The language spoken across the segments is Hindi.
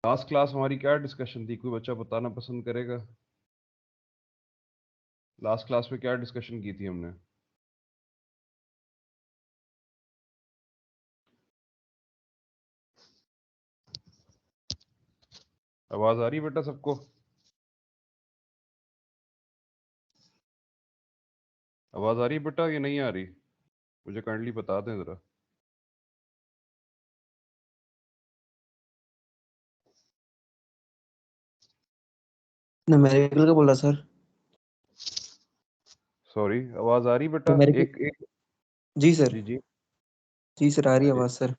लास्ट क्लास हमारी क्या डिस्कशन थी? कोई बच्चा बताना पसंद करेगा? लास्ट क्लास में क्या डिस्कशन की थी हमने? आवाज आ रही है बेटा सबको? आवाज आ रही है बेटा या नहीं आ रही? मुझे काइंडली बता दें जरा। न्यूमेरिकल का बोला सर। सॉरी, आवाज आ रही बेटा? न्यूमेरिकल। एक एक जी सर। जी जी। जी सर, आ रही है ए- आवाज सर।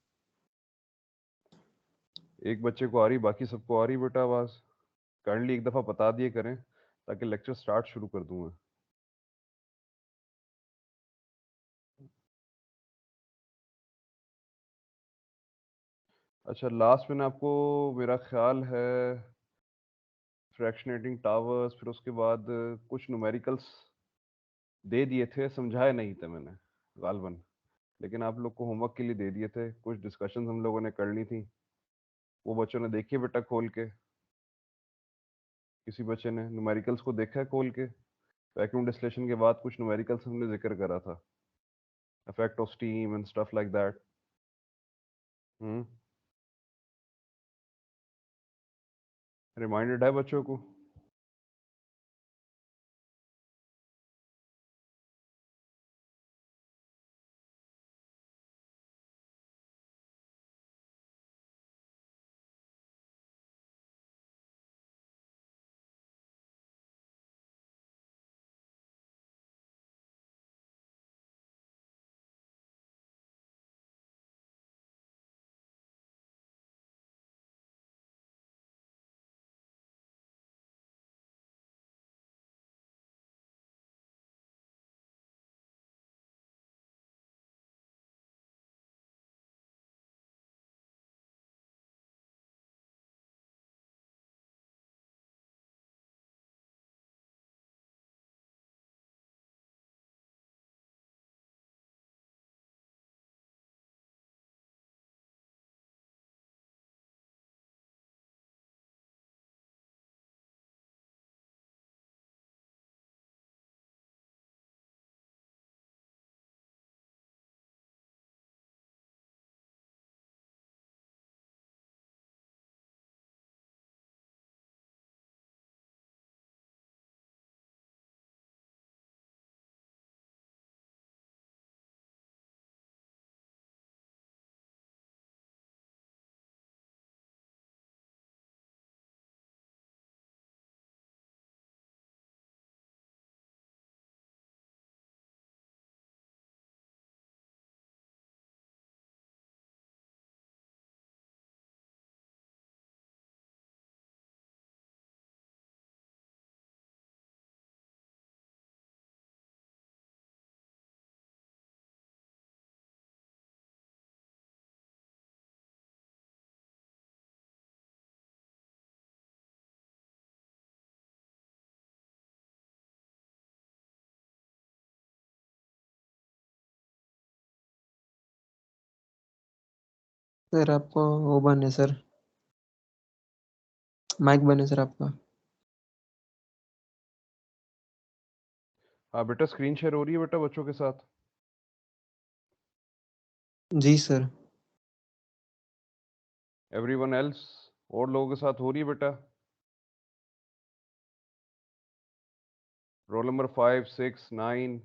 एक बच्चे को आ रही, बाकी सबको आ रही बेटा आवाज? काइंडली एक दफा बता दिए करें ताकि लेक्चर स्टार्ट शुरू कर दूं मैं। अच्छा, लास्ट में आपको मेरा ख्याल है फ्रैक्शनेटिंग टावर्स, फिर उसके बाद कुछ न्यूमेरिकल्स दे दिए थे, समझाए नहीं थे मैंने गालबन, लेकिन आप लोग को होमवर्क के लिए दे दिए थे। कुछ डिस्कशन हम लोगों ने करनी थी, वो बच्चों ने देखी बेटा खोल के? किसी बच्चे ने न्यूमेरिकल्स को देखा है खोल के? वैक्यूम डिस्टिलेशन के बाद कुछ न्यूमेरिकल्स हमने जिक्र करा था, effect of steam and stuff like that. Hmm, reminded है बच्चों को? सर आपको वो बंद है सर, माइक बंद है सर आपका। हाँ बेटा, स्क्रीन शेयर हो रही है बेटा बच्चों के साथ? जी सर। एवरीवन एल्स, और लोगों के साथ हो रही है बेटा? Roll number 5, 6, 9,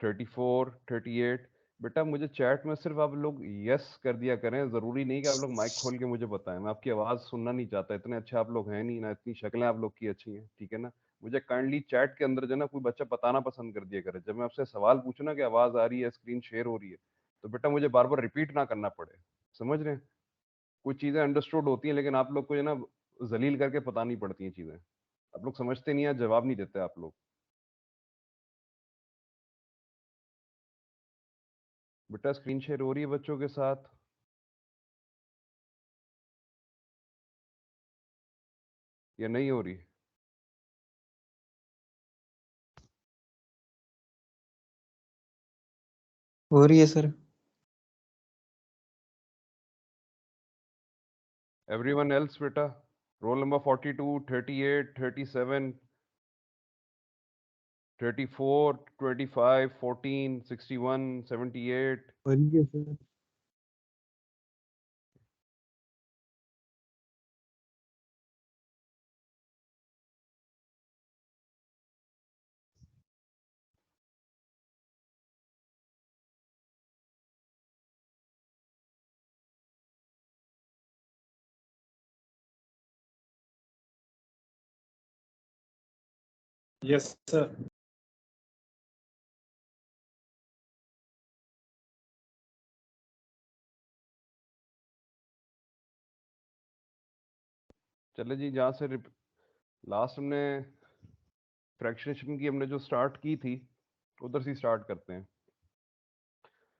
34, 38। बेटा मुझे चैट में सिर्फ आप लोग यस कर दिया करें, ज़रूरी नहीं कि आप लोग माइक खोल के मुझे बताएं। मैं आपकी आवाज़ सुनना नहीं चाहता, इतने अच्छे आप लोग हैं नहीं, ना इतनी शक्लें आप लोग की अच्छी हैं, ठीक है ना? मुझे काइंडली चैट के अंदर जो है ना कोई बच्चा बताना पसंद कर दिया करे, जब मैं आपसे सवाल पूछूं ना कि आवाज़ आ रही है, स्क्रीन शेयर हो रही है, तो बेटा मुझे बार बार रिपीट ना करना पड़े। समझ रहे हैं? कुछ चीज़ें अंडरस्टूड होती हैं, लेकिन आप लोग को जो है ना जलील करके बतानी पड़ती हैं चीज़ें। आप लोग समझते नहीं है, जवाब नहीं देते आप लोग। बेटा स्क्रीन शेयर हो रही है बच्चों के साथ? या नहीं हो रही? हो रही है सर। एवरीवन एल्स बेटा? Roll number 42, 38, 37, 34, 25, 14, 61, 78. वही है सर। Yes sir. चले जी, जहाँ से लास्ट हमने फ्रैक्शनेशन की हमने जो स्टार्ट की थी उधर से स्टार्ट करते हैं।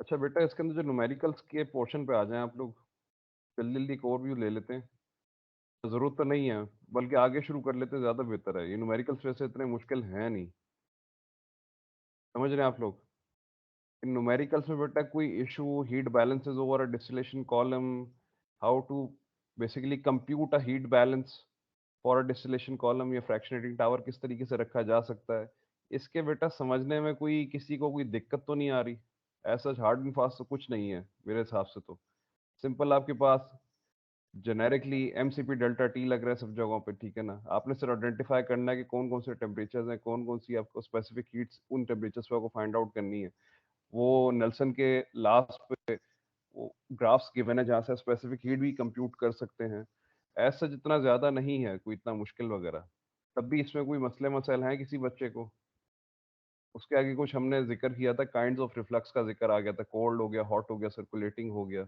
अच्छा बेटा, इसके अंदर जो न्यूमेरिकल्स के पोर्शन पे आ जाएं आप लोग, जल्दी जल्दी एक ओवरव्यू ले लेते हैं। ज़रूरत तो नहीं है, बल्कि आगे शुरू कर लेते हैं, ज़्यादा बेहतर है। ये न्यूमेरिकल्स वैसे इतने मुश्किल हैं नहीं, समझ रहे हैं आप लोग। इन न्यूमेरिकल्स में बेटा कोई issue, heat balances over a distillation column, how to basically compute a heat balance for a distillation column, या फ्रैक्शनेटिंग टावर किस तरीके से रखा जा सकता है, इसके बेटा समझने में कोई किसी को कोई दिक्कत तो नहीं आ रही। ऐसा हार्ड एंड फास्ट तो कुछ नहीं है मेरे हिसाब से। तो सिंपल, आपके पास जेनेरिकली एमसीपी डेल्टा टी लग रहा है सब जगहों पे, ठीक है ना। आपने सिर्फ आइडेंटिफाई करना है कि कौन कौन से टेम्परेचर्स हैं, कौन कौन सी आपको स्पेसिफिक हीट्स उन टेम्परेचर्स पे आपको फाइंड आउट करनी है। वो नेल्सन के लास्ट पे वो ग्राफ्स गिवन है जहाँ से स्पेसिफिक हीट भी कंप्यूट कर सकते हैं। ऐसा जितना ज़्यादा नहीं है कोई इतना मुश्किल वगैरह। तब भी इसमें कोई मसले मसाइल हैं किसी बच्चे को? उसके आगे कुछ हमने जिक्र किया था, काइंड्स ऑफ रिफ्लक्स का जिक्र आ गया था, कोल्ड हो गया, हॉट हो गया, सर्कुलेटिंग हो गया।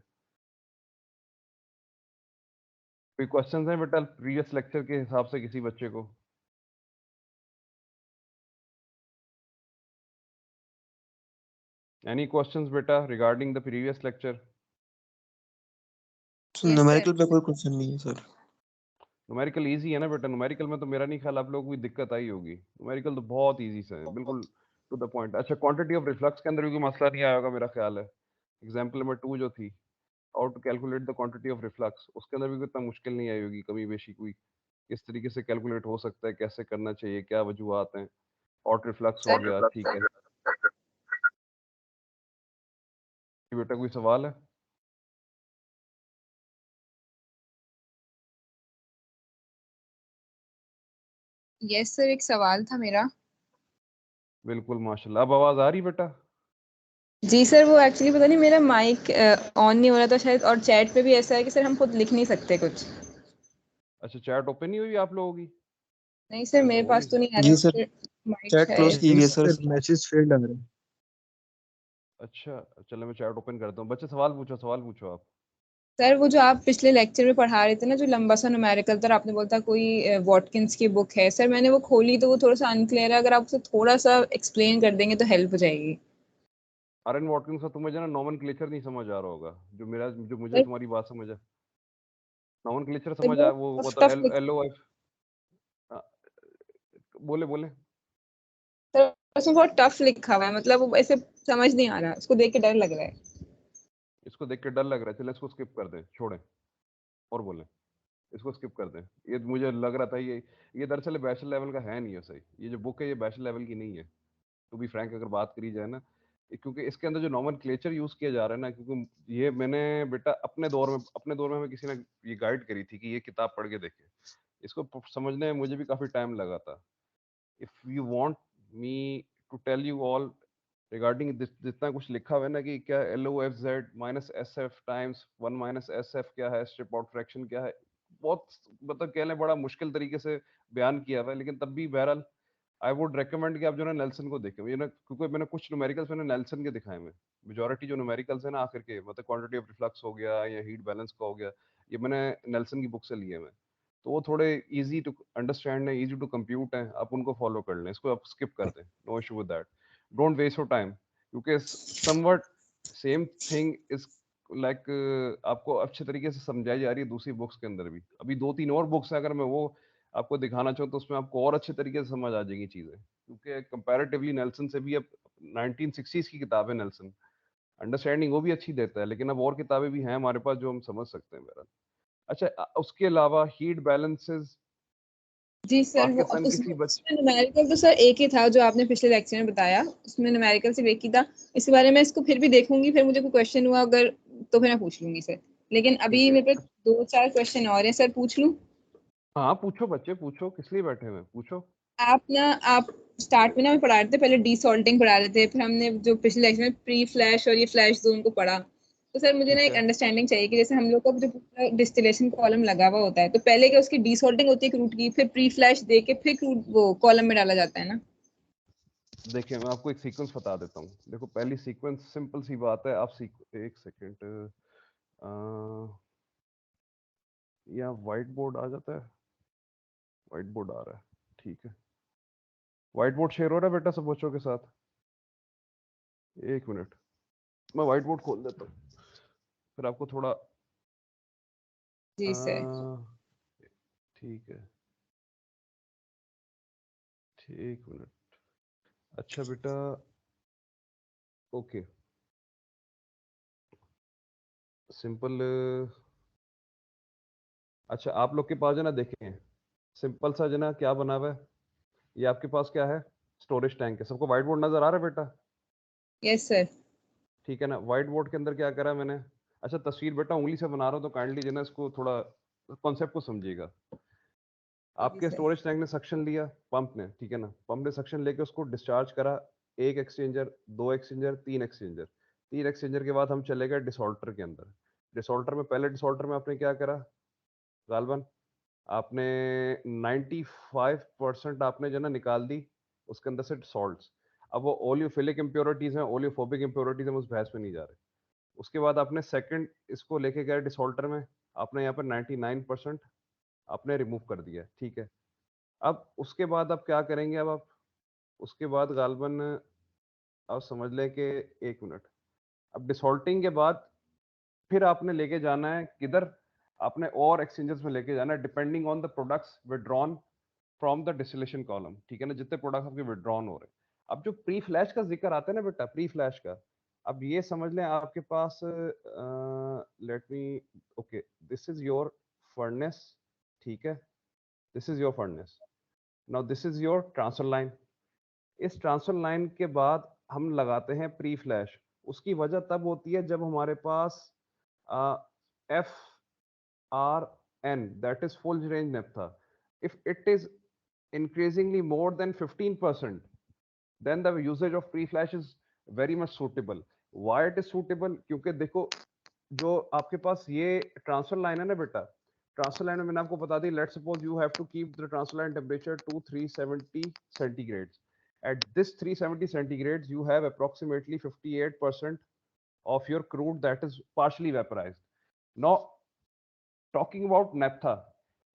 कोई क्वेश्चंस हैं बेटा प्रीवियस लेक्चर के हिसाब से किसी बच्चे को? एनी क्वेश्चंस बेटा regarding the previous lecture? Numerical पे कोई क्वेश्चन नहीं है सर। न्यूमेरिकल इजी है ना बेटा, न्यूमेरिकल में तो मेरा नहीं ख्याल आप लोगों को कोई दिक्कत आई होगी। न्यूमेरिकल तो बहुत इजी से है, बिल्कुल टू द पॉइंट। अच्छा, क्वांटिटी ऑफ रिफ्लक्स के अंदर भी कोई मसला नहीं आया होगा मेरा ख्याल है। एग्जाम्पल नंबर 2 जो थी, how to calculate the quantity of reflux, उसके अंदर भी कोई इतना मुश्किल नहीं आई होगी कमी बेशी कोई। किस तरीके से कैलकुलेट हो सकता है, कैसे करना चाहिए, क्या वजूहत हैं। हॉट रिफ्लक्स हो गया, ठीक है। बेटा कोई सवाल है? यस सर, एक सवाल था मेरा। बिल्कुल माशाल्लाह, अब आवाज आ रही बेटा? जी सर, वो एक्चुअली पता नहीं मेरा माइक ऑन नहीं हो रहा था शायद, और चैट पे भी ऐसा है कि सर हम खुद लिख नहीं सकते कुछ। अच्छा, चैट ओपन नहीं हुई आप लोगों की? नहीं सर, ऐसा मेरे हो नहीं पास तो नहीं आ जी रहा सर, माइक चैट क्लोज शायद। की हुई है सर। मैसेज फेल्ड आ रहा है। अच्छा, चलो मैं चैट ओपन करता हूँ। बच्चे सवाल पूछो, सवाल पूछो आप। सर वो जो आप पिछले लेक्चर में पढ़ा रहे थे ना, जो लंबा सा न्यूमेरिकल था, आपने बोला था कोई वॉटकिंस की बुक है। सर मैंने वो खोली तो वो थोड़ा सा अनक्लियर है, अगर आप उसे थोड़ा सा एक्सप्लेन कर देंगे तो हेल्प हो जाएगी। आरएन वॉटकिंस का तुम्हें जो ना नॉमेनक्लेचर नहीं समझ आ रहा होगा, जो मुझे सर तुम्हारी बात समझ है। नॉमेनक्लेचर सर समझ वो आ, वो टफ बता, टफ लिखा एल ओ एफ। बोले बोले। सर, उसमें बहुत टफ लिखा हुआ है, मतलब वो ऐसे समझ नहीं आ रहा, उसको देख के डर लग रहा है। इसको देख के डर लग रहा है, चलो इसको स्किप कर दें, छोड़ें और बोलें। इसको स्किप कर दें। ये मुझे लग रहा था ये दरअसल बैचलर लेवल का है नहीं है सही। ये जो बुक है ये बैचलर लेवल की नहीं है, टू बी फ्रैंक अगर बात करी जाए ना। क्योंकि इसके अंदर जो नॉमेनक्लेचर यूज किया जा रहा है ना, क्योंकि ये मैंने बेटा अपने दौर में हमें किसी ने ये गाइड करी थी कि ये किताब पढ़ के देखें। इसको समझने में मुझे भी काफी टाइम लगा था। If you want me to tell you all regarding जितना कुछ लिखा हुआ है ना कि क्या L O F Z minus S F times one minus S F क्या है, स्ट्रिप आउट फ्रैक्शन क्या है, बहुत मतलब कह लें बड़ा मुश्किल तरीके से बयान किया हुआ है। लेकिन तब भी बहरहाल आई वुड रेकमेंड कि आप जो है नेल्सन को देखें। ये ना, क्योंकि मैंने कुछ न्यूमेरिकल्स मैंने नेल्सन के दिखाए हैं। मेजोरिटी जो न्यूमेरिकल्स है ना आखिर के, मतलब क्वांटिटी ऑफ रिफ्लक्स हो गया या हीट बैलेंस का हो गया, ये मैंने नेल्सन की बुक से लिए हैं। तो वो थोड़े इजी टू अंडरस्टैंड है, इजी टू कंप्यूट है, आप उनको फॉलो कर लें। इसको आप स्किप कर दें, no issue with that. Don't waste your time, क्योंकि somewhat same thing is like आपको अच्छे तरीके से समझाई जा रही है दूसरी बुक्स के अंदर भी। अभी 2-3 और बुक्स हैं, अगर मैं वो आपको दिखाना चाहूँ तो उसमें आपको और अच्छे तरीके से समझ आ जाएंगी चीज़ें। क्योंकि कंपैरेटिवली नेल्सन से भी अब 1960s की किताब है नेल्सन, अंडरस्टैंडिंग वो भी अच्छी देता है। लेकिन अब और किताबें भी हैं हमारे पास जो हम समझ सकते हैं मेरा। अच्छा उसके अलावा हीट बैलेंसेस जी सर, वो पाकिस्तान किसी उसमें न्यूमेरिकल तो सर एक ही था जो आपने पिछले लेक्चर में बताया, उसमें न्यूमेरिकल सिर्फ एक ही था। इसके बारे में इसको फिर भी देखूंगी, फिर मुझे कोई क्वेश्चन हुआ अगर तो फिर मैं पूछ लूंगी सर। लेकिन अभी मेरे पे 2-4 क्वेश्चन और हैं सर, पूछ लूं? हाँ पूछो बच्चे पूछो, किस लिए बैठे हुए हैं, पूछो। आप स्टार्ट में ना मैं पढ़ा रहे थे, पहले डीसॉल्टिंग पढ़ा रहे थे, फिर हमने जो पिछले लेक्चर में प्री फ्लैश और ये फ्लैश जोन को पढ़ा। तो सर मुझे ना ठीक एक है। अंडरस्टैंडिंग चाहिए कि जैसे हम लोग का जो पूरा डिस्टिलेशन कॉलम लगा हुआ होता है, तो पहले क्या उसकी डीसॉल्टिंग होती है क्रूड की, फिर प्री फ्लैश दे के फिर क्रूड वो कॉलम में डाला जाता है ना? देखिए मैं आपको एक सीक्वेंस बता देता हूँ। देखो पहली सीक्वेंस सिंपल सी बात है, आप एक सेकेंड, यहाँ व्हाइट बोर्ड आ जाता है, व्हाइट बोर्ड आ रहा है, ठीक है। व्हाइट बोर्ड शेयर हो रहा है बेटा सब बच्चों के साथ? एक मिनट, मैं व्हाइट बोर्ड खोल देता हूँ, फिर आपको थोड़ा जी सर। ठीक है, एक मिनट। अच्छा बेटा, ओके, सिंपल। अच्छा आप लोग के पास है ना, देखें सिंपल सा जो ना क्या बना हुआ है, ये आपके पास क्या है, स्टोरेज टैंक है। सबको व्हाइट बोर्ड नजर आ रहा है बेटा? Yes sir. ठीक है ना। व्हाइट बोर्ड के अंदर क्या करा मैंने, अच्छा तस्वीर बेटा उंगली से बना रहा हूँ तो काइंडली जो ना इसको थोड़ा कॉन्सेप्ट को समझिएगा। जी आपके सर। स्टोरेज टैंक ने सक्शन लिया, पंप ने, ठीक है ना, पंप ने सक्शन लेके उसको डिस्चार्ज करा। एक एक्सचेंजर, दो एक्सचेंजर, तीन एक्सचेंजर, तीन एक्सचेंजर के बाद हम चले गए डिसॉल्टर के अंदर। डिसॉल्टर में पहले डिसॉल्टर में आपने क्या करा गालबन, आपने 95% आपने जो ना निकाल दी उसके अंदर से सॉल्ट्स। अब वो ओलियोफिलिक इम्प्योरिटीज हैं, ओलियोफोबिक इम्प्योरिटीज हैं, उस बहस में नहीं जा रहे। उसके बाद आपने सेकंड इसको लेके गए डिसॉल्टर में, आपने यहाँ पर 99% आपने रिमूव कर दिया, ठीक है। अब उसके बाद आप क्या करेंगे, अब आप उसके बाद गालबन आप समझ लें कि, एक मिनट, अब डिसॉल्टिंग के बाद फिर आपने लेके जाना है किधर, आपने और एक्सचेंजेस में लेके जाना है depending on the products withdrawn from the distillation column, ठीक है ना, जितने प्रोडक्ट आपके विड्रॉन हो रहे हैं। अब जो प्री फ्लैश का जिक्र आता है ना बेटा, प्री फ्लैश का, अब ये समझ लें आपके पास, let me, okay, this is your furnace, ठीक है, this is your furnace, now this is your transfer line. इस ट्रांसफर लाइन के बाद हम लगाते हैं प्री फ्लैश। उसकी वजह तब होती है जब हमारे पास F R N, that is full range naphtha, if it is increasingly more than 15%, then the usage of pre-flash is very much suitable. Why it is suitable? क्योंकि देखो जो आपके पास ये ट्रांसफर लाइन है ना बेटा, ट्रांसफर लाइन में मैंने आपको बता दी, let's suppose you have to keep the transfer line temperature to 370 centigrades. At this 370 centigrades, you have approximately 58% of your crude that is partially vaporized. Now, talking about naphtha,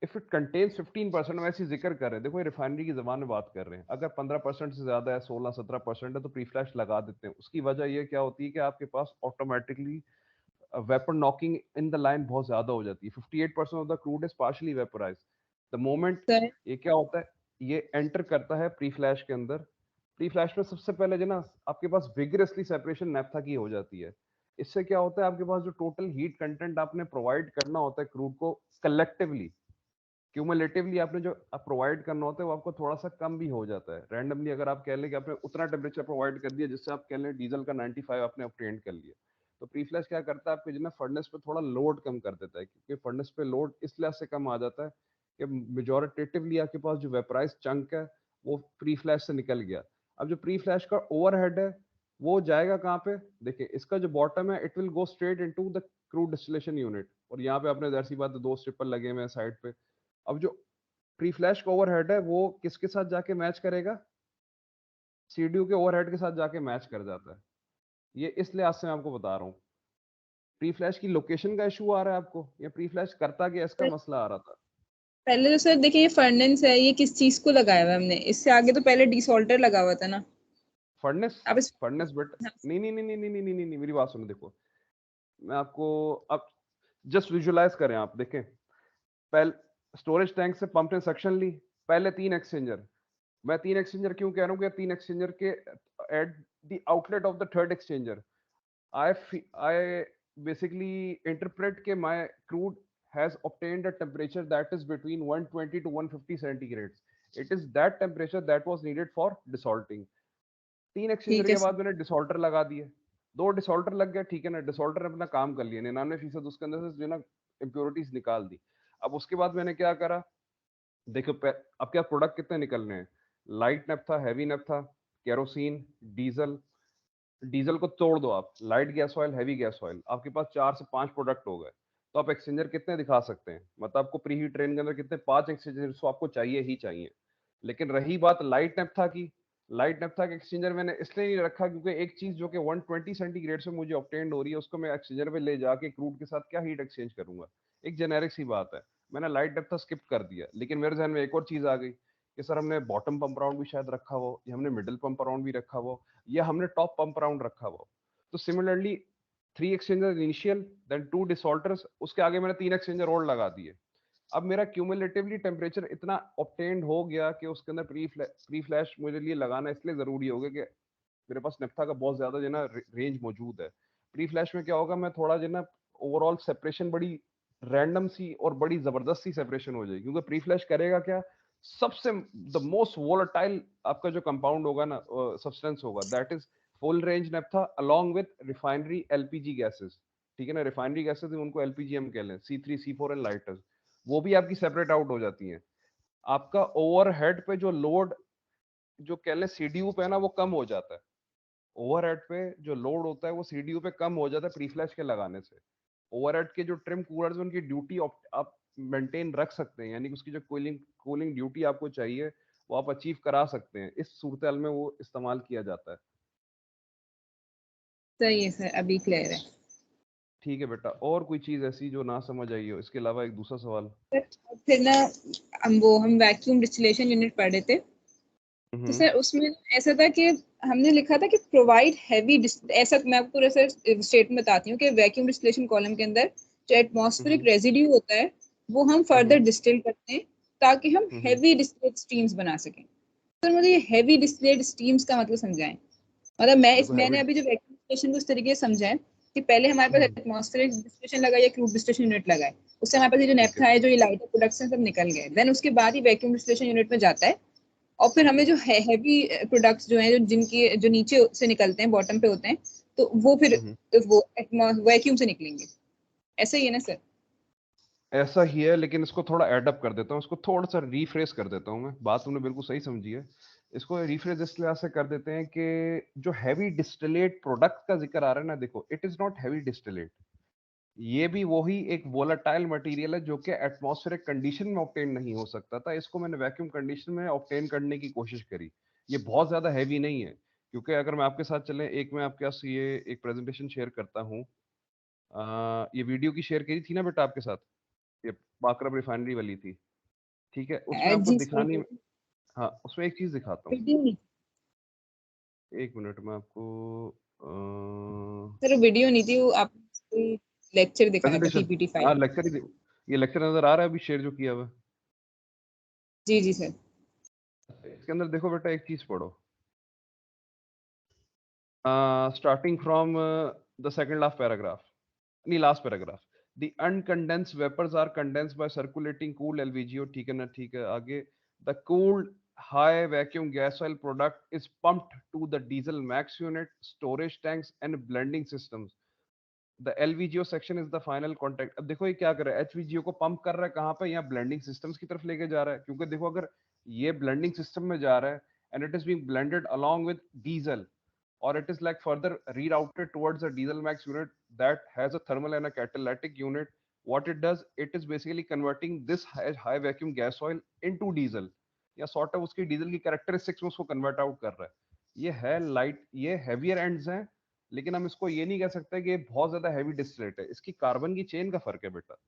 if it contains 15%, हम ऐसी जिक्र कर रहे हैं, देखो ये रिफाइनरी की जबान में बात कर रहे हैं, अगर 15% से ज्यादा है, 16-17% है, तो प्री फ्लैश लगा देते हैं। उसकी वजह ये क्या होती है कि आपके पास automatically vapour knocking in the line बहुत ज्यादा हो जाती है। 58% of the crude is partially vaporise the moment. Sir ये क्या होता है, ये एंटर करता है प्री फ्लैश के अंदर। प्री फ्लैश में सबसे पहले जो ना आपके पास विगरसली सेपरेशन नेफ्था की हो जाती है। इससे क्या होता है, आपके पास जो टोटल हीट कंटेंट आपने प्रोवाइड करना होता है क्रूड को कलेक्टिवली, क्यूमुलेटिवली आपने जो प्रोवाइड करना होता है, वो आपको थोड़ा सा कम भी हो जाता है। रैंडमली अगर आप कह लें कि आपने उतना टेम्परेचर प्रोवाइड कर दिया जिससे आप कह लें डीजल का 95 आपने ऑब्टेन कर लिया, तो प्री फ्लैश क्या करता है, आपके जो ना फर्नेस पे थोड़ा लोड कम कर देता है, क्योंकि फर्नेस पे लोड इस लिहाज से कम आ जाता है कि मेजोरिटेटिवली आपके पास जो वेपराइज चंक है वो प्री फ्लैश से निकल गया। अब जो प्री फ्लैश का ओवरहेड है वो जाएगा कहाँ पे, देखिए इसका जो बॉटम है it will go straight into the crude distillation unit, और यहाँ पे आपने जैसी बात दो स्ट्रिपर लगे हुए हैं साइड पे। अब जो प्री फ्लैश का ओवरहेड है वो किसके साथ जाके मैच करेगा, सीडीयू के ओवरहेड के साथ जाके मैच कर जाता है। ये इस लिहाज से मैं आपको बता रहा हूँ। प्री फ्लैश की लोकेशन का इशू आ रहा है आपको, या प्री फ्लैश करता क्या, इसका मसला आ रहा था? पहले तो सर देखिए, ये फर्नेस है, ये किस चीज को लगाया हुआ है हमने? इससे आगे तो पहले डिसॉल्टर लगा हुआ था ना। फर्नेस, अब इस फर्नेस बट नहीं नहीं नहीं नहीं नहीं नहीं नहीं नहीं, मेरी बात सुनो, देखो मैं आपको अब जस्ट विजुअलाइज करें, आप देखें पहले स्टोरेज टैंक से पंप ने सक्शन ली, पहले तीन एक्सचेंजर, मैं तीन एक्सचेंजर क्यों कह रहा हूँ कि तीन एक्सचेंजर के at the outlet of the third exchanger I basically interpret के my crude has obtained a temperature that is between 120 to 150 centigrades. It is that temperature that was needed for desalting. 3 exchanger ठीक है के सर। बाद मैंने डिसॉल्टर लगा दिए, 2 डिसॉल्टर लग गया, ठीक है ना, डिसॉल्टर ने अपना काम कर लिया, 99% उसके अंदर से जो ना इम्प्योरिटीज निकाल दी। अब उसके बाद मैंने क्या करा, देखो अब क्या प्रोडक्ट कितने निकलने हैं, light naphtha, heavy naphtha, kerosene, diesel. Diesel को तोड़ दो आप, light gas oil, heavy gas oil, आपके पास 4 से 5 प्रोडक्ट हो गए। तो आप एक्सचेंजर कितने दिखा सकते हैं, मतलब आपको प्री हीट ट्रेन के अंदर कितने, 5 एक्सचेंजर तो आपको चाहिए ही चाहिए। लेकिन रही बात लाइट नेफ्था की, लाइट नेफ्था के एक्सचेंजर मैंने इसलिए नहीं रखा क्योंकि एक चीज जो कि 120 सेंटीग्रेड से मुझे ऑब्टेन्ड हो रही है, उसको मैं एक्सचेंजर में ले जाके क्रूड के साथ क्या हीट एक्सचेंज करूंगा, एक जेनेरिक सी बात है। मैंने लाइट नेफ्था स्किप कर दिया, लेकिन मेरे ध्यान में एक और चीज आ गई कि सर हमने बॉटम पंप राउंड भी शायद रखा हो, या हमने मिडिल पंप राउंड भी रखा हो, या हमने टॉप पंप राउंड रखा हो। तो सिमिलरली 3 एक्सचेंजर इनिशियल, देन 2 डिसॉल्टर्स, उसके आगे मैंने 3 एक्सचेंजर और लगा दिए। अब मेरा क्यूमुलेटिवली टेम्परेचर इतना ऑब्टेन्ड हो गया कि उसके अंदर प्री फ्लैश मुझे लिए लगाना इसलिए जरूरी हो गया कि मेरे पास नेफ्था का बहुत ज्यादा जो ना रेंज मौजूद है। प्री फ्लैश में क्या होगा, मैं थोड़ा जो ना ओवरऑल सेपरेशन बड़ी रैंडम सी और बड़ी जबरदस्त सी सेपरेशन हो जाएगी, क्योंकि प्री फ्लैश करेगा क्या, सबसे द मोस्ट वोलेटाइल आपका जो कंपाउंड होगा ना, सब्सटेंस होगा, that is full range naphtha along with refinery LPG gases. ठीक है ना, रिफाइनरी गैसेस उनको एलपीजी हम कह लें, C3 C4 एंड लाइटर्स, वो भी आपकी सेपरेट आउट हो जाती हैं। आपका ओवरहेड पे जो लोड जो कह लें सीडीयू पे है ना, वो कम हो जाता है। ओवरहेड पे जो लोड होता है वो सीडीयू पे कम हो जाता है प्री फ्लैश के लगाने से। ओवरहेड के जो ट्रिम कूलर्स उनकी ड्यूटी आप मेंटेन रख सकते हैं, यानी कि उसकी जो कूलिंग कूलिंग ड्यूटी आपको चाहिए वो आप अचीव करा सकते हैं। इस सूरत में वो इस्तेमाल किया जाता है। सही है सर, अभी क्लियर है। ठीक है बेटा, और कोई चीज ऐसी जो ना समझ आई हो, इसके अलावा एक दूसरा सवाल। सर फिर ना हम वैक्यूम डिस्टिलेशन यूनिट पढ़ रहे थे, तो सर उसमें ऐसा था कि हमने लिखा था कि प्रोवाइड हैवी, ऐसा मैं आपको पूरा सर स्टेटमेंट बताती हूँ कि वैक्यूम डिस्टिलेशन कॉलम के अंदर जो एटमॉस्फेरिक रेजिड्यू होता है वो हम फर्दर डिस्टिल करते हैं ताकि हम हैवी डिस्टिलेट स्ट्रीम्स बना सकें। सर मुझे ये हैवी डिस्टिलेट स्ट्रीम्स का मतलब समझाएं। मतलब देखो मैंने अभी जो वैक्यूम डिस्टिलेशन को इस तरीके से समझा है कि पहले हमारे पास एटमॉस्फेरिक डिस्टिलेशन लगा या क्रूड डिस्टिलेशन यूनिट लगा है, उससे हमारे पास ये जो ठीक नेफ्था है, है, जो ये लाइटर प्रोडक्ट्स हैं, सब निकल गए। देन उसके बाद ही वैक्यूम डिस्टिलेशन यूनिट में जाता है, और फिर हमें जो हैवी प्रोडक्ट्स जो हैं, जो जिनकी जो नीचे से निकलते हैं, बॉटम पे होते हैं, तो वो फिर वो वैक्यूम से निकलेंगे। ऐसा ही है ना सर? ऐसा ही है, लेकिन इसको थोड़ा एडअप कर देता हूँ, इसको थोड़ा सा रीफ्रेश कर देता हूँ मैं। बात तुमने बिल्कुल सही समझी है। इसको रीफ्रेश इस लिहाज से कर देते हैं कि जो हैवी डिस्टिलेट प्रोडक्ट का जिक्र आ रहा है ना, देखो it is not heavy distillate, ये भी वही एक वोलेटाइल मटेरियल है जो कि एटमॉस्फेरिक कंडीशन में ऑब्टेन नहीं हो सकता था। इसको मैंने वैक्यूम कंडीशन में ऑब्टेन करने की कोशिश करी। ये बहुत ज्यादा हैवी नहीं है, क्योंकि अगर मैं आपके साथ चले, एक मैं आपके साथ ये एक प्रेजेंटेशन शेयर करता हूँ। ये वीडियो की शेयर करी थी ना बेटा आपके साथ, ये बाकरब रिफाइनरी वाली थी। ठीक है, उसमें आपको जी सर, दिखानी, हाँ उसमें एक चीज दिखाता हूँ। वीडियो नहीं एक मिनट में आपको सर, वो वीडियो नहीं थी, वो आप लेक्चर दिखा रहा था, प्रेजेंटेशन, पीपीटी हाँ फाइल। लेक्चर ही, ये लेक्चर नजर आ रहा है अभी शेयर जो किया हुआ है। जी जी सर। इसके अंदर देखो बेटा, एक चीज पढ़ो, starting from the second last paragraph, नहीं last paragraph. The uncondensed vapors are condensed by circulating cool LVGO. ठीक है ना, ठीक है आगे. The cooled high vacuum gas oil product is pumped to the diesel max unit, storage tanks and blending systems. The LVGO section is the final contact. अब देखो ये क्या कर रहा है, HVGO को पंप कर रहा है कहाँ पे, यहाँ ब्लेंडिंग सिस्टम्स की तरफ लेके जा रहा है। क्योंकि देखो अगर ये ब्लेंडिंग सिस्टम में जा रहा है and it is being blended along with diesel, or it is like further rerouted towards a diesel max unit that has a thermal and a catalytic unit. What it does, it is basically converting this high vacuum gas oil into diesel, या sort of उसकी डीजल की कैरेक्टरिस्टिक्स में उसको कन्वर्ट आउट कर रहा है। ये है लाइट, ये हैवियर एंड्स हैं, लेकिन हम इसको ये नहीं कह सकते कि ये बहुत ज्यादा हैवी डिस्टिलेट है। इसकी कार्बन की चेन का फर्क है बेटा।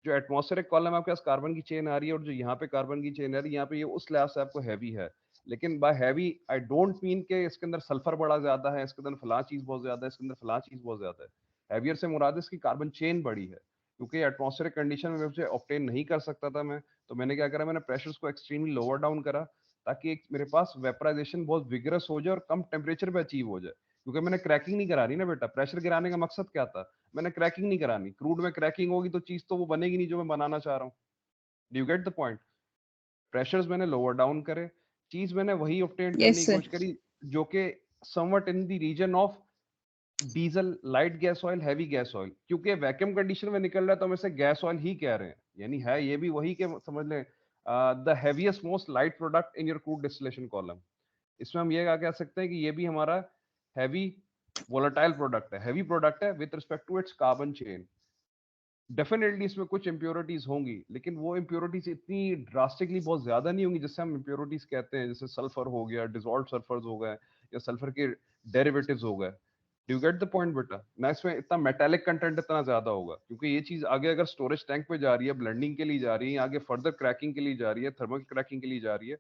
जो एटमॉस्फेरिक कॉलम आपके पास कार्बन की चेन आ रही है और जो यहाँ पे कार्बन की चेन आ रही है, यहाँ पे ये उस लिहाज से आपको हैवी है। लेकिन bye heavy I don't mean के इसके अंदर सल्फर बड़ा ज्यादा है, इसके अंदर फला चीज बहुत ज्यादा है, इसके अंदर फला चीज बहुत ज्यादा है। हैवियर से मुराद इसकी कार्बन चेन बड़ी है, क्योंकि एटमॉस्फेरिक कंडीशन में मुझे ऑब्टेन नहीं कर सकता था मैं, तो मैंने क्या करा, मैंने प्रेशर्स को एक्सट्रीमली लोअर डाउन करा ताकि मेरे पास वेपराइजेशन बहुत विगरस हो जाए और कम टेम्परेचर पे अचीव हो जाए। क्योंकि मैंने क्रैकिंग नहीं करानी ना बेटा। प्रेशर गिराने का मकसद क्या था? मैंने क्रैकिंग नहीं करानी। क्रूड में क्रैकिंग होगी तो चीज तो वो बनेगी नहीं जो मैं बनाना चाह रहा हूँ। Do you get the point? Pressures मैंने लोअर डाउन करे, चीज मैंने वही ऑब्टेन करने यस की सर। कोशिश करी जो कि somewhat in the region of diesel, light gas oil, heavy gas oil. क्योंकि वैक्यूम कंडीशन में निकल रहा है तो हम इसे गैस ऑयल ही कह रहे हैं, यानी है ये भी वही के समझ लें the heaviest most light product in your crude distillation column. इसमें हम ये कह सकते हैं कि ये भी हमारा हैवी वोलेटाइल प्रोडक्ट है, हैवी प्रोडक्ट है with respect to its carbon chain. Definitely इसमें कुछ इम्प्योरिटीज होंगी, लेकिन वो इम्प्योरिटीज इतनी ड्रास्टिकली बहुत ज्यादा नहीं होंगी जिससे हम इम्प्योरिटीज कहते हैं, जैसे सल्फर हो गया, डिसॉल्व्ड सल्फर्स हो गए, या सल्फर के डेरिवेटिव्स हो गए। Do you get the point बेटा? ना इसमें इतना मेटालिक कंटेंट इतना ज्यादा होगा, क्योंकि ये चीज आगे अगर स्टोरेज टैंक पे जा रही है, ब्लेंडिंग के लिए जा रही है, आगे फर्दर क्रैकिंग के लिए जा रही है, थर्मल क्रैकिंग के लिए जा रही है,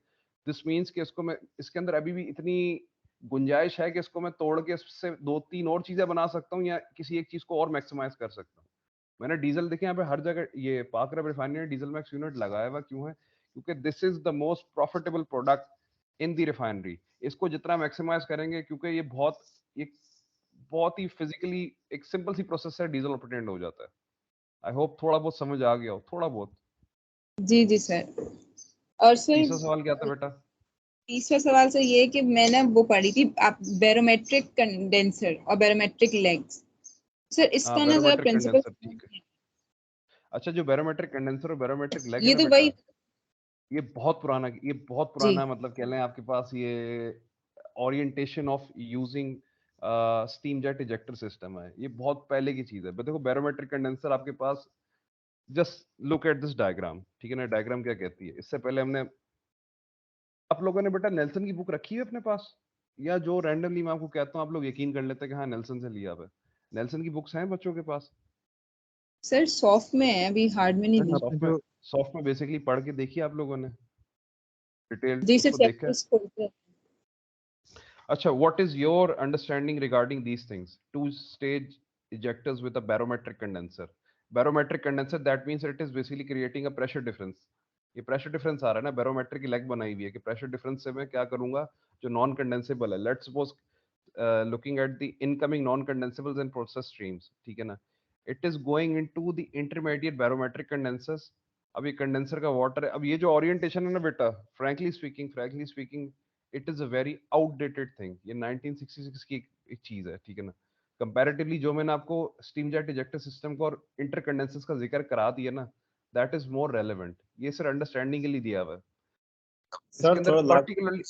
दिस मीन्स कि इसको मैं इसके अंदर अभी भी इतनी गुंजाइश है कि इसको मैं तोड़ के इससे 2-3 और चीजें बना सकता हूँ, या किसी एक चीज को और मैक्सिमाइज कर सकता हूँ। मैंने डीजल देखे यहाँ पे हर जगह, ये पाक रब रिफाइनरी ने डीजल मैक्स यूनिट लगाया हुआ क्यों है? क्योंकि this is the most profitable product in the refinery. इसको जितना मैक्सिमाइज करेंगे, क्योंकि ये बहुत ही फिजिकली एक सिंपल सी प्रोसेस है, डीजल ऑब्टेन्ड हो जाता है। आई होप थोड़ा बहुत समझ आ गया हो, थोड़ा बहुत। जी जी सर। और सर तीसरा सवाल क्या था बेटा? तीसरा सवाल सर ये है कि मैंने वो पढ़ी थी आप बैरोमेट्रिक कंडेंसर और बैरोमेट्रिक लेग्स। सर हाँ, इसका ना जरा बैरोमेट्रिक प्रिंसिपल। कंडेंसर, ठीक है। अच्छा, जो बैरोमेट्रिक कंडेंसर और बैरोमेट्रिक लेग है ये ना तो बेटा, वही। ये बहुत जी पुराना मतलब कह लें आपके पास ये orientation of using steam jet ejector system है। ये बहुत पहले की चीज है। देखो, बैरोमेट्रिक कंडेंसर आपके पास, just look at this diagram, ठीक है ना? डायग्राम क्या कहती है? इससे पहले हमने, आप लोगों ने बेटा नेल्सन की बुक रखी है अपने पास, या जो रैंडमली मैं आपको कहता हूँ आप लोग यकीन कर लेते हैं कि हाँ नेल्सन से लिया हुआ है? नेल्सन की बुक्स हैं बच्चों के पास? सर सॉफ्ट में है, अभी हार्ड में नहीं सर ली। आपने सॉफ्ट में, जो सॉफ्ट में बेसिकली पढ़ के देखिए आप लोगों ने, डिटेल जी सर उसको देखा है? चैप्टर्स खोलते हैं। अच्छा, what is your understanding regarding these things? Two-stage ejectors with a barometric condenser. Barometric condenser, that means it is basically creating a pressure difference. ये प्रेशर डिफरेंस आ रहा है ना, बैरोमेट्रिक की लेग बनाई हुई है कि प्रेशर डिफरेंस से मैं क्या करूंगा जो नॉन कंडेंसेबल है। Let's suppose looking at the incoming non condensables and process streams, ठीक है ना? It is going into the intermediate barometric condensers. अब ये कंडेंसर का वाटर है। अब ये जो ओरिएंटेशन है ना बेटा, frankly speaking it is a very outdated thing. ये 1966 की एक चीज है, ठीक है ना? कंपैरेटिवली जो मैंने आपको स्टीम जेट इजेक्टर सिस्टम को और इंटर कंडेंसर्स का जिक्र करा दिया ना, दैट इज मोर रेलेवेंट। ये सिर्फ अंडरस्टैंडिंग के लिए दिया हुआ है। इसके सर अंदर थोड़ा लाभ पर्टिकुलरली,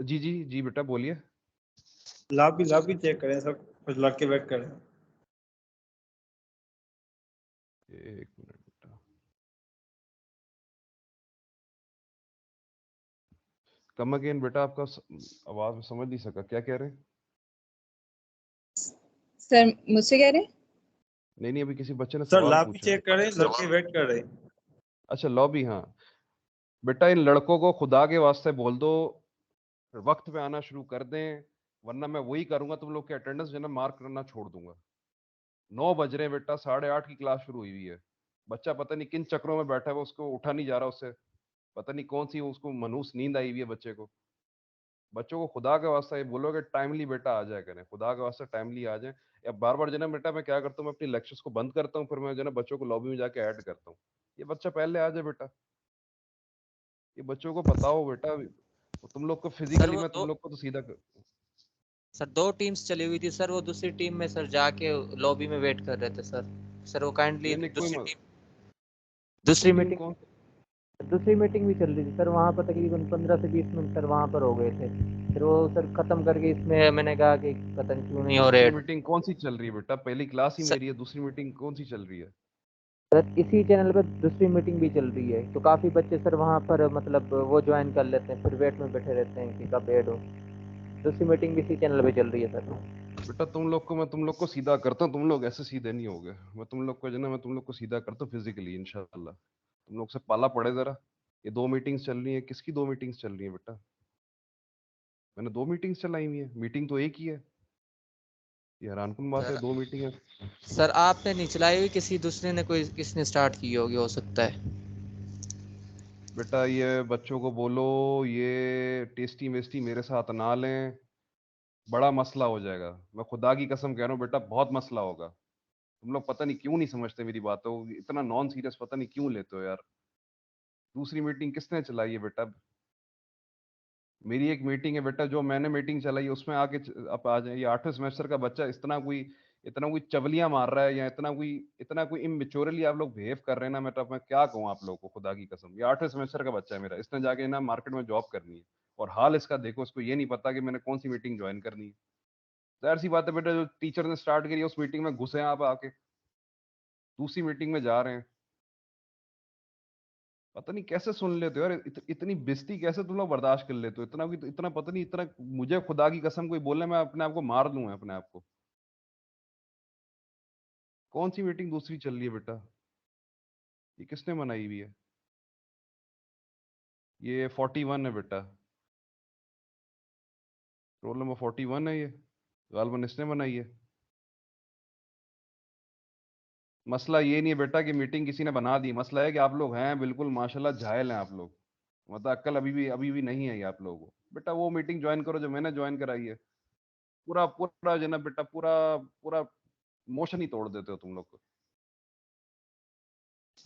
जी जी जी बेटा बोलिए। लाभ भी चेक करें सर, कुछ लड़के वेट करें। एक मिनट बेटा, कम अगेन बेटा, आपका आवाज में समझ नहीं सका, क्या कह रहे हैं? सर मुझसे कह रहे हैं। नहीं नहीं, अभी किसी बच्चे ने सर सवाल लाभ भी पूछा है। चेक करें, लड़के वेट कर रहे हैं। अच्छा, लॉबी, हाँ बेटा, इन लड़कों को खुदा के वास्ते बोल दो वक्त पे आना शुरू कर दें, वरना मैं वही करूंगा, तुम लोग के अटेंडेंस जो है ना मार्क करना छोड़ दूंगा। 9 बज रहे हैं बेटा, 8:30 की क्लास शुरू हुई हुई है। बच्चा पता नहीं किन चक्रों में बैठा है, उसको उठा नहीं जा रहा उससे, पता नहीं कौन सी उसको मनहूस नींद आई हुई है बच्चे को। बच्चों को खुदा के वास्ते ये बोलो कि टाइमली बेटा आ जाए करें, खुदा के वास्ते टाइमली आ जाए। या बार बार जो ना बेटा, मैं क्या करता हूँ, मैं अपनी लेक्चर्स को बंद करता हूँ, फिर मैं जो ना बच्चों को लॉबी में जाके ऐड करता हूँ। ये बच्चा पहले आ जाए बेटा, ये बच्चों को बताओ बेटा। तुम लोग को सर फिजिकली वो मैं तुम लोग को तो सीधा सर 2 टीम्स चली हुई थी सर, वो दूसरी टीम में सर जाके लॉबी में वेट कर रहे थे सर। सर वो काइंडली नहीं नहीं कोई मत, दूसरी टीम मीटिंग कौन? भी चल रही थी सर, वहाँ पर तकरीबन 15 से 20 मिनट सर वहाँ पर हो गए थे। फिर वो सर खत्म करके इसमें मैंने कहा कि पता नहीं क्यों नहीं हो दूसरी रहे मीटिंग कौन सी चल रही है बेटा? पहली क्लास ही सर। मेरी है, दूसरी मीटिंग कौन सी चल रही है? सर इसी चैनल पर दूसरी मीटिंग भी चल रही है, तो काफ़ी बच्चे सर वहाँ पर मतलब वो ज्वाइन कर लेते हैं, फिर वेट में बैठे रहते हैं कि कब ऐड हो। दूसरी मीटिंग भी इसी चैनल पे चल रही है सर। बेटा तुम लोग को सीधा करता हूँ, तुम लोग ऐसे सीधे नहीं होगे। मैं तुम लोग को सीधा करता हूँ फिजिकली इंशाल्लाह। तुम लोग से पाला पड़े जरा। ये 2 मीटिंग्स चल रही है, किसकी 2 मीटिंग्स चल रही है बेटा? मैंने 2 मीटिंग्स चलाई हुई है, मीटिंग तो एक ही है। ये हैरानकुन बात है, 2 मीटिंग है। सर आपने नहीं चलाई हुई, किसी दूसरे ने, कोई किसने स्टार्ट की होगी, हो सकता है। बेटा ये बच्चों को बोलो ये टेस्टी मेस्टी मेरे साथ ना लें, बड़ा मसला हो जाएगा। मैं खुदा की कसम कह रहा हूँ बेटा, बहुत मसला होगा। तुम लोग पता नहीं क्यों नहीं समझते मेरी बातों को, इतना नॉन सीरियस पता नहीं क्यों लेते हो यार। दूसरी मीटिंग किसने चलाई है बेटा? मेरी एक मीटिंग है बेटा, जो मैंने मीटिंग चलाई है उसमें आके आप आ जाए। ये 8वें सेमेस्टर का बच्चा इतना कोई चवलियां मार रहा है, या इतना कोई इमेच्योरली आप लोग बिहेव कर रहे हैं ना, मैं क्या कहूँ आप लोगों को, खुदा की कसम। ये 8वें सेमेस्टर का बच्चा है मेरा, इसने जाके ना मार्केट में जॉब करनी है, और हाल इसका देखो, इसको ये नहीं पता कि मैंने कौन सी मीटिंग ज्वाइन करनी है। जाहिर सी बात है बेटा, जो टीचर ने स्टार्ट करी है उस मीटिंग में घुसे हैं आप आके, दूसरी मीटिंग में जा रहे हैं। पता नहीं कैसे सुन लेते हो यार, इतनी बेइज्जती कैसे तुम लोग बर्दाश्त कर लेते हो? इतना पता नहीं, इतना मुझे खुदा की कसम कोई बोले मैं अपने आप को मार दूं अपने आप को। कौन सी मीटिंग दूसरी चल रही है बेटा? ये किसने बनाई हुई है? ये 41 है बेटा, रोल नंबर 41 है ये, गालबन इसने बनाई है। मसला ये नहीं है बेटा कि मीटिंग किसी ने बना दी, मसला है कि आप लोग हैं बिल्कुल माशाल्लाह जाहिल हैं आप लोग। मतलब अक्ल अभी भी नहीं है ये आप लोगों को। बेटा वो मीटिंग ज्वाइन करो जो मैंने ज्वाइन कराई है। पूरा पूरा जो है ना बेटा, पूरा पूरा मोशन ही तोड़ देते हो तुम लोग को।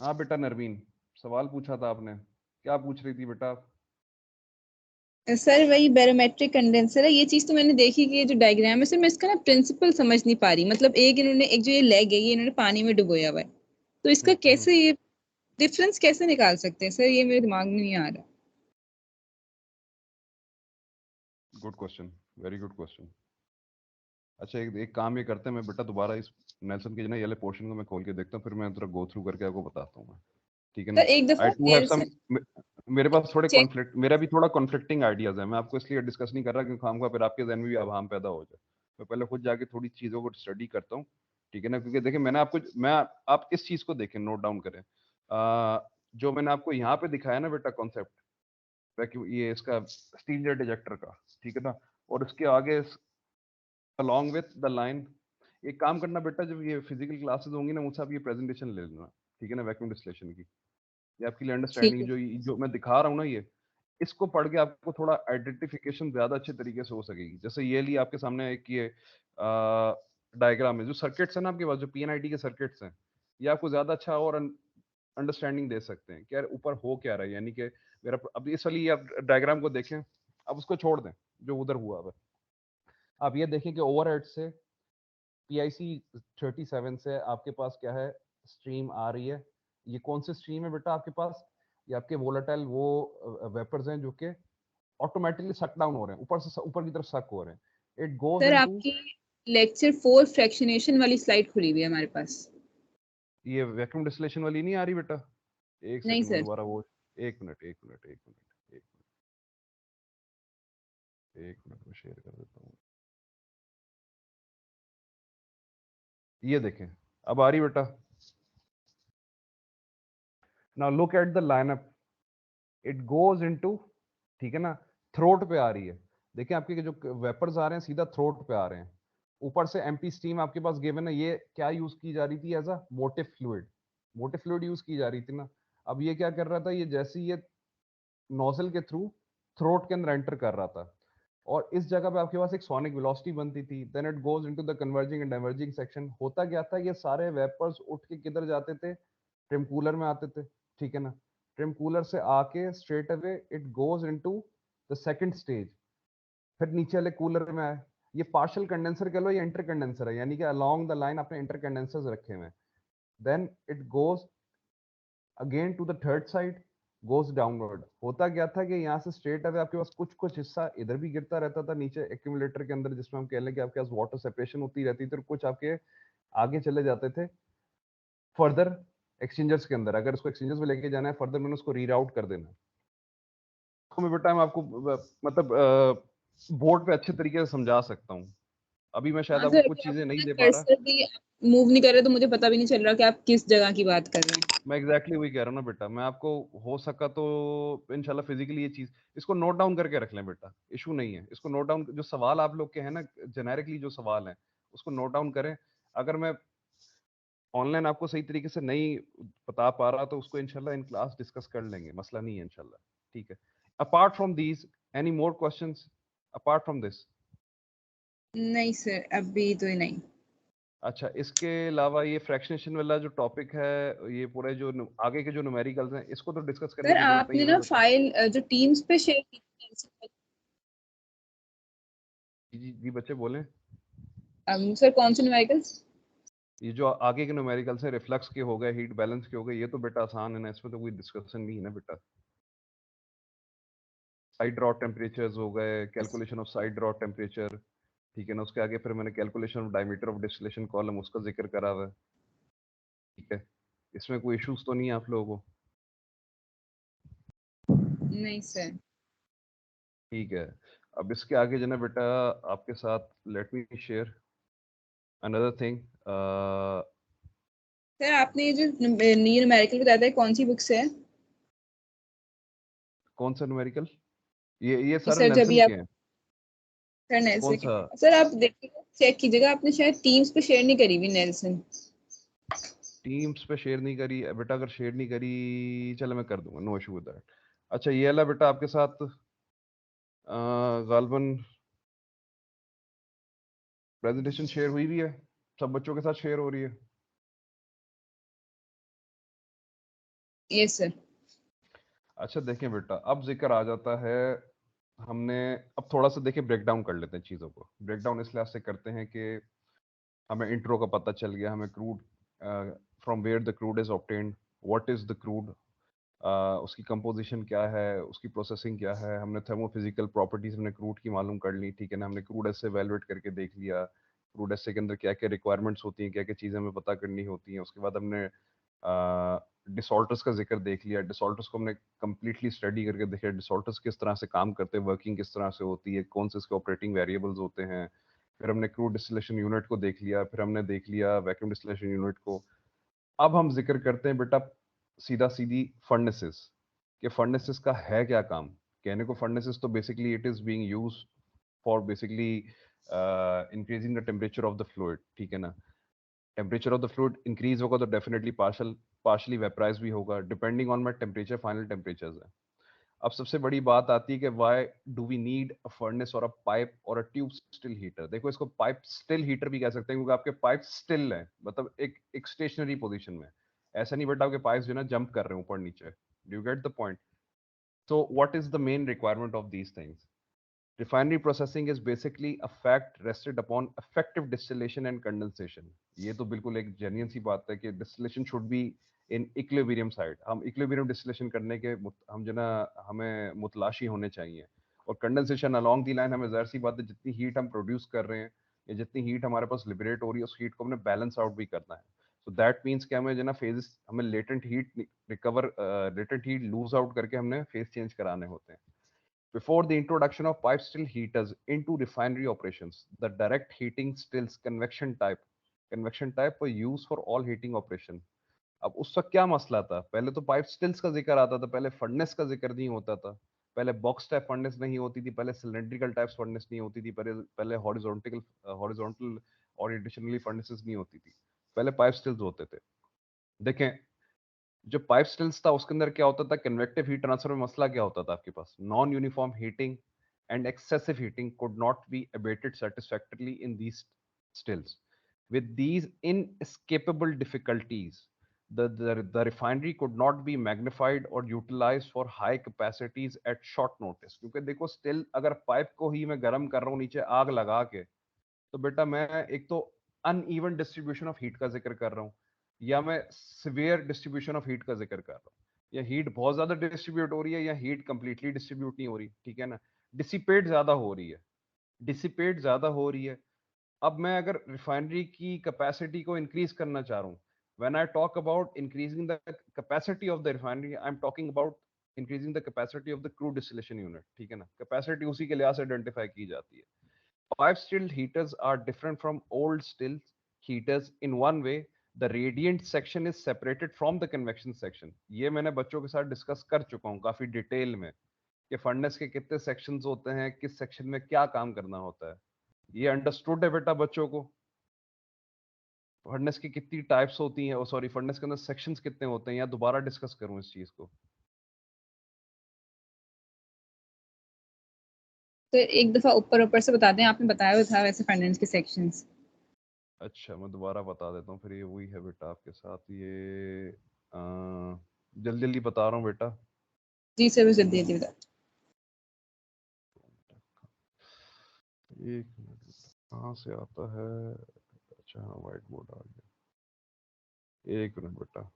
हाँ बेटा नरवीन, सवाल पूछा था आपने, क्या पूछ रही थी बेटा? सर वही बैरोमेट्रिक कंडेंसर है, ये चीज तो मैंने देखी कि ये जो डायग्राम है सर, मैं इसका ना प्रिंसिपल समझ नहीं पा रही। मतलब एक जो ये लेग है ये इन्होंने पानी में डुबोया हुआ है, तो इसका कैसे ये डिफरेंस कैसे निकाल सकते हैं सर, ये मेरे दिमाग में नहीं आ रहा। Good question, very good question. अच्छा, एक एक काम ये करते हैं, मैं बेटा दोबारा इस नेल्सन के जो ना ये वाले पोर्शन को मैं खोल के देखता हूँ, फिर मैं थोड़ा गो थ्रू करके आपको बताता हूँ मैं, ठीक है ना? सर एक आई दफा टू हैव देर सम, से मेरे पास थोड़े चेक। कॉन्फ्लिक्ट, मेरा भी थोड़ा कॉन्फ्लिक्टिंग आइडियाज है, मैं आपको इसलिए डिस्कस नहीं कर रहा क्योंकि खामखा फिर आपके जहन में भी अभाम पैदा हो जाए। मैं पहले खुद जाके थोड़ी चीज़ों को स्टडी करता हूँ, ठीक है ना? क्योंकि देखिए मैंने आपको, मैं आप इस चीज़ को देखें, नोट डाउन करें। जो मैंने आपको यहाँ पे दिखाया ना बेटा कॉन्सेप्ट, वैक्यूम, ये इसका स्टील जेट इजेक्टर का, ठीक है ना? और उसके आगे along with the line, एक काम करना बेटा, जब ये फिजिकल क्लासेस होंगी ना मुझसे आप ये प्रेजेंटेशन ले लेना, ठीक है ना, वैक्यूम डिस्टिलेशन की। ये आपके लिए ठीक अंडरस्टैंडिंग, है जो मैं दिखा रहा हूँ ना, ये इसको पढ़ के आपको थोड़ा आइडेंटिफिकेशन ज्यादा अच्छे तरीके से हो सकेगी। जैसे ये लिए आपके सामने एक ये डायग्राम है, जो सर्किट्स है ना आपके पास, जो पीएनआईटी के सर्किट्स हैं, ये आपको ज्यादा अच्छा और अंडरस्टैंडिंग दे सकते हैं कि यार ऊपर हो क्या रहा है। यानी कि मेरा अब इस वाली आप डायग्राम को देखें, अब उसको छोड़ दें जो उधर हुआ है। आप ये देखें कि ओवरहेड से PIC 37 से आपके पास क्या है, स्ट्रीम आ रही है। ये कौन सी स्ट्रीम है बेटा आपके पास? ये आपके वोलेटाइल वो वेपर्स हैं जो कि ऑटोमेटिकली सक डाउन हो रहे हैं, ऊपर की तरफ सक हो रहे हैं। इट गोज सर, इनटू, आपकी लेक्चर 4 फ्रैक्शनेशन वाली स्लाइड खुली हुई है हमारे पास। ये वैक्यूम डिस्टिलेशन वाली नहीं आ रही बेटा? एक नहीं सेकंड में सर। दोबारा वो, एक मिनट में शेयर कर देता हूँ। ये देखें, अब आ रही बेटा? Now look at the lineup, it goes into, ठीक है ना, थ्रोट पे आ रही है। देखिए आपके जो वेपर्स आ रहे हैं सीधा थ्रोट पे आ रहे हैं। ऊपर से एम्प्टी स्टीम आपके पास गिवन है, ये क्या यूज की जा रही थी? As a motive fluid use की जा रही थी ना। अब ये क्या कर रहा था, ये जैसे ये नोजल के थ्रू थ्रोट के अंदर एंटर कर रहा था, और इस जगह पे आपके पास एक सोनिक वेलोसिटी बनती थी, then it goes into the converging and diverging section. होता क्या था, ये सारे वेपर्स उठ के किधर जाते थे? ट्रिम कूलर में आते थे, ठीक है ना? ट्रिम कूलर से आके straight away it goes into the second stage, फिर नीचे वाले कूलर में आए। ये पार्शियल कंडेंसर कह लो या इंटर कंडेंसर है, यानी कि अलोंग द लाइन आपने इंटर कंडेंसर्स रखे हुए हैं। Then it goes again to the third side, goes downward. होता क्या था कि यहाँ से स्ट्रेट अवे आपके पास कुछ कुछ हिस्सा इधर भी गिरता रहता था नीचे एक्यूमुलेटर के अंदर, जिसमें हम कह लें कि आपके पास वाटर सेपरेशन होती रहती थी, और कुछ आपके आगे चले जाते थे फर्दर एक्सचेंजर्स के अंदर। अगर उसको एक्सचेंजर्स में लेके जाना है फर्दर, मैंने उसको रीराउट कर देना है। तो मैं बेटा मैं आपको मतलब बोर्ड पे अच्छे तरीके से समझा सकता हूँ। अभी मैं शायद हाँ आपको सर, कुछ अभी आप चीजें नहीं अपना दे पा रहा। कर्सर भी मूव नहीं कर रहे तो मुझे पता भी नहीं चल रहा कि आप किस जगह की बात कर रहे हैं। मैं एग्जैक्टली वही कह रहा हूँ ना बेटा, मैं आपको हो सका तो इंशाल्लाह फिजिकली ये चीज, इसको नोट डाउन करके रख लें बेटा, इशू नहीं है। इसको नोट डाउन, जो सवाल आप लोग के हैं ना जेनेरिकली जो सवाल हैं उसको नोट डाउन करें। अगर मैं ऑनलाइन आपको सही तरीके से नहीं बता पा रहा तो उसको इंशाल्लाह इन क्लास डिस्कस कर लेंगे, मसला नहीं है इंशाल्लाह, ठीक है? Apart from these, any more questions apart from this? नहीं सर, अभी तो नहीं। अच्छा, इसके अलावा ये फ्रैक्शनेशन वाला जो टॉपिक है, ये पूरे जो आगे के जो न्यूमेरिकल्स हैं, इसको तो डिस्कस करने सर की जरूरत नहीं आपने है ना ना बेटा। फाइल जो टीम्स पे शेयर की थी, जी जी बच्चे बोलें। सर कौन से न्यूमेरिकल्स? ये जो आगे के न्यूमेरिकल्स हैं, रिफ्लक्स के हो गए, हीट बैलेंस के हो गए, ये तो बेटा आसान है ना, इसमें तो कोई डिस्कशन नहीं है ना बेटा। साइड ड्रॉ टेम्परेचर्स हो गए, calculation of side draw temperature, ठीक है ना। उसके आगे फिर मैंने calculation of diameter of distillation column, उसका जिक्र करा हुआ है, ठीक है। इसमें कोई इश्यूज तो नहीं है आप लोगों को? नहीं सर। ठीक है। अब इसके आगे जो ना बेटा, आपके साथ let me share another thing. Sir आपने ये जो ये न्यूमेरिकल बताया था, कौन सी बुक से है? कौन सा न्यूमेरिकल? ये कि सारे सर जब नेल्सन ये के आप हैं। सर कौन नेल्सन के, सा? सर आप देखिएगा, चेक कीजिएगा, आपने शायद टीम्स पे शेयर नहीं करी हुई नेल्सन। टीम्स पे शेयर नहीं करी बेटा? अगर शेयर नहीं करी, चलो मैं कर दूंगा, नो इशू विद दैट। अच्छा, ये वाला बेटा आपके साथ गालबन प्रेजेंटेशन शेयर हुई भी है, सब बच्चों के साथ शेयर हो रही है। Yes sir. अच्छा देखें बेटा, अब जिक्र आ जाता है, हमने अब थोड़ा सा देखें, ब्रेक डाउन कर लेते हैं चीज़ों को। ब्रेक डाउन इस लिहाज से करते हैं कि हमें इंट्रो का पता चल गया, हमें crude, from where the crude is obtained, what is the crude, उसकी कंपोजिशन क्या है, उसकी प्रोसेसिंग क्या है, हमने थर्मोफिजिकल प्रॉपर्टीज हमने क्रूड की मालूम कर ली, ठीक है ना। हमने क्रूड एसे वैल्यूएट करके देख लिया, क्रूड एसे के अंदर क्या क्या रिक्वायरमेंट्स होती हैं, क्या क्या चीज़ें हमें पता करनी होती हैं। उसके बाद हमने डिसॉल्टर्स का जिक्र देख लिया, डिसॉल्टर्स को हमने कम्प्लीटली स्टडी करके देखा, डिसॉल्टर्स किस तरह से काम करते हैं, वर्किंग किस तरह से होती है, कौन से इसके ऑपरेटिंग वेरिएबल्स होते हैं। फिर हमने क्रूड डिस्टिलेशन यूनिट को देख लिया, फिर हमने देख लिया वैक्यूम डिस्टिलेशन यूनिट को। अब हम जिक्र करते हैं बेटा सीधा सीधी फर्नेसेस, कि फर्नेसेस का है क्या काम। कहने को फर्नेसेस तो basically it is being used for basically increasing the temperature of the fluid, ठीक है ना। Temperature of the fluid increase होगा तो डेफिनेटली पार्शली वेपराइज भी होगा, depending on my temperature, final temperatures है। अब सबसे बड़ी बात आती है कि why do we need a furnace और अ पाइप और अ ट्यूब स्टिल हीटर। देखो, इसको पाइप स्टिल हीटर भी कह सकते हैं, क्योंकि आपके पाइप स्टिल है, मतलब एक स्टेशनरी पोजीशन में। ऐसा नहीं बेटा आपके पाइप्स जो है ना जंप कर रहे हैं ऊपर नीचे। Do you get the point? So what is the main requirement of these things? Refinery processing is basically a fact rested upon effective distillation and condensation. ये तो बिल्कुल एक जेन्युइन सी बात है कि distillation should be in equilibrium side. हम equilibrium distillation करने के हम जो ना हमें मुतलाशी होने चाहिए। और कंडेंसेशन along the line, हमें ज़ाहिर सी बात है जितनी हीट हम प्रोड्यूस कर रहे हैं या जितनी हीट हमारे पास लिबरेट हो रही है, उस हीट को हमने बैलेंस आउट भी करना है। सो दैट मीन्स कि हमें जो ना फेजेस, हमें latent heat recover, latent heat lose out करके हमने फेज चेंज कराने होते हैं। Before the introduction of pipe still heaters into refinery operations, the direct heating stills convection type were used for all heating operation. अब उस वक्त क्या मसला था? पहले तो पाइप स्टिल्स का जिक्र आता था, पहले फर्नेस का जिक्र नहीं होता था। पहले बॉक्स टाइप फर्नेस नहीं होती थी, पहले सिलेंड्रिकल टाइप फर्नेस नहीं होती थी, पहले हॉरिजॉन्टल और एडिशनली फर्नेसेस नहीं होती थी। पहले पाइप स्टिल्स होते थे। देखें, जो पाइप स्टिल्स था उसके अंदर क्या होता था, कन्वेक्टिव हीट ट्रांसफर में मसला क्या होता था आपके पास, non uniform heating and excessive heating could not be abated satisfactorily in these stills. With these inescapable difficulties, the refinery could not be magnified or utilized for high capacities at short notice. क्योंकि देखो, स्टिल अगर पाइप को ही मैं गर्म कर रहा हूँ नीचे आग लगा के, तो बेटा मैं एक तो अनइवन डिस्ट्रीब्यूशन ऑफ हीट का जिक्र कर रहा हूँ, या मैं सिवियर डिस्ट्रीब्यूशन ऑफ हीट का जिक्र कर रहा हूँ। या हीट बहुत ज्यादा डिस्ट्रीब्यूट हो रही है, या हीट कंप्लीटली डिस्ट्रीब्यूट नहीं हो रही, ठीक है ना। डिसिपेट ज्यादा हो रही है, डिसिपेट ज्यादा हो रही है। अब मैं अगर रिफाइनरी की कैपेसिटी को इंक्रीज करना चाह रहा हूँ, when I talk about increasing the capacity of the refinery, I am talking about increasing the capacity of the crude distillation unit, ठीक है ना। कैपेसिटी उसी के लिहाज से आइडेंटिफाई की जाती है। Pipe still heaters are different from old still heaters in one way. The radiant section is separated from the convection section. ये मैंने बच्चों के साथ डिस्कस कर चुका हूँ काफी डिटेल में, कि फर्नेस के कितने सेक्शंस होते हैं, किस सेक्शन में क्या काम करना होता है। ये अंडरस्टूड है बेटा बच्चों को? फर्नेस की कितनी टाइप्स होती हैं, सॉरी, फर्नेस के अंदर सेक्शंस कितने होते हैं, या दोबारा डिस्कस करूं इस चीज को? तो एक दफा ऊपर ऊपर से बता दें, आपने बताया हुआ था वैसे फाइनेंस के सेक्शंस। अच्छा मैं दोबारा बता देता हूँ, फिर ये वही है बेटा आपके साथ, ये जल्दी जल्दी बता रहा हूँ बेटा। जी सर, जल्दी जल्दी बता। एक मिनट, कहाँ से आता है? अच्छा हाँ, व्हाइट बोर्ड आ गया, एक मिनट बेटा।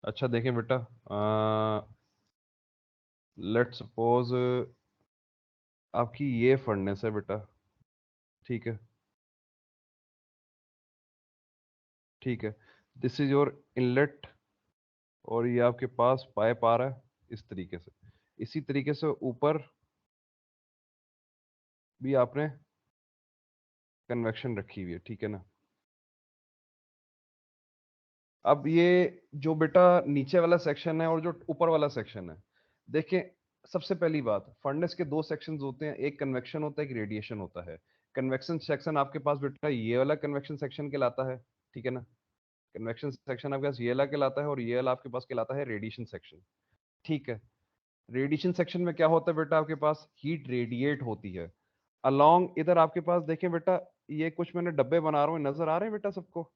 अच्छा देखें बेटा, लेट्स सपोज आपकी ये फर्नेस है बेटा, ठीक है, ठीक है, दिस इज योर इनलेट, और ये आपके पास पाइप आ रहा है इस तरीके से, इसी तरीके से ऊपर भी आपने कन्वेक्शन रखी हुई है, ठीक है ना। अब ये जो बेटा नीचे वाला सेक्शन है और जो ऊपर वाला सेक्शन है, देखें सबसे पहली बात, फर्नेस के दो सेक्शंस होते हैं, एक कन्वेक्शन होता है, एक रेडिएशन होता है। कन्वेक्शन सेक्शन आपके पास बेटा ये वाला कन्वेक्शन सेक्शन कहलाता है, ठीक है ना। कन्वेक्शन सेक्शन आपके पास ये वाला कहलाता है, और ये वाला आपके पास कहलाता है रेडिएशन सेक्शन, ठीक है। रेडिएशन सेक्शन में क्या होता है बेटा, आपके पास हीट रेडिएट होती है अलोंग, इधर आपके पास देखें बेटा, ये कुछ मैंने डब्बे बना रहा हूँ, नजर आ रहे हैं बेटा सबको,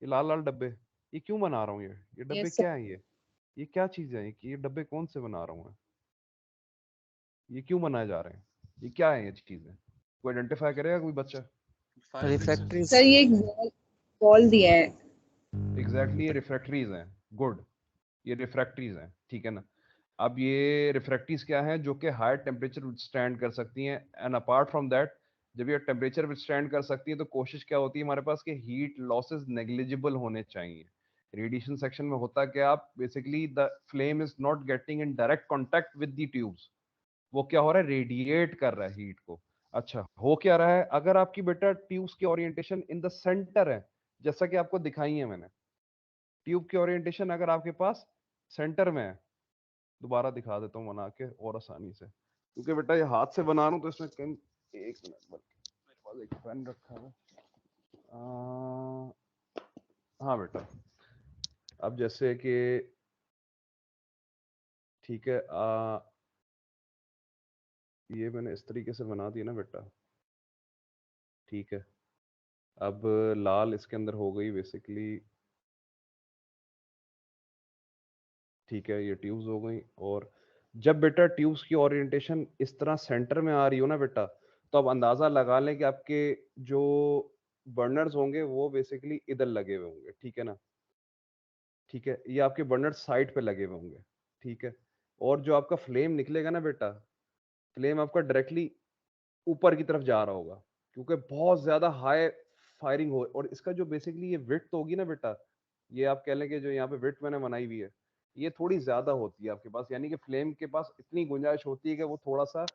ये लाल लाल डब्बे, ये क्यों बना रहा हूँ? ये डब्बे यस सर। क्या है? ये क्या चीज है? ये डब्बे कौन से बना रहा हूँ मैं? ये क्यों बनाए जा रहे हैं? ये क्या है ये चीजें? कोई आइडेंटिफाई करेगा कोई बच्चा? रिफ्रैक्टरी सर ये एक बॉल दिया है। एग्जैक्टली, ये रिफ्रैक्टरीज हैं, गुड, ये रिफ्रैक्टरीज हैं, ठीक है ना। अब ये रिफ्रैक्टरीज क्या हैं? जो कि हायर टेम्परेचर विथस्टैंड कर सकती हैं, एंड अपार्ट फ्रॉम दैट, जब ये टेम्परेचर विथस्टैंड कर सकती है तो कोशिश क्या होती है हमारे पास कि हीट लॉसेस नेग्लिजिबल होने चाहिए। रेडिएशन सेक्शन में होता क्या, आप basically the flame is not getting in direct contact with the tubes, वो क्या हो रहा है, रेडिएट कर रहा है हीट को। अच्छा हो क्या रहा है, अगर आपकी बेटा ट्यूब्स की ओरिएंटेशन इन द सेंटर है, जैसा कि आपको दिखाई है मैंने, ट्यूब की ओरिएंटेशन अगर आपके पास सेंटर में है, दोबारा दिखा देता हूँ बना के और आसानी से, क्योंकि बेटा ये हाथ से बना रहा हूँ तो इसमें कहीं, एक मिनट मेरे पास एक पेन रखा है। हाँ बेटा, अब जैसे कि ठीक है, ये मैंने इस तरीके से बना दिया ना बेटा, ठीक है। अब लाल इसके अंदर हो गई बेसिकली, ठीक है, ये ट्यूब्स हो गई। और जब बेटा ट्यूब्स की ओरिएंटेशन इस तरह सेंटर में आ रही हो ना बेटा, तो अब अंदाजा लगा लें कि आपके जो बर्नर्स होंगे वो बेसिकली इधर लगे हुए होंगे, ठीक है ना, ठीक है, ये आपके बर्नर साइड पे लगे हुए होंगे, ठीक है। और जो आपका फ्लेम निकलेगा ना बेटा, फ्लेम आपका डायरेक्टली ऊपर की तरफ जा रहा होगा, क्योंकि बहुत ज्यादा हाई फायरिंग हो, और इसका जो बेसिकली ये विड्थ होगी ना बेटा, ये आप कह लें कि जो यहाँ पे विड्थ मैंने बनाई हुई है, ये थोड़ी ज्यादा होती है आपके पास, यानी कि फ्लेम के पास इतनी गुंजाइश होती है कि वो थोड़ा सा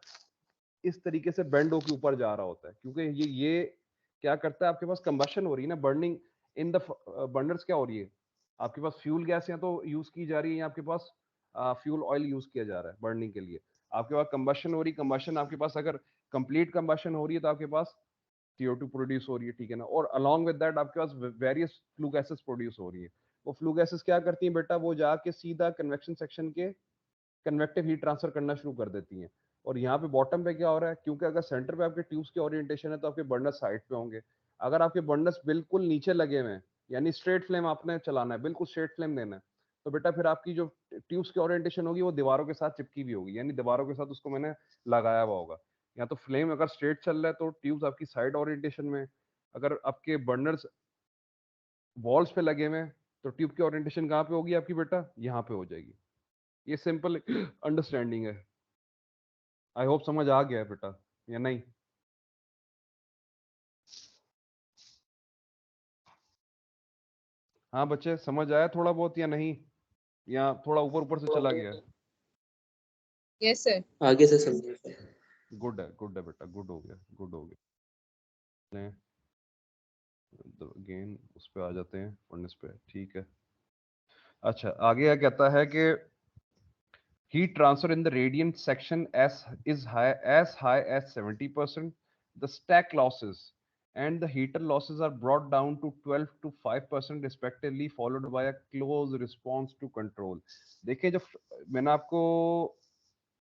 इस तरीके से बेंड होकर ऊपर जा रहा होता है, क्योंकि ये क्या करता है, आपके पास कंबशन हो रही है ना, बर्निंग इन द बर्नर्स क्या हो रही है, आपके पास फ्यूल गैस या तो यूज की जा रही है, या आपके पास फ्यूल ऑयल यूज किया जा रहा है बर्निंग के लिए, आपके पास कंबशन हो रही, कंबशन आपके पास अगर कंप्लीट कंबशन हो रही है तो आपके पास CO2 प्रोड्यूस हो रही है, ठीक है ना, और अलॉन्ग विद दैट आपके पास वेरियस फ्लू गैसेस प्रोड्यूस हो रही है। वो फ्लू गैसेस क्या करती हैं बेटा, वो जाके सीधा कन्वेक्शन सेक्शन के कन्वेक्टिव हीट ट्रांसफर करना शुरू कर देती हैं। और यहाँ पे बॉटम पे क्या हो रहा है, क्योंकि अगर सेंटर पे आपके ट्यूब्स की ओरिएंटेशन है तो आपके बर्नर्स साइड पे होंगे, अगर आपके बर्नर्स बिल्कुल नीचे लगे हुए हैं, यानी स्ट्रेट फ्लेम आपने चलाना है, बिल्कुल स्ट्रेट फ्लेम देना है, तो बेटा फिर आपकी जो ट्यूब्स की ओरिएंटेशन होगी वो दीवारों के साथ चिपकी हुई होगी, यानी दीवारों के साथ उसको मैंने लगाया हुआ होगा। या तो फ्लेम अगर स्ट्रेट चल रहा है तो ट्यूब्स आपकी साइड ओरिएंटेशन में, अगर आपके बर्नर्स वॉल्स पे लगे हुए हैं तो ट्यूब की ओरिएंटेशन कहाँ पे होगी आपकी बेटा, यहाँ पे हो जाएगी। ये सिंपल अंडरस्टैंडिंग है, आई होप समझ आ गया है बेटा या नहीं? हाँ बच्चे समझ आया थोड़ा बहुत या नहीं, या थोड़ा ऊपर ऊपर से चला गया? Yes sir. आगे से समझिए। गुड है बेटा, गुड हो गया, गुड हो गया। अगेन उस पे आ जाते हैं, फर्नेस पे, ठीक है। अच्छा आगे क्या कहता है कि heat transfer in the radiant section as high as 70%. The stack losses and the heater losses are brought down to 12 to 5% respectively, followed by a close response to control. देखिए जब मैंने आपको,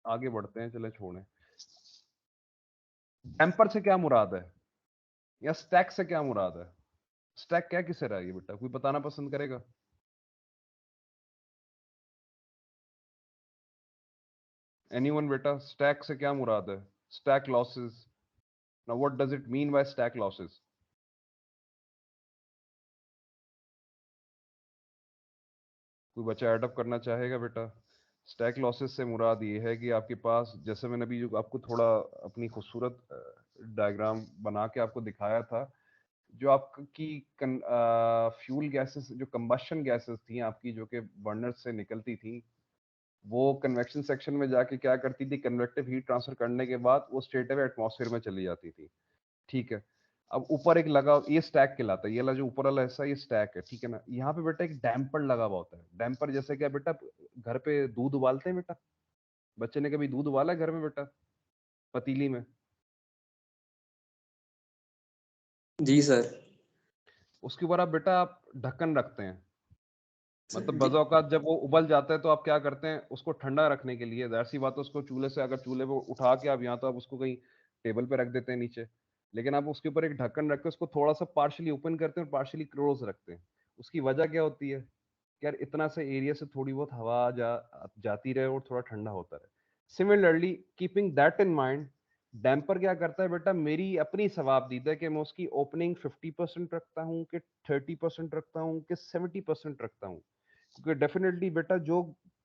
आगे बढ़ते हैं, चले छोड़ें। डैम्पर से क्या मुराद है या स्टैक से क्या मुराद है? स्टैक क्या किसे रहा है बेटा, कोई बताना पसंद करेगा? एनीवन बेटा, स्टैक से क्या मुराद है? Stack losses. Now what does it mean by stack losses? कोई बच्चा एडअप करना चाहेगा बेटा? स्टैक लॉसेस से मुराद ये है कि आपके पास, जैसे मैंने अभी जो आपको थोड़ा अपनी खूबसूरत डायग्राम बना के आपको दिखाया था, जो आपकी फ्यूल गैसेस, जो कंबशन गैसेस थी आपकी, जो कि बर्नर से निकलती थी, वो कन्वेक्शन सेक्शन में जाके क्या करती थी, कन्वेक्टिव हीट ट्रांसफर करने के बाद वो स्ट्रेट अवे एटमॉस्फेयर में चली जाती थी। ठीक है, अब ऊपर एक लगा, ये स्टैक कहलाता है, ये वाला जो ऊपर वाला हिस्सा ये स्टैक है, ठीक है ना। यहाँ पे बेटा एक डैम्पर लगा हुआ होता है। डैम्पर जैसे क्या बेटा, घर पे दूध उबालते हैं बेटा, बच्चे ने कभी दूध उबाला है घर में बेटा, पतीली में? जी सर। उसके ऊपर आप बेटा आप ढक्कन रखते हैं, मतलब जी बज़ औक़ात जब वो उबल जाता है तो आप क्या करते हैं, उसको ठंडा रखने के लिए, ज़ाहिर सी बात है, उसको चूल्हे से, अगर चूल्हे पे उठा के आप, या तो आप उसको कहीं टेबल पे रख देते हैं नीचे, लेकिन आप उसके ऊपर एक ढक्कन रख के उसको थोड़ा सा पार्शियली ओपन करते हैं और पार्शियली क्लोज रखते हैं। उसकी वजह क्या होती है कि यार इतना से एरिया से थोड़ी बहुत हवा जाती रहे और थोड़ा ठंडा होता रहे। Similarly keeping that in mind, damper क्या करता है बेटा, मेरी अपनी सवाबदीद है कि मैं उसकी ओपनिंग 50% रखता हूँ कि 30% रखता हूँ कि 70% रखता हूँ, क्योंकि डेफिनेटली बेटा जो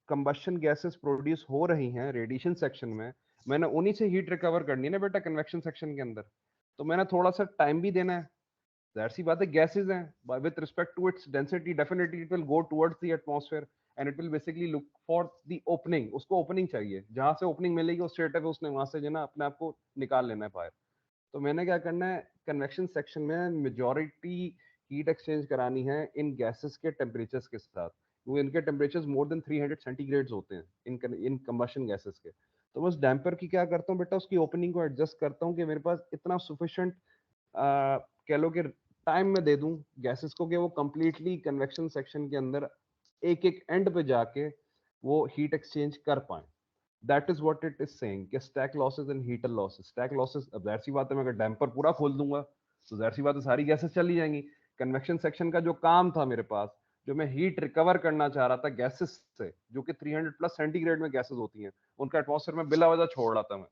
कंबशन गैसेस प्रोड्यूस हो रही हैं रेडिएशन सेक्शन में, मैंने उन्हीं से हीट रिकवर करनी है ना बेटा कन्वेक्शन सेक्शन के अंदर, तो मैंने थोड़ा सा टाइम भी देना है। जाहिर सी बात है, गैसेस हैं, with respect to its density definitely it will go towards the atmosphere and it will basically look for the opening. उसको ओपनिंग चाहिए, जहां से ओपनिंग मिलेगी उस स्ट्रेट अवे उसने वहां से जो ना अपने आप को निकाल लेना है बाहर। तो मैंने क्या करना है, कन्वेक्शन सेक्शन में मेजॉरिटी हीट एक्सचेंज करानी है इन गैसेस के टेम्परेचर्स के साथ, वो इनके टेम्परेचर्स मोर देन 300 सेंटीग्रेड्स होते हैं इन कंबशन गैसेस के। तो मैं उस डैम्पर की क्या करता हूँ बेटा, उसकी ओपनिंग को एडजस्ट करता हूँ कि मेरे पास इतना सफिशिएंट कह लो कि टाइम में दे दूं गैसेस को कि वो कंप्लीटली कन्वेक्शन सेक्शन के अंदर एक एक एंड पे जाके वो हीट एक्सचेंज कर पाए। That is what it is saying कि stack losses and heater losses. Stack losses, अब जाहिर सी बात है मैं अगर डैम्पर पूरा खोल दूंगा तो जाहिर सी बात है सारी गैसेस चली जाएंगी। कन्वेक्शन सेक्शन का जो काम था मेरे पास, जो मैं हीट रिकवर करना चाह रहा था गैसेस से, जो कि 300 प्लस सेंटीग्रेड में गैसेस होती हैं, उनका एटमॉस्फेयर में बिला वजह छोड़ रहा था, मैं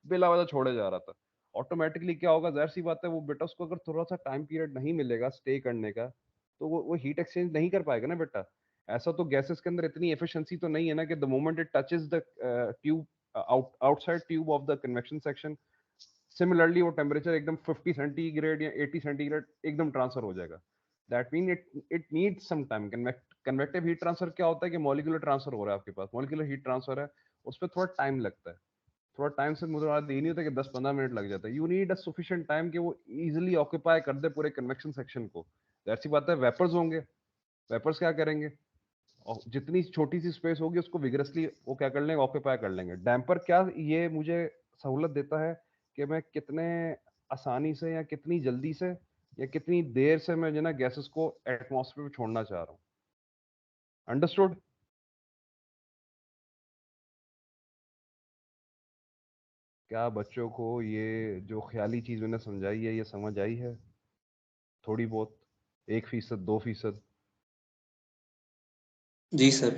बिला वजह छोड़े जा रहा था। ऑटोमेटिकली क्या होगा, जाहिर सी बात है वो बेटा उसको अगर थोड़ा सा टाइम पीरियड नहीं मिलेगा स्टे करने का, तो वो हीट एक्सचेंज नहीं कर पाएगा ना बेटा। ऐसा तो गैसेस के अंदर इतनी एफिशिएंसी तो नहीं है ना कि the moment it touches the tube, outside tube of the convection section, similarly वो टेम्परेचर एकदम 50 सेंटीग्रेड या 80 सेंटीग्रेड एकदम ट्रांसफर हो जाएगा। That mean it needs some time. Convective heat transfer क्या होता है कि मॉलिक्यूलर ट्रांसफर हो रहा है आपके पास, मॉलिक्यूलर हीट ट्रांसफर है, उस पर थोड़ा टाइम लगता है। थोड़ा टाइम से मुझे ये नहीं होता कि 10-15 मिनट लग जाता है। You need a sufficient time कि वो इजीली ऑक्यूपाई कर दे पूरे कन्वेक्शन सेक्शन को। ऐसी बात है, वेपर्स होंगे, वेपर्स क्या करेंगे, और जितनी छोटी सी स्पेस होगी उसको विगरसली वो क्या कर लेंगे, ऑक्यूपाई कर लेंगे। डैम्पर क्या ये मुझे सहूलत देता है कि मैं कितने आसानी से या कितनी जल्दी से या कितनी देर से मैं जो ना गैसेस को एटमॉस्फेयर में छोड़ना चाह रहा हूँ। अंडरस्टूड? क्या बच्चों को ये जो ख्याली चीज मैंने समझाई है ये समझ आई है थोड़ी बहुत? 1%, 2%? जी सर।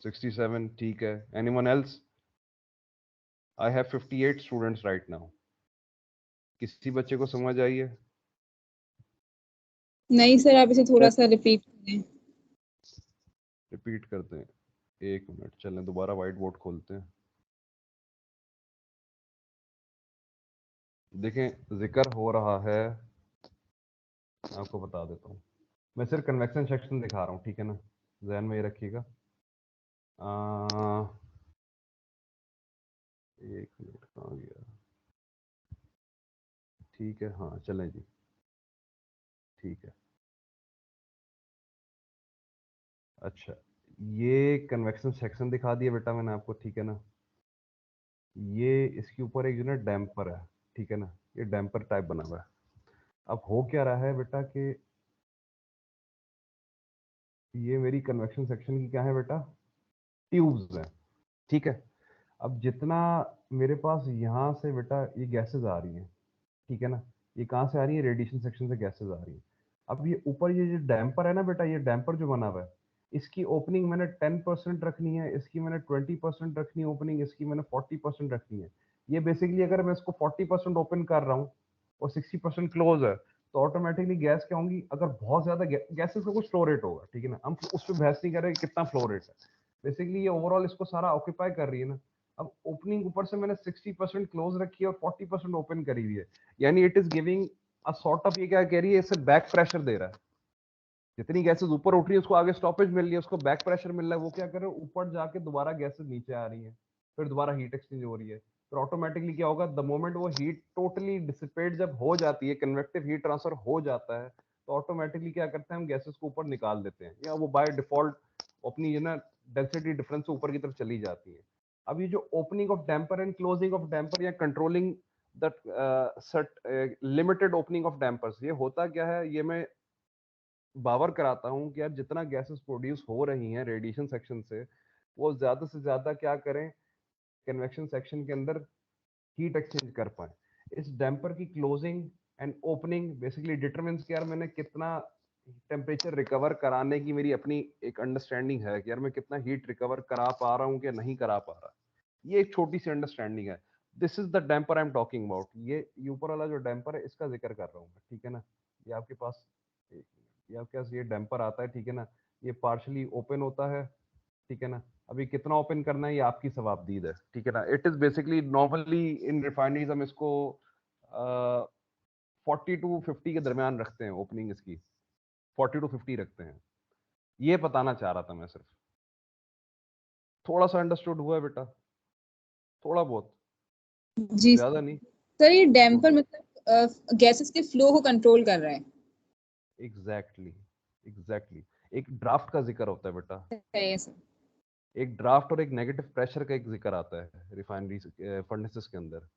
67, ठीक है। Anyone else? I have 58 students right now. किसी बच्चे को समझ आई है? नहीं सर, आप इसे थोड़ा सा रिपीट करें। रिपीट करते हैं, 1 मिनट, चलें दोबारा व्हाइट बोर्ड खोलते हैं। देखें, जिक्र हो रहा है, आपको बता देता हूँ, मैं सिर्फ कन्वेक्शन सेक्शन दिखा रहा हूँ, ठीक है ना, ध्यान में ये रखिएगा। 1 मिनट, कहाँ गया? ठीक है, हाँ चलें जी, ठीक है। अच्छा, ये कन्वेक्शन सेक्शन दिखा दिया बेटा मैंने आपको, ठीक है ना। ये इसके ऊपर एक जो ना डैम्पर है, ठीक है ना, ये डैम्पर टाइप बना हुआ है। अब हो क्या रहा है बेटा कि ये मेरी कन्वेक्शन सेक्शन की क्या है बेटा, ट्यूब्स है, ठीक है। अब जितना मेरे पास यहाँ से बेटा ये गैसेस आ रही हैं, ठीक है ना, ये कहाँ से आ रही है, रेडिएशन सेक्शन से गैसेस आ रही है। अब ये ऊपर ये जो डैम्पर है ना बेटा, ये डैम्पर जो बना हुआ है, इसकी ओपनिंग मैंने 10% रखनी है, इसकी मैंने 20% रखनी है ओपनिंग, इसकी मैंने 40% रखनी है। ये बेसिकली अगर मैं इसको 40% ओपन कर रहा हूँ और 60% क्लोज है, तो ऑटोमेटिकली गैस क्या होंगी, अगर बहुत ज्यादा गैसेस का कुछ फ्लो रेट होगा, ठीक है ना, हम उस पर बहस नहीं कर रहे कितना फ्लो रेट है, बेसिकली ये ओवरऑल इसको सारा ऑक्यूपाई कर रही है ना। अब ओपनिंग ऊपर से मैंने 60% क्लोज रखी है और 40% ओपन करी हुई है, यानी it is giving a sort of, ये क्या कह रही है, इसे बैक प्रेशर दे रहा है। जितनी गैसेस ऊपर उठ रही है उसको आगे स्टॉपेज मिल रही है, उसको बैक प्रेशर मिल रहा है, वो क्या कर रहे हैं, ऊपर जाके दोबारा गैसेस नीचे आ रही है, फिर दोबारा हीट एक्सचेंज हो रही है। फिर ऑटोमेटिकली क्या होगा, द मोमेंट वो हीट टोटली डिसिपेट जब हो जाती है, कन्वेक्टिव हीट ट्रांसफर हो जाता है, तो ऑटोमेटिकली क्या करते हैं, हम गैसेस को ऊपर निकाल देते हैं, या वो बाय डिफॉल्ट अपनी ना डेंसिटी डिफरेंस से ऊपर की तरफ चली जाती है। अब ये जो opening of damper and closing of damper या controlling that limited opening of dampers, ये होता क्या है, ये मैं बावर कराता हूँ कि यार जितना गैसेस प्रोड्यूस हो रही हैं रेडिएशन सेक्शन से, वो ज्यादा से ज्यादा क्या करें, कन्वेक्शन सेक्शन के अंदर हीट एक्सचेंज कर पाए। इस डैम्पर की closing and opening basically determines कि यार मैंने कितना टेम्परेचर रिकवर कराने की मेरी अपनी एक अंडरस्टैंडिंग है कि यार मैं कितना हीट रिकवर करा पा रहा हूँ कि नहीं करा पा रहा। ये एक छोटी सी अंडरस्टैंडिंग है। This is the damper I am talking about. ये ऊपर वाला जो डैम्पर है इसका जिक्र कर रहा हूँ मैं, ठीक है ना। ये आपके पास ये आपके पास ये डैम्पर आता है, ठीक है ना, ये पार्शली ओपन होता है, ठीक है ना। अभी कितना ओपन करना है ये आपकी सवाबदीद है, ठीक है ना। It is basically normally in refineries हम इसको 40 to 50 के दरमियान रखते हैं ओपनिंग इसकी, 40 to 50 रखते हैं। ये बताना चाह रहा था मैं सिर्फ। थोड़ा सा अंडरस्टूड हुआ है बेटा, थोड़ा बहुत, जी ज्यादा नहीं। सर, ये डैम्पर मतलब गैसेस के फ्लो को कंट्रोल कर रहा है। Exactly exactly. एक ड्राफ्ट का जिक्र होता है बेटा, है सर। एक ड्राफ्ट और एक नेगेटिव प्रेशर का एक जिक्र आता है रिफाइनरी फर्नेसेस के अंदर।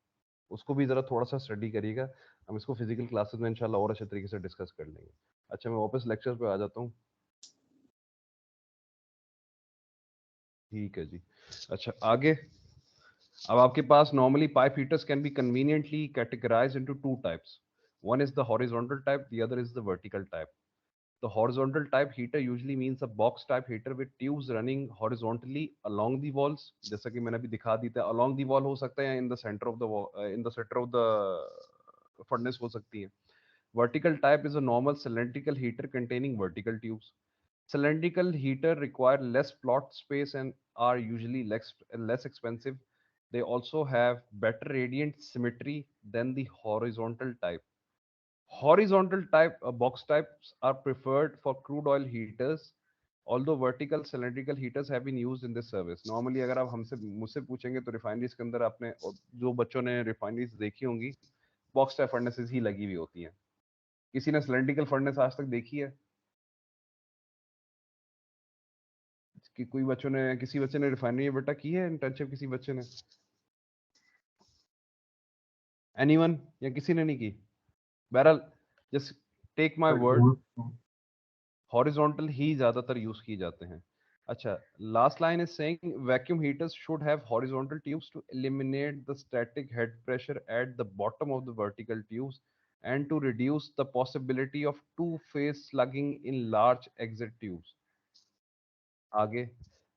उसको भी जरा थोड़ा सा स्टडी करिएगा, हम इसको फिजिकल क्लासेस में इंशाल्लाह और अच्छे तरीके से डिस्कस कर लेंगे। अच्छा मैं वापस लेक्चर पे आ जाता हूँ, ठीक है जी। अच्छा आगे, अब आपके पास normally pipe heaters can be conveniently categorised into two types. One is the horizontal type, the other is the vertical type. The horizontal type heater usually means a box type heater with tubes running horizontally along the walls, जैसा कि मैंने अभी दिखा दी था। along the wall हो सकता है या in the center of the wall, in the center of the furnace हो सकती है। Vertical type is a normal cylindrical heater containing vertical tubes. Cylindrical heater require less plot space and are usually less expensive. They also have better radiant symmetry than the horizontal type. Horizontal type box types are preferred for crude oil heaters, although vertical cylindrical heaters have been used in this service. Normally अगर आप हमसे मुझसे पूछेंगे तो रिफाइनरीज के अंदर आपने जो बच्चों ने रिफाइनरीज देखी होंगी, बॉक्स टाइप फर्नेसेस ही लगी हुई होती हैं। किसी ने सिलेंड्रिकल फर्नेस आज तक देखी है? कि कोई बच्चों ने, किसी बच्चे ने रिफाइनरी में बेटा की है इंटर्नशिप, किसी बच्चे ने? एनीवन? या किसी ने नहीं की? बहरहाल just take my word, horizontal ही ज्यादातर यूज किए जाते हैं। अच्छा, last line is saying vacuum heaters should have horizontal tubes to eliminate the static head pressure at the bottom of the vertical tubes and to reduce the possibility of two-phase slugging in large exit tubes. आगे,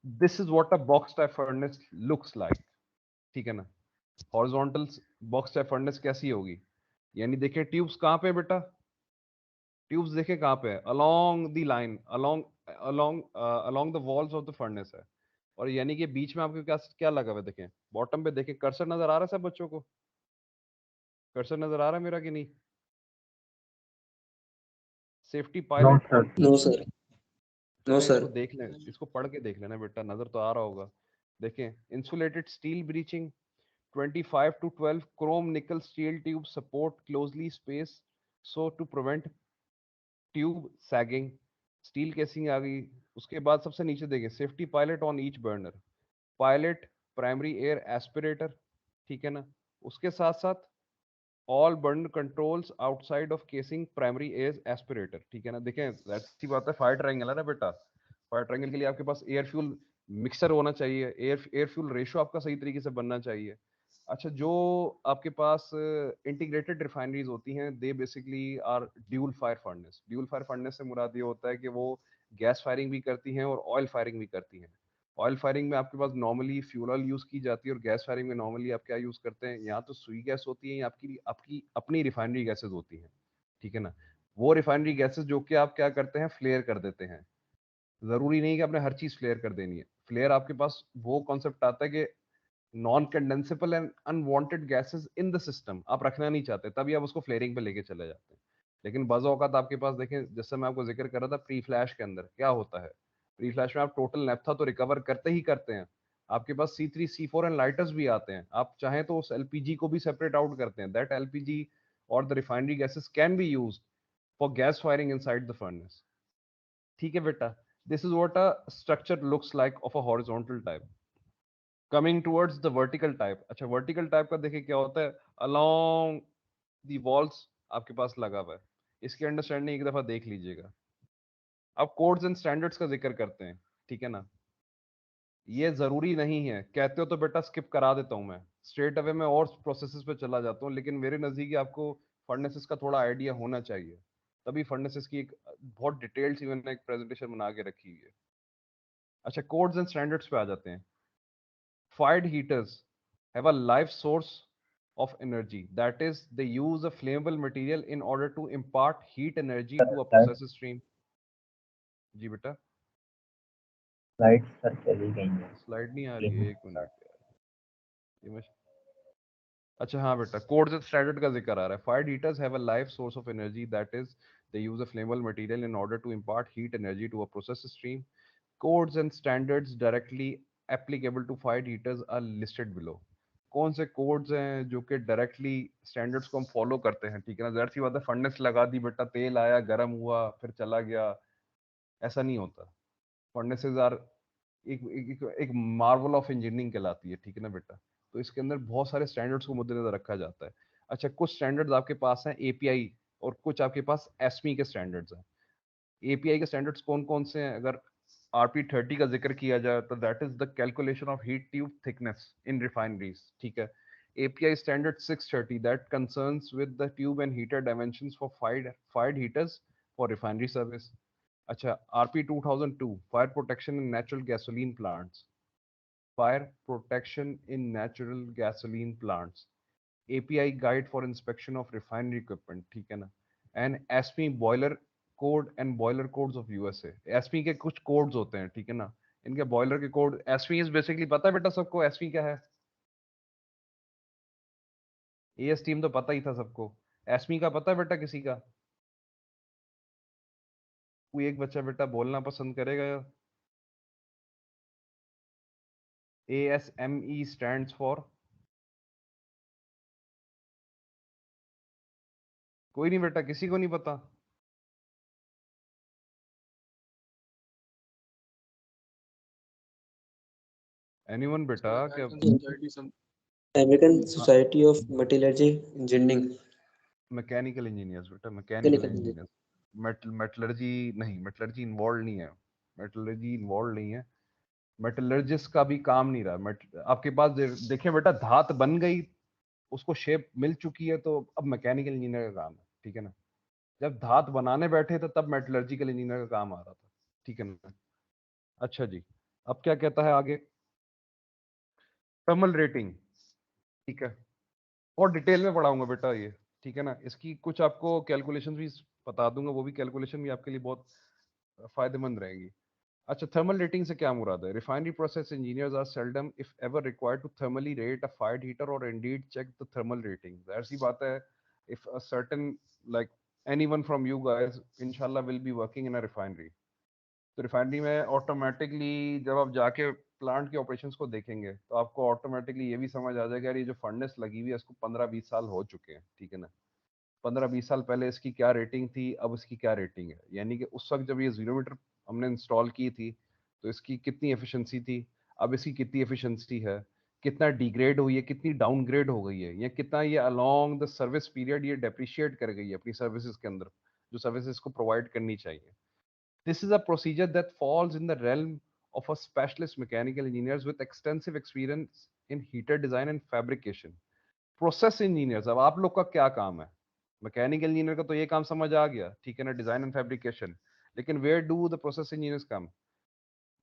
this is what a box type furnace looks like, ठीक है ना। हॉरिजॉन्टल बॉक्स टाइप फर्नेस कैसी होगी, यानी देखिए ट्यूब्स कहाँ पे बेटा, ट्यूब्स देखे कहाँ पे है, along the line, along along along the walls of the furnace है। और यानी कि बीच में आपके क्या क्या लगा हुआ है, देखें बॉटम पे, देखें कर्सर नजर आ रहा है सब बच्चों को? कर्सर नजर आ रहा है मेरा कि नहीं? Safety pilot, no sir. No अच्छा सर। इसको देख लें, इसको पढ़ के देख लेना बेटा, नजर तो आ रहा होगा। देखें, insulated steel breaching 25 to 12 chrome nickel steel tube support closely spaced so to prevent tube sagging. Steel casing आ गई। उसके बाद सबसे नीचे देखें, safety pilot on each burner, pilot primary air aspirator, ठीक है ना। उसके साथ साथ all burner controls outside of casing primary as aspirator, ठीक है ना। देखें ऐसी बात है, फायर ट्रायंगल है ना बेटा, फायर ट्रायंगल के लिए आपके पास एयर फ्यूल मिक्सर होना चाहिए, एयर फ्यूल रेशो आपका सही तरीके से बनना चाहिए। अच्छा, जो आपके पास इंटीग्रेटेड रिफाइनरीज होती हैं, they basically are dual fire furnace. Dual fire furnace से मुराद ये होता है कि वो गैस फायरिंग भी करती हैं और ऑयल फायरिंग भी करती हैं। ऑयल फायरिंग में आपके पास नॉर्मली फ्यूल ऑयल यूज की जाती है, और गैस फायरिंग में नॉर्मली आप क्या यूज करते हैं, या तो सुई गैस होती है या आपकी आपकी अपनी रिफाइनरी गैसेज होती हैं, ठीक है ना। वो रिफाइनरी गैसेज जो कि आप क्या करते हैं, फ्लेयर कर देते हैं। जरूरी नहीं कि आपने हर चीज फ्लेयर कर देनी है। फ्लेयर आपके पास वो कॉन्सेप्ट आता है कि non condensable and unwanted gases in the system आप रखना नहीं चाहते, तभी आप उसको फ्लेयरिंग पे लेके चले जाते हैं। लेकिन बाज़ औक़ात आपके पास देखें, जैसे मैं आपको जिक्र कर रहा था, प्री फ्लैश के अंदर क्या होता है, प्री फ्लैश में आप टोटल नेप्था तो रिकवर करते ही करते हैं, आपके पास C3 C4 एंड लाइटर्स भी आते हैं। आप चाहें तो उस एलपीजी को भी सेपरेट आउट करते हैं। दैट एलपीजी और the refinery gases can be used for gas firing inside the furnace, ठीक है बेटा। This is what a structure looks like of a horizontal type. Coming towards the vertical type. अच्छा, वर्टिकल टाइप का देखिए क्या होता है, अलोंग दी वॉल्स आपके पास लगा हुआ है। इसकी अंडरस्टैंडिंग एक दफा देख लीजिएगा। अब कोड्स एंड स्टैंडर्ड्स का जिक्र करते हैं, ठीक है ना। ये जरूरी नहीं है, कहते हो तो बेटा स्किप करा देता हूं मैं, स्ट्रेट अवे में और प्रोसेसेस पे चला जाता हूँ, लेकिन मेरे नजदीक आपको फर्नेसेस का थोड़ा आइडिया होना चाहिए। तभी फर्नेसेस की एक बहुत डिटेल्ड सी मैंने एक प्रेजेंटेशन बना के रखी हुई है। अच्छा, कोड्स एंड स्टैंडर्ड्स पे आ जाते हैं। Fired heaters have a live source of energy. That is, they use a flammable material in order to impart heat energy to a process stream. जी बेटा, लाइट सर चली गई है। स्लाइड नहीं आ रही है, एक मिनट यार। ये मैं अच्छा हाँ बेटा, कोड्स एंड स्टैंडर्ड का जिक्र आ रहा है। Fired heaters have a live source of energy, that is they use a flammable material in order to impart heat energy to a process stream. Codes and standards directly applicable to fired heaters are listed below. कौन से कोड्स हैं जो कि डायरेक्टली स्टैंडर्ड्स को हम फॉलो करते हैं, ठीक है ना। ज़ाहिर सी बात है, फर्नेस लगा दी बेटा, तेल आया, गर्म हुआ, फिर चला गया, ऐसा नहीं होता। फर्नेसेस आर एक मार्वल ऑफ इंजीनियरिंग कहलाती है, ठीक है ना बेटा। तो इसके अंदर बहुत सारे स्टैंडर्ड्स को मद्देनजर रखा जाता है। अच्छा, कुछ स्टैंडर्ड्स आपके पास हैं एपीआई, और कुछ आपके पास एसमी के स्टैंडर्ड्स हैं। एपीआई के स्टैंडर्ड्स कौन कौन से हैं, अगर RP30 का जिक्र किया जाए तो that is the calculation of heat tube thickness in refineries, ठीक है। API standard 630 that concerns with the tube and heater dimensions for fired heaters for refinery service. अच्छा, RP 2002 fire protection in natural gasoline plants, fire protection in natural gasoline plants, API guide for inspection of refinery equipment, ठीक है ना। And SP boiler code and boiler codes of USA. SP के कुछ कोड्स होते हैं, ठीक है ना, इनके बॉयलर के कोड। एसपी इज बेसिकली, पता है बेटा सबको एसपी क्या है, एएस टीम तो पता ही था सबको। एसपी का पता है बेटा किसी का, कोई एक बच्चा बेटा बोलना पसंद करेगा। ASME स्टैंड्स फॉर, कोई नहीं बेटा, किसी को नहीं पता। एनीवन बेटा क्या, American Society of Metallurgy Engineering. Mechanical engineers बेटा, mechanical Mechanical engineering. Engineers. Metallurgy नहीं, मेटलर्जी इन्वॉल्व नहीं है, मेटलर्जी इन्वॉल्व नहीं है। मेटलर्जिस्ट का भी काम नहीं रहा। आपके पास देखें बेटा, धात बन गई, उसको शेप मिल चुकी है, तो अब मैकेनिकल इंजीनियर का काम है, ठीक है ना। जब धात बनाने बैठे थे तब मेटलर्जिकल इंजीनियर का काम आ रहा था, ठीक है ना। अच्छा जी, अब क्या कहता है आगे, थर्मल रेटिंग, ठीक है। और डिटेल में पढ़ाऊंगा बेटा ये, ठीक है ना। इसकी कुछ आपको कैलकुलेशन भी बता दूंगा, वो भी कैलकुलेशन भी आपके लिए बहुत फायदेमंद रहेगी। अच्छा, थर्मल रेटिंग से क्या मुराद है। Refinery process engineers are seldom if ever required to thermally rate a fired heater और indeed check the thermal rating. ऐसी बात है, if a certain like anyone from you guys इंशाल्लाह will be working in a refinery, तो रिफाइनरी में ऑटोमेटिकली जब आप जाके प्लांट के ऑपरेशंस को देखेंगे तो आपको ऑटोमेटिकली ये भी समझ आ जाएगा यार, ये जो फर्नेस लगी हुई है इसको 15-20 साल हो चुके हैं, ठीक है ना। 15-20 साल पहले इसकी क्या रेटिंग थी, अब इसकी क्या रेटिंग है, यानी कि उस वक्त जब ये 0 मीटर हमने इंस्टॉल की थी तो इसकी कितनी एफिशिएंसी थी, अब इसकी कितनी एफिशिएंसी है, कितना डिग्रेड हुई है, कितनी डाउनग्रेड हो गई है, या कितना ये अलोंग द सर्विस पीरियड ये डेप्रिशिएट कर गई है अपनी सर्विसेज के अंदर, जो सर्विसेज को प्रोवाइड करनी चाहिए. This is a procedure that falls in the realm of a specialist mechanical engineers with extensive experience in heater design and fabrication. Process engineers, अब आप लोग का क्या काम है? मैकेनिकल इंजीनियर का तो ये काम समझ आ गया, ठीक है ना, डिजाइन एंड फैब्रिकेशन. लेकिन where do the process engineers come?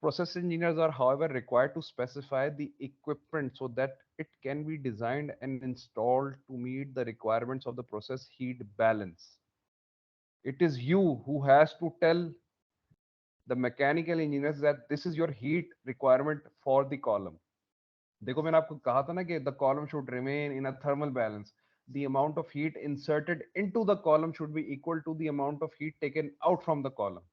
Process engineers are, however, required to specify the equipment so that it can be designed and installed to meet the requirements of the process heat balance. It is you who has to tell the mechanical engineers that this is your heat requirement for the column. देखो मैंने आपको कहा था ना कि the column should remain in a thermal balance. The amount of heat inserted into the column should be equal to the amount of heat taken out from the column.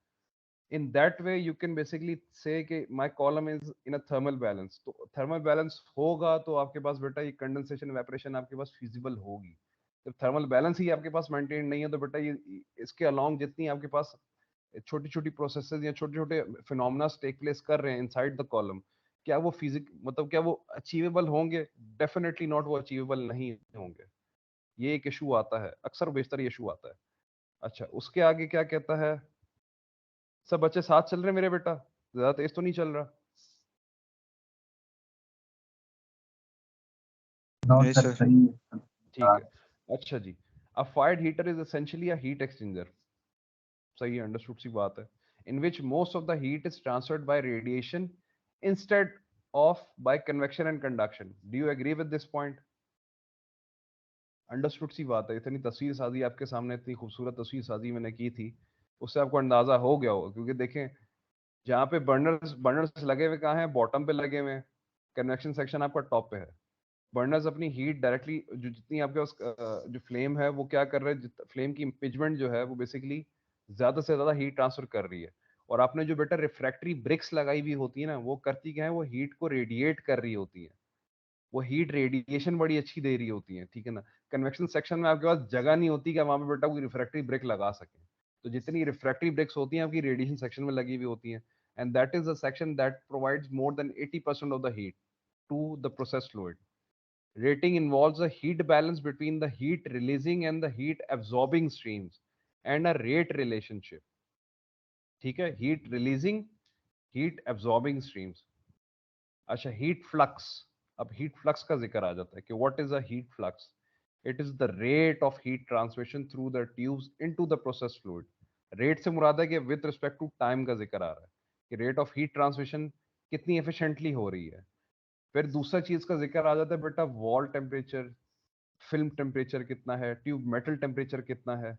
In that way you can basically say कि my column is in a thermal balance. तो thermal balance होगा तो आपके पास बेटा ये condensation evaporation आपके पास feasible होगी. जब thermal balance ही आपके पास maintain नहीं है तो बेटा ये इसके along जितनी आपके पास छोटी छोटी प्रोसेसेस या छोटे छोटे फिनोमेना टेक प्लेस कर रहे हैं इनसाइड द कॉलम, क्या वो फिजिक मतलब क्या वो अचीवेबल होंगे? डेफिनेटली नॉट, वो अचीवेबल नहीं होंगे. ये एक इशू आता है, अक्सर बेशतर ये इशू आता है. अच्छा, उसके आगे क्या कहता है? सब बच्चे साथ चल रहे हैं मेरे बेटा? ज्यादा तेज तो नहीं चल रहा? नहीं सर, सही है. ठीक है. अच्छा जी, a fired heater is essentially a heat exchanger. सही है, अंडरस्टूड सी बात है. In which most of the heat is transferred by radiation instead of by convection and conduction. Do you agree with this point? Understood सी बात है. इतनी तस्वीर साजी आपके सामने, इतनी खूबसूरत तस्वीर साजी मैंने की थी, उससे आपको अंदाजा हो गया होगा. क्योंकि देखें, जहाँ पे बर्नर्स लगे हुए कहाँ हैं? बॉटम पे लगे हुए हैं. कन्वेक्शन सेक्शन आपका टॉप पे है. बर्नर्स अपनी हीट डायरेक्टली जो जितनी आपके पास जो फ्लेम है वो क्या कर रहे हैं, फ्लेम की इम्पिजमेंट जो है वो बेसिकली ज्यादा से ज्यादा हीट ट्रांसफर कर रही है. और आपने जो बेटा रिफ्रैक्टरी ब्रिक्स लगाई हुई होती है ना, वो करती क्या है, वो हीट को रेडिएट कर रही होती है. वो हीट रेडिएशन बड़ी अच्छी दे रही होती है, ठीक है ना. कन्वेक्शन सेक्शन में आपके पास जगह नहीं होती कि वहां पे बेटा कोई रिफ्रैक्टरी ब्रिक लगा सके. तो जितनी रिफ्रैक्टरी ब्रिक्स होती हैं आपकी रेडिएशन सेक्शन में लगी हुई होती हैं. And that is the section that provides more than 80% of the heat to the process fluid. Rating involves a heat balance between the heat releasing and the heat absorbing streams and a rate relationship. ठीक है, heat releasing, heat absorbing streams. अच्छा, heat flux. अब heat flux का जिक्र आ जाता है कि what is a heat flux? It is the rate of heat transmission through the tubes into the process fluid. Rate से मुराद है कि with respect to time का जिक्र आ रहा है कि rate of heat transmission कितनी efficiently हो रही है. फिर दूसरा चीज का जिक्र आ जाता है बेटा वॉल टेम्परेचर, फिल्म टेम्परेचर कितना है, ट्यूब मेटल टेम्परेचर कितना है.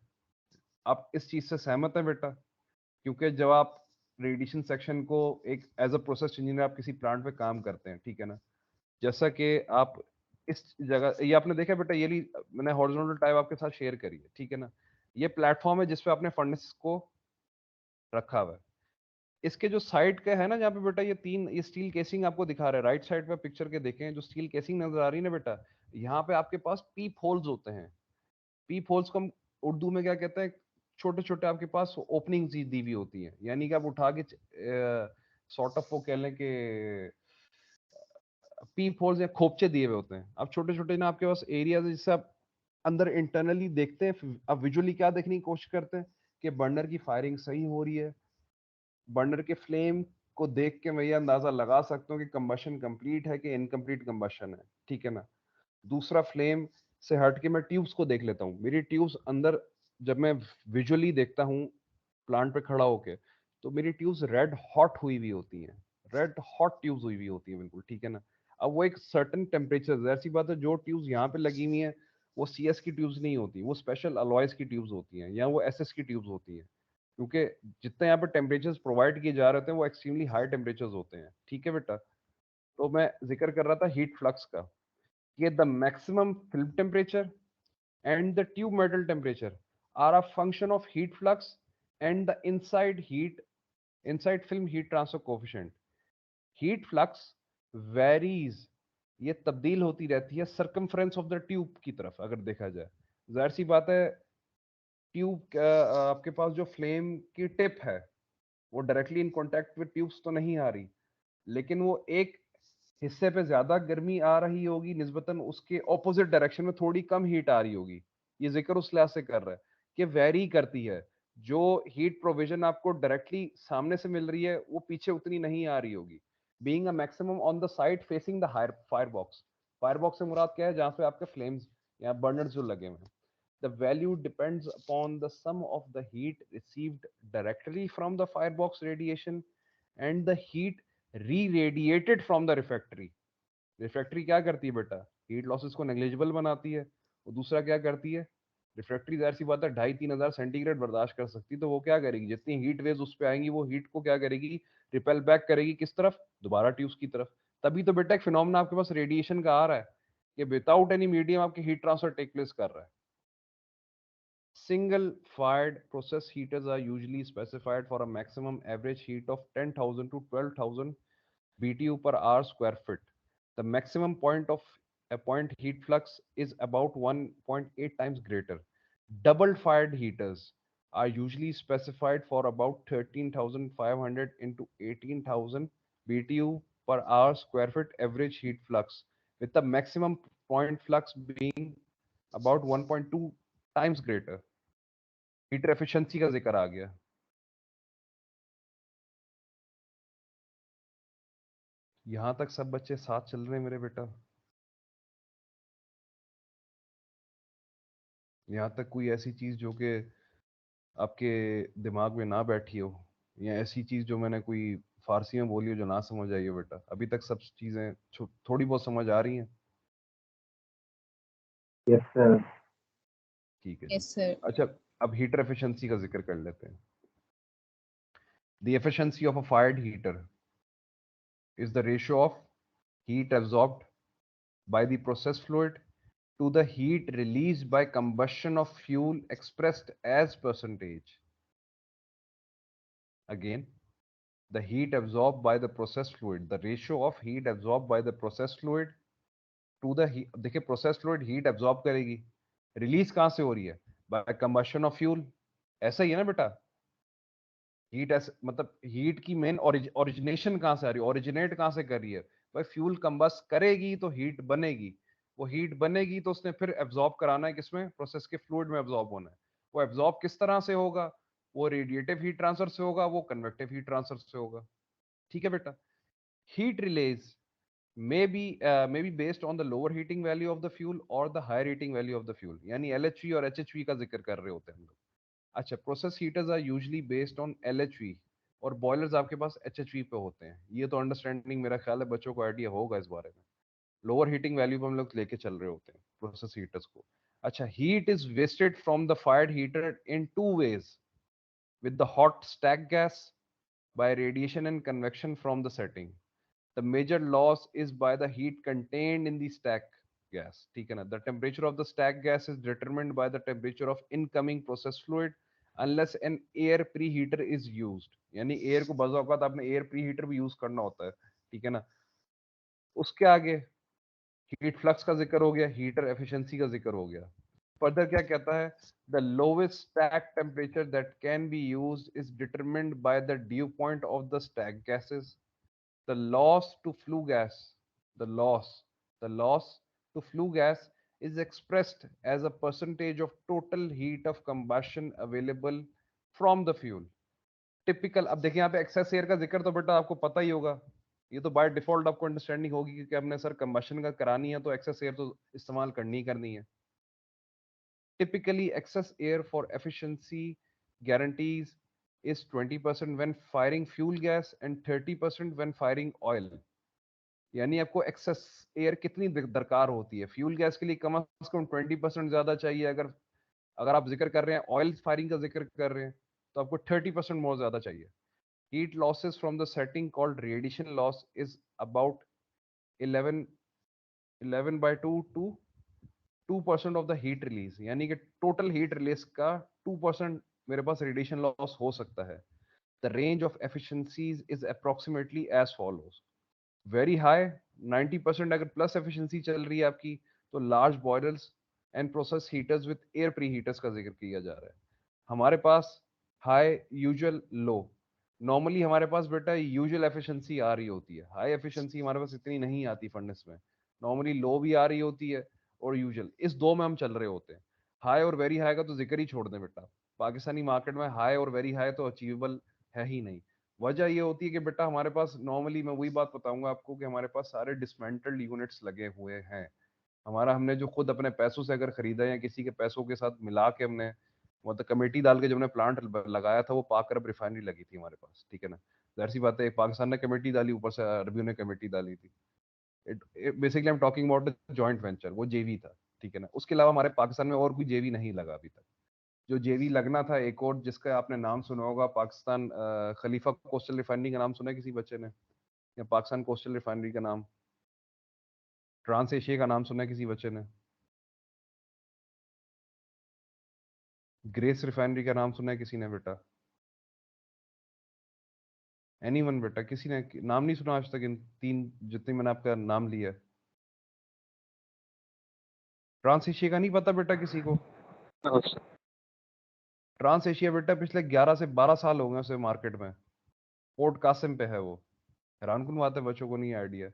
आप इस चीज से सहमत है बेटा? क्योंकि जब आप रेडिएशन सेक्शन को एक एज अ प्रोसेस इंजीनियर आप किसी प्लांट पे काम करते हैं, ठीक है ना, जैसा कि आप इस जगह ये आपने देखा बेटा, ये मैंने हॉरिजॉन्टल टाइप आपके साथ शेयर करी है, ठीक है ना. ये प्लेटफॉर्म है जिसपे आपने फर्नेस को रखा हुआ है. इसके जो साइड का है ना, जहाँ पे बेटा ये स्टील केसिंग आपको दिखा रहा है, राइट साइड पे पिक्चर के देखें, जो स्टील केसिंग नजर आ रही है ना बेटा, यहाँ पे आपके पास पीप होल्स होते हैं. पीप होल्स को हम उर्दू में क्या कहते हैं? छोटे छोटे आपके पास ओपनिंग दी हुई होती है, यानी कि आप उठा के सॉर्ट ऑफ वो कह लें कि पीप होल्स या खोपचे दिए हुए होते हैं. अब छोटे छोटे ना आपके पास एरियाज है जिससे आप अंदर इंटरनली देखते हैं. अब विजुअली क्या देखने की कोशिश करते हैं कि बर्नर की फायरिंग सही हो रही है. बर्नर के फ्लेम को देख के मैं ये अंदाजा लगा सकता हूँ कि कंबशन कंप्लीट है कि इनकम्प्लीट कंबशन है, ठीक है ना. दूसरा, फ्लेम से हट के मैं ट्यूब्स को देख लेता हूँ. मेरी ट्यूब्स अंदर जब मैं विजुअली देखता हूँ प्लांट पे खड़ा होके, तो मेरी ट्यूब्स रेड हॉट हुई हुई होती हैं. रेड हॉट ट्यूब्स हुई हुई होती है बिल्कुल, ठीक है ना. अब वो एक सर्टन टेम्परेचर, ऐसी बात है, जो ट्यूब्स यहाँ पे लगी हुई हैं वो CS की ट्यूब्स नहीं होती, वो स्पेशल अलॉयज की ट्यूब्स होती हैं, या वो SS की ट्यूब्स होती हैं. क्योंकि जितने यहाँ पे टेम्परेचर्स प्रोवाइड किए जा रहे थे वो एक्सट्रीमली हाई टेम्परेचर्स होते हैं, ठीक है बेटा. तो मैं जिक्र कर रहा था हीट फ्लक्स का, कि the maximum film temperature and the tube metal temperature are a function of heat flux and the inside film heat transfer coefficient. Heat flux varies, ये तब्दील होती रहती है circumference of the tube की तरफ. अगर देखा जाए, जाहिर सी बात है, ट्यूब आपके पास जो फ्लेम की टिप है वो directly in contact with tubes तो नहीं आ रही, लेकिन वो एक हिस्से पे ज्यादा गर्मी आ रही होगी निस्बतन उसके ऑपोजिट डायरेक्शन में थोड़ी कम हीट आ रही होगी। ये जिक्र उस लिहाज से कर रहा है कि वेरी करती है, जो हीट प्रोविजन आपको डायरेक्टली सामने से मिल रही है वो पीछे उतनी नहीं आ रही होगी। Being a maximum on the side facing the fire box, fire box से मुराद क्या है, जहां पे आपके फ्लेम्स या बर्नर्स जो लगे हुए हैं। The value depends upon the sum of the heat received directly from the firebox radiation and the heat re-radiated from the refractory. Refractory क्या करती है बेटा, हीट लॉसेस को नेग्लिजिबल बनाती है। और दूसरा क्या करती है, रिफ्रैक्टरी जाहिर सी बात है 2500-3000 सेंटीग्रेड बर्दाश्त कर सकती है, तो वो क्या करेगी, जितनी हीट वेव्स उस पे आएंगी वो हीट को क्या करेगी, रिपेल बैक करेगी किस तरफ, दोबारा ट्यूब्स की तरफ। तभी तो बेटा एक फिनोमेना आपके पास रेडिएशन का आ रहा है कि विदाउट एनी मीडियम आपकी हीट ट्रांसफर टेक प्लेस कर रहा है। Single fired process heaters are usually specified for a maximum average heat of 10,000 to 12,000 BTU per hour square foot. The maximum point heat flux is about 1.8 times greater. Double fired heaters are usually specified for about 13,500 into 18,000 BTU per hour square foot average heat flux, with the maximum point flux being about 1.2 times greater. Heater efficiency का जिक्र आ गया। यहां तक सब बच्चे साथ चल रहे हैं मेरे बेटा? यहां तक कोई ऐसी चीज जो कि आपके दिमाग में ना बैठी हो, या ऐसी चीज जो मैंने कोई फारसी में बोली हो जो ना समझ आई हो बेटा? अभी तक सब चीजें थोड़ी बहुत समझ आ रही हैं? Yes sir. ठीक है यस जी। सर। अच्छा, अब हीटर एफिशिएंसी का जिक्र कर लेते हैं। The efficiency of a fired heater is the ratio of heat absorbed by the process fluid to the heat released by combustion of fuel expressed as percentage. Again, the heat absorbed by the process fluid, the ratio of heat absorbed by the process fluid to the heat, देखिए process fluid heat absorb करेगी, release कहाँ से हो रही है, by combustion of fuel। ऐसा ही है ना बेटा, हीट ऐसे मतलब हीट की मेन ओरिजिनेशन कहाँ से आ रही है, ओरिजिनेट कहाँ से कर रही है भाई, फ्यूल कंबस्ट करेगी तो हीट बनेगी, वो हीट बनेगी तो उसने फिर एब्जॉर्ब कराना है किसमें, प्रोसेस के फ्लूइड में एब्जॉर्ब होना है। वो एब्जॉर्ब किस तरह से होगा, वो रेडिएटिव हीट ट्रांसफर से होगा, वो कन्वेक्टिव हीट ट्रांसफर से होगा। ठीक है बेटा। Heat release may be based on the lower heating value of the fuel or the higher heating value of the fuel, यानी LHV और HHV का जिक्र कर रहे होते हैं हम लोग। अच्छा, process heaters are usually based on LHV और बॉयलर्स आपके पास HHV पे होते हैं। ये तो अंडरस्टैंडिंग मेरा ख्याल है बच्चों को आइडिया होगा इस बारे में। लोअर हीटिंग वैल्यू पे हम लोग लेके चल रहे होते हैं प्रोसेस हीटर्स को। अच्छा, heat is wasted from the fired heater in two ways, with the hot stack gas by radiation and convection from the setting. The major loss is by the heat contained in the stack gas. ठीक है ना? The temperature of the stack gas is determined by the temperature of incoming process fluid unless an air preheater is used. यानी एयर को बजा औकात आपने एयर प्रीहीटर भी यूज करना होता है। ठीक है ना? उसके आगे हीट फ्लक्स का जिक्र हो गया, हीटर एफिशिएंसी का जिक्र हो गया। फर्दर क्या कहता है, the lowest stack temperature that can be used is determined by the due point of the stack gases. The loss to flue gas, the loss to flue gas is expressed as a percentage of total heat of combustion available from the fuel. Typical, अब देखिए यहाँ पे एक्सेस एयर का जिक्र तो बेटा आपको पता ही होगा, ये तो बाय डिफॉल्ट आपको अंडरस्टैंडिंग होगी क्योंकि हमने सर कंबशन का करानी है तो एक्सेस एयर तो इस्तेमाल करनी ही करनी है। Typically, excess air for efficiency guarantees is 20% when firing fuel gas and 30% when firing oil. यानी आपको एक्सेस एयर कितनी दरकार होती है, फ्यूल गैस के लिए कम से कम 20% ज्यादा चाहिए, अगर अगर आप जिक्र कर रहे हैं ऑयल फायरिंग का जिक्र कर रहे हैं तो आपको 30% मोर ज्यादा चाहिए। Heat losses from the setting called radiation loss is about 11/2 to 2% of the heat release, यानी कि टोटल हीट रिलीज का 2% मेरे पास रेडिएशन लॉस हो सकता है। The range of efficiencies is approximately as follows. Very high 90% अगर प्लस एफिशिएंसी चल रही है आपकी तो large boilers and process heaters with air pre heaters का जिक्र किया जा रहा है। हमारे पास हाई यूजुअल लो, नॉर्मली हमारे पास बेटा यूजुअल एफिशिएंसी आ रही होती है, हाई एफिशिएंसी हमारे पास इतनी नहीं आती फर्नेस में, नॉर्मली लो भी आ रही होती है और यूजुअल, इस दो में हम चल रहे होते हैं। हाई और वेरी हाई का तो जिक्र ही छोड़ दें बेटा, पाकिस्तानी मार्केट में हाई और वेरी हाई तो अचीवेबल है ही नहीं। वजह ये होती है कि बेटा हमारे पास नॉर्मली, मैं वही बात बताऊंगा आपको कि हमारे पास सारे डिसमेंटल्ड यूनिट्स लगे हुए हैं। हमारा हमने जो खुद अपने पैसों से अगर खरीदा या किसी के पैसों के साथ मिला के हमने मतलब कमेटी डाल के जब हमने प्लांट लगाया था, वो पाक अरब रिफाइनरी लगी थी हमारे पास, ठीक है ना। जाहिर सी बात है, एक पाकिस्तान ने कमेटी डाली, ऊपर से अरबियों ने कमेटी डाली थी। Basically I am talking about joint venture, वो जेवी था, ठीक है ना। उसके अलावा हमारे पाकिस्तान में और कोई जेवी नहीं लगा अभी तक। जो जेवी लगना था एक और, जिसका आपने नाम सुना होगा, पाकिस्तान खलीफा कोस्टल रिफाइनरी का नाम सुना है किसी बच्चे ने, या पाकिस्तान कोस्टल रिफाइनरी का नाम, ट्रांस एशिया का नाम सुना है किसी बच्चे ने, ग्रेस रिफाइनरी का नाम सुना है किसी ने बेटा, एनीवन बेटा, किसी ने नाम नहीं सुना आज तक इन तीन जितने मैंने आपका नाम लिया? ट्रांस एशिया का नहीं पता बेटा किसी को? ट्रांस एशिया बेटा पिछले 11 से 12 साल हो गए उसे मार्केट में, पोर्ट कासिम पे है वो। हैरान कुन बात है, बच्चों को नहीं आइडिया।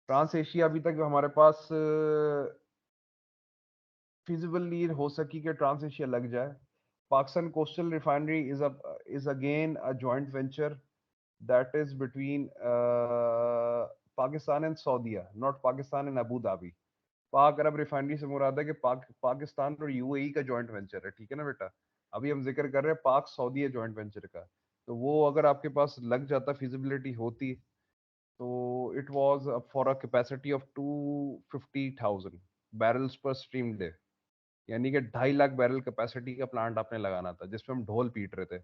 ट्रांस एशिया अभी तक हमारे पास फिजिबल नहीं हो सकी कि ट्रांस एशिया लग जाए। Pakistan coastal refinery is again a joint venture that is between Pakistan and Saudiya, not Pakistan and Abu Dhabi. पाक अरब रिफाइनरी से मुराद है कि पाकिस्तान और यूएई का जॉइंट वेंचर है, ठीक है ना बेटा। अभी हम जिक्र कर रहे हैं पाक सऊदी जॉइंट वेंचर का। तो वो अगर आपके पास लग जाता, फिजिबिलिटी होती, तो it was for a capacity of 250,000 barrels पर स्ट्रीम डे, यानी कि 2.5 लाख बैरल कैपेसिटी का प्लांट आपने लगाना था, जिसपे हम ढोल पीट रहे थे।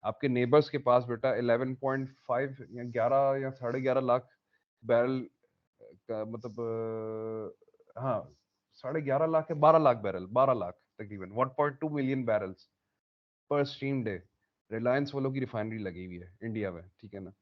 आपके नेबर्स के पास बेटा 11.5 या 11 या 11.5 लाख बैरल का मतलब हाँ 11.5 लाख या 12 लाख बैरल, 12 लाख तकरीबन 1.2 मिलियन बैरल्स पर स्ट्रीम डे रिलायंस वालों की रिफाइनरी लगी हुई है इंडिया में, ठीक है ना।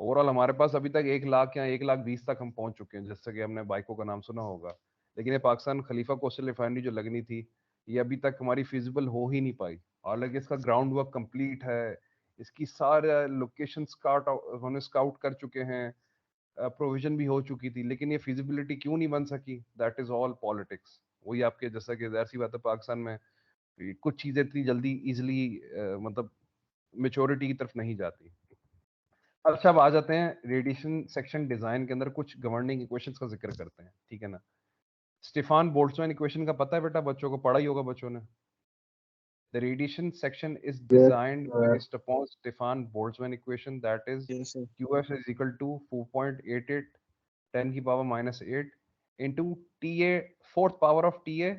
ओवरऑल हमारे पास अभी तक 1 लाख या 1,20,000 तक हम पहुंच चुके हैं, जैसे कि हमने बाइको का नाम सुना होगा। लेकिन ये पाकिस्तान खलीफा कोस्टल रिफाइनरी जो लगनी थी, ये अभी तक हमारी फिजिबल हो ही नहीं पाई। हालांकि इसका ग्राउंड वर्क कंप्लीट है, इसकी सारे लोकेशन स्काउट कर चुके हैं, प्रोविजन भी हो चुकी थी, लेकिन ये फिजिबिलिटी क्यों नहीं बन सकी? That is all politics. वही आपके जैसा कि जाहिर सी बात है, पाकिस्तान में कुछ चीजें इतनी जल्दी इजिली मतलब मेच्योरिटी की तरफ नहीं जाती। अच्छा, अब आ जाते हैं रेडिएशन सेक्शन डिजाइन के अंदर कुछ गवर्निंग इक्वेशंस का जिक्र करते हैं, ठीक है ना। स्टीफान बोल्ट्जमैन इक्वेशन का पता है बेटा, बच्चों को पढ़ा ही होगा बच्चों ने। The radiation section is designed based upon Stefan Boltzmann equation, that is Yes, sir. QF is equal to 4.88 10 की power -8 into TA fourth power of TA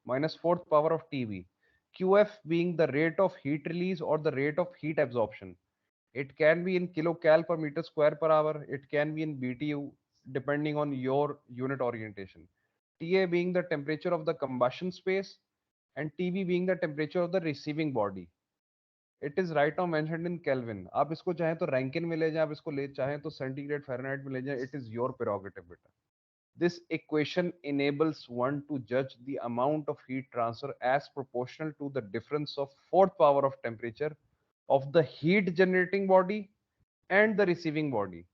minus fourth power of TB. QF being the rate of heat release or the rate of heat absorption. It can be in kilocal per meter square per hour. It can be in BTU depending on your unit orientation. TA being the temperature of the combustion space and TB being the temperature of the receiving body. It is right now mentioned in Kelvin. आप इसको चाहें तो रैंकिन में ले जाएं, आप इसको ले चाहें तो सेंटीग्रेड फ़ारेनहाइट में ले जाएं. It is your prerogative बेटा. This equation enables one to judge the amount of heat transfer as proportional to the difference of fourth power of temperature of the heat generating body and the receiving body.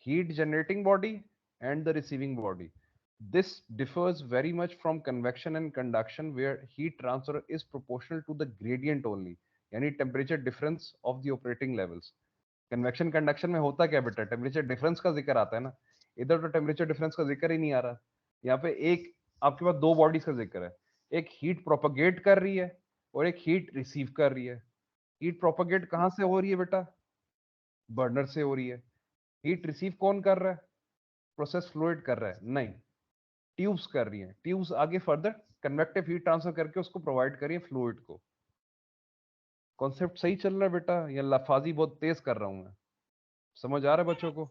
Heat generating body and the receiving body. This differs very much from convection and conduction, where heat transfer is proportional to the gradient only, यानी temperature difference of the operating levels. Convection conduction में होता क्या बेटा, टेम्परेचर डिफरेंस का जिक्र आता है ना, इधर तो टेम्परेचर डिफरेंस का जिक्र ही नहीं आ रहा। यहाँ पे एक आपके पास दो बॉडीज का जिक्र है, एक हीट प्रोपगेट कर रही है और एक हीट रिसीव कर रही है। हीट प्रोपगेट कहाँ से हो रही है बेटा? बर्नर से हो रही है। हीट रिसीव कौन कर रहा है? प्रोसेस फ्लूइड कर रहा है? नहीं, ट्यूब्स कर रही हैं। ट्यूब्स आगे फर्दर कन्वेक्टिव हीट ट्रांसफर करके उसको प्रोवाइड कर रही है फ्लूइड को। कॉन्सेप्ट सही चल रहा है बेटा, या लफाजी बहुत तेज कर रहा हूं मैं? समझ आ रहा है बच्चों को?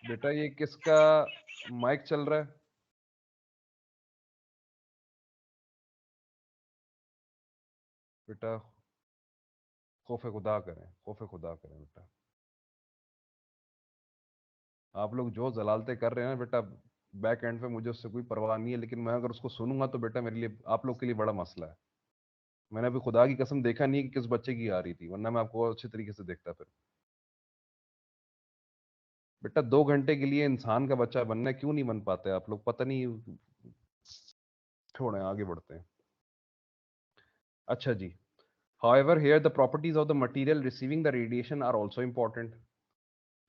बेटा ये किसका माइक चल रहा है? बेटा खौफ खुदा करें, खौफ खुदा करें बेटा। आप लोग जो जलालते कर रहे हैं ना बेटा, बैक एंड पे मुझे उससे कोई परवाह नहीं है, लेकिन मैं अगर उसको सुनूंगा तो बेटा मेरे लिए, आप लोग के लिए बड़ा मसला है। मैंने अभी खुदा की कसम देखा नहीं है कि किस बच्चे की आ रही थी, वरना मैं आपको अच्छे तरीके से देखता फिर। बेटा 2 घंटे के लिए इंसान का बच्चा बनना है, क्यों नहीं बन पाते आप लोग, पता नहीं। छोड़ें, आगे बढ़ते हैं। अच्छा जी, however here the properties of the material receiving the radiation are also important.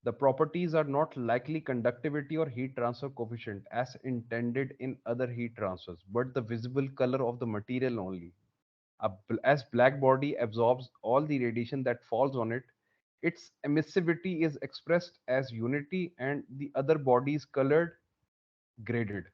The properties are not likely conductivity or heat transfer coefficient as intended in other heat transfers, but the visible color of the material only. As black body absorbs all the radiation that falls on it, its emissivity is expressed as unity and the other body is colored graded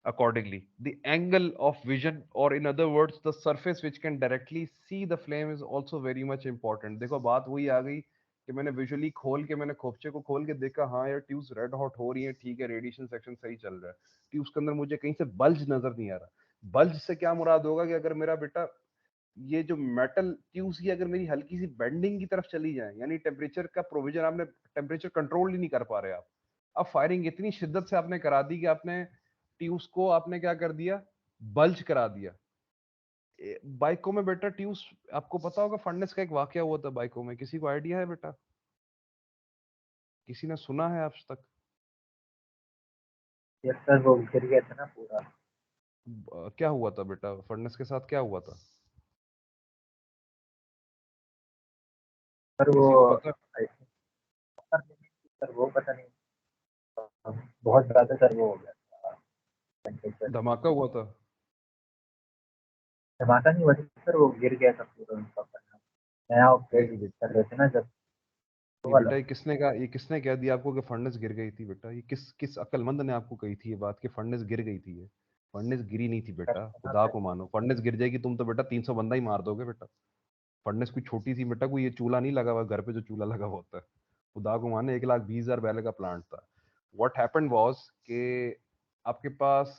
accordingly. The angle of vision, or in other words, the surface which can directly see the flame is also very much important. देखो बात वही आ गई कि मैंने विजुअली खोल के, मैंने खोपचे को खोल के देखा, हाँ यार ट्यूब्स रेड हॉट हो रही है, ठीक है, रेडिएशन सेक्शन सही चल रहा है, ट्यूब्स के अंदर मुझे कहीं से बल्ज नजर नहीं आ रहा। बल्ज से क्या मुराद होगा कि अगर मेरा बेटा ये जो मेटल ट्यूब्स की अगर मेरी हल्की सी बेंडिंग की तरफ चली जाए, यानी टेम्परेचर का प्रोविजन आपने, टेम्परेचर कंट्रोल ही नहीं कर पा रहे आप। अब फायरिंग इतनी शिद्दत से आपने करा दी कि आपने ट्यूब्स को आपने क्या कर दिया, बल्ज करा दिया। बाइकों में बेटा ट्यूब्स, आपको पता होगा फर्नेस का एक वाकया हुआ था बाइकों में, किसी को आइडिया है बेटा? किसी ने सुना है आज तक? यस सर, वो गिर गया था ना पूरा। क्या हुआ था बेटा, फर्नेस के साथ क्या हुआ था? सर किसी को पता? सर वो पता नहीं, बहुत ज्यादा सर वो हो गया था टेम्परेचर। धमाका हुआ था? धमाका नहीं हुआ था सर, वो गिर गया था पूरा उनका पन्ना। नया नहीं ऑपरेट कर रहे थे ना जब, वो नहीं वाला। बेटा, ये किसने कह दिया आपको कि फर्नेस गिर गई थी बेटा? ये किस किस अक्लमंद ने आपको कही थी ये बात कि फर्नेस गिर गई थी? ये फर्नेस गिरी नहीं थी बेटा, खुदा को मानो। फर्नेस गिर जाएगी तुम तो बेटा 300 बंदा ही मार दोगे बेटा। फर्नेस कोई छोटी सी बेटा, कोई ये चूल्हा नहीं लगा हुआ घर पे जो चूल्हा लगा हुआ होता है। खुदा को माने 1,20,000 बैल का प्लांट था। व्हाट हैपेंड वाज कि आपके पास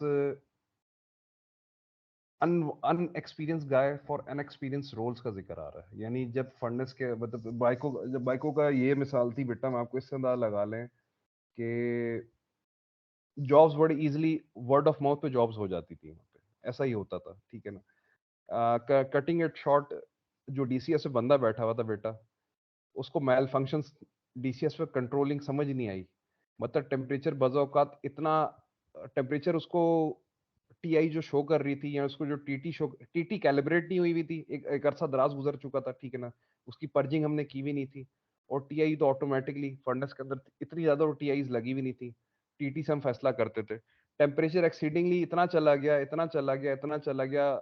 अनएक्सपीरियंस गाय फॉर अनएक्सपीरियंस रोल्स का जिक्र आ रहा है। यानी जब फर्नेस के मतलब बाइकों का ये मिसाल थी बेटा, मैं आपको इससे अंदाजा लगा लें कि जॉब्स बड़ी इजीली वर्ड ऑफ माउथ पे जॉब्स हो जाती थी वहाँ पे, ऐसा ही होता था, ठीक है ना। कटिंग इट शॉर्ट, जो डीसीएस पे बंदा बैठा हुआ था बेटा, उसको मैल फंक्शंस डीसीएस पे कंट्रोलिंग समझ नहीं आई। मतलब टेम्परेचर बज़ औक़ात इतना टेम्परेचर उसको टीआई जो शो कर रही थी, या उसको जो टीटी कैलिब्रेट नहीं हुई थी, एक अरसा दराज गुजर चुका था, ठीक है ना, उसकी पर्जिंग हमने की भी नहीं थी। और टीआई तो ऑटोमेटिकली फर्नेस के अंदर इतनी ज्यादा टीआईज लगी भी नहीं थी, टीटी से हम फैसला करते थे। टेम्परेचर एक्सीडिंगली इतना चला गया, इतना चला गया, इतना चला गया,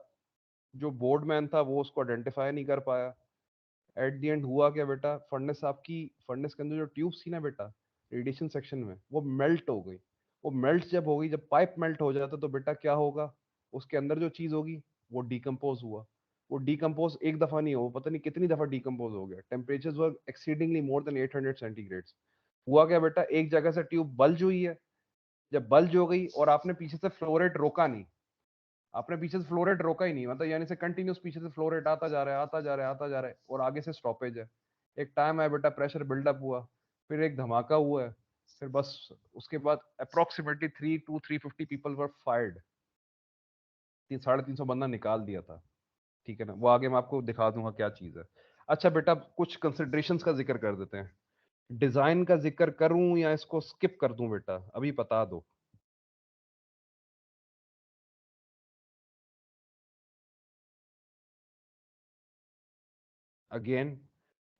जो बोर्डमैन था वो उसको आइडेंटिफाई नहीं कर पाया। एट द एंड हुआ क्या बेटा, फर्नेस के अंदर जो ट्यूब्स थी ना बेटा, रेडिएशन सेक्शन में, वो मेल्ट हो गई। वो मेल्ट जब हो गई, जब पाइप मेल्ट हो जाता तो बेटा क्या होगा, उसके अंदर जो चीज होगी वो डिकम्पोज हुआ। वो डिकम्पोज एक दफा नहीं हो, पता नहीं कितनी दफा डिकम्पोज हो गया। टेम्परेचर्स वर एक्सीडिंगली मोर देन 800 सेंटीग्रेड। हुआ क्या बेटा, एक जगह से ट्यूब बल्ज हुई है, जब बल्ज हो गई और आपने पीछे से फ्लो रेट रोका नहीं, आपने पीछे से फ्लो रेट रोका ही नहीं, मतलब यानी से कंटिन्यूस पीछे से फ्लो रेट आता जा रहा है, आता जा रहा है, आता जा रहा है, और आगे से स्टॉपेज है। एक टाइम है बेटा, प्रेशर बिल्डअप हुआ, फिर एक धमाका हुआ है, फिर बस उसके बाद अप्रोक्सीमेटली 350 पीपल वर फायर्ड। 350 बंदा निकाल दिया था, ठीक है ना। वो आगे मैं आपको दिखा दूंगा क्या चीज है। अच्छा बेटा, कुछ कंसिडरेशंस का जिक्र कर देते हैं। डिजाइन का जिक्र करूं या इसको स्किप कर दूं बेटा, अभी बता दो। अगेन,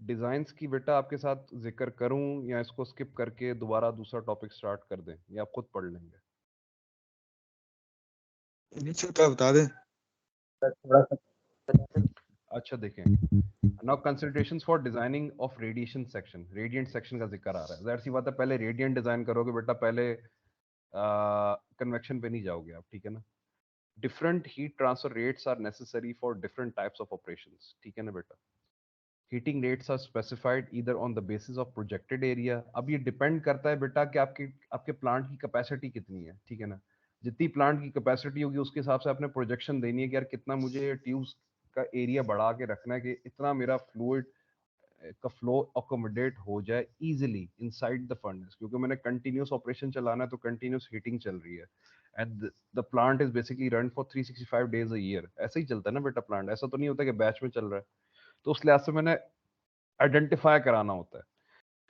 डिजाइन्स की बेटा आपके साथ जिक्र करूं या इसको स्किप करके दोबारा दूसरा टॉपिक स्टार्ट कर दें, या आप खुद पढ़ लेंगे? नीचे का बता दें। थोड़ा सा अच्छा देखें, now considerations for designing of radiation section. Radiant section का जिक्र आ रहा है, जाहिर सी बात है पहले रेडिएंट डिजाइन करोगे बेटा, पहले कन्वेक्शन पे नहीं जाओगे आप, ठीक है ना। Different heat transfer rates are necessary for different types of operations, ठीक है ना बेटा। Heating rates are specified either on the basis of projected area. अब ये डिपेंड करता है बेटा कि आपके आपके प्लांट की कैपेसिटी कितनी है, ठीक है ना। जितनी प्लांट की कैपेसिटी होगी उसके हिसाब से आपने प्रोजेक्शन देनी है कि यार कितना मुझे ट्यूब्स का एरिया बढ़ा के रखना है कि इतना मेरा फ्लूइड का फ्लो अकोमोडेट हो जाए इजीली इनसाइड द फर्नेस, क्योंकि मैंने कंटिन्यूस ऑपरेशन चलाना है तो कंटिन्यूस हीटिंग चल रही है and the plant is basically run for 365 days a year. ऐसे ही चलता है ना बेटा प्लांट, ऐसा तो नहीं होता कि बैच में चल रहा है। तो उस लिहाज से मैंने आइडेंटिफाई कराना होता है।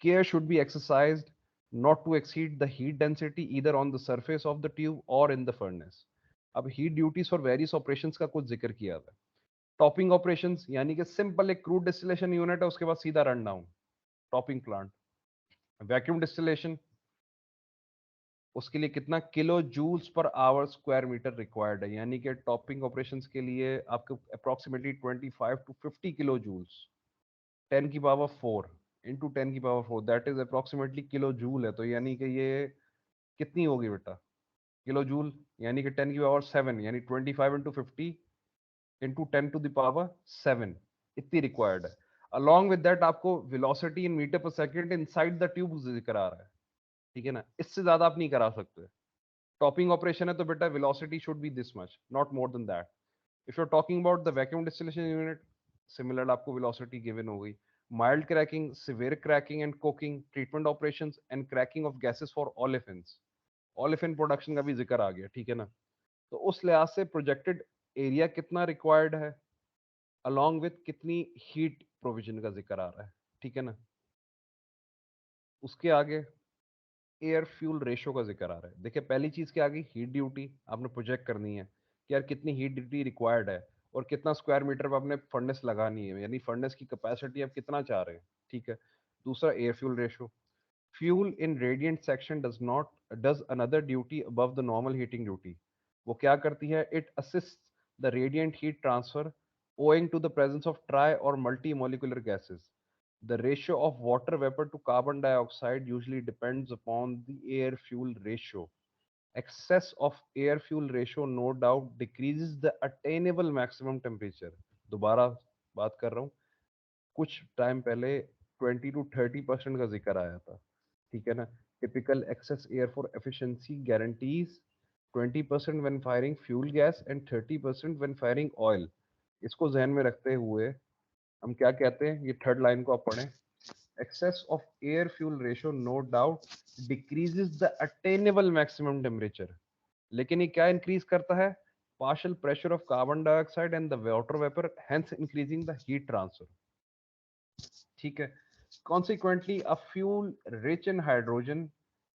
Care should be exercised not to exceed the heat density either on the surface of the tube or in the furnace। अब heat duties for various operations का कुछ जिक्र किया था। टॉपिंग ऑपरेशंस यानी कि सिंपल एक क्रूड डिस्टिलेशन यूनिट है, उसके बाद सीधा run down topping plant. Vacuum distillation, उसके लिए कितना kilo joules per hour square metre required है, यानी कि टॉपिंग ऑपरेशंस के लिए आपको अप्रोक्सीमेटली 25 to 50 किलो जूल्स 10 की पावर 4 इंटू 10 की power 4 that is approximately kilo joule है। तो यानी कि ये कितनी होगी बेटा किलो जूल, यानी कि 10 की पावर 7 यानी 25 into 50 into 10 to the power 7 इतनी रिक्वायर्ड है। अलॉन्ग विद दैट आपको velocity in metre per second inside the tube जिक्र आ रहा है, ठीक है ना, इससे ज्यादा आप नहीं करा सकते। टॉपिंग ऑपरेशन है तो बेटा velocity should be this much not more than that. If you are talking about the vacuum distillation unit, similar आपको वेलोसिटी गिवन हो गई। Mild cracking, severe cracking and cooking, treatment operations and cracking of gases for olefins, olefin production का भी जिक्र आ गया, ठीक है ना। तो उस लिहाज से प्रोजेक्टेड एरिया कितना रिक्वायर्ड है अलॉन्ग विथ कितनी हीट प्रोविजन का जिक्र आ रहा है, ठीक है ना। उसके आगे एयर फ्यूल रेशो का जिक्र आ रहा है। देखिए पहली चीज क्या आ गई, हीट ड्यूटी आपने प्रोजेक्ट करनी है कि यार कितनी हीट ड्यूटी रिक्वायर्ड है और कितना स्क्वायर मीटर पर आपने फर्नेस लगानी है, यानी फर्नेस की कैपेसिटी आप कितना चाह रहे हैं, ठीक है। दूसरा air fuel ratio, fuel in radiant section does another duty above the normal heating duty. वो क्या करती है, it assist the radiant heat transfer owing to the presence of tri or multimolecular gases। The ratio of water vapor to carbon dioxide usually depends upon the air fuel ratio। Excess of air fuel ratio no doubt decreases the attainable maximum temperature। दोबारा बात कर रहा हूँ, कुछ टाइम पहले 20 to 30% का जिक्र आया था, ठीक है ना। Typical excess air for efficiency guarantees 20% when firing fuel gas and 30% when firing oil. इसको जहन में रखते हुए हम क्या कहते हैं, ये थर्ड लाइन को आप पढ़ें, excess of air fuel ratio no doubt decreases the attainable maximum temperature। लेकिन ये क्या इंक्रीज करता है, partial pressure of carbon dioxide and the water vapor hence increasing the heat transfer, ठीक है। consequently a fuel rich in hydrogen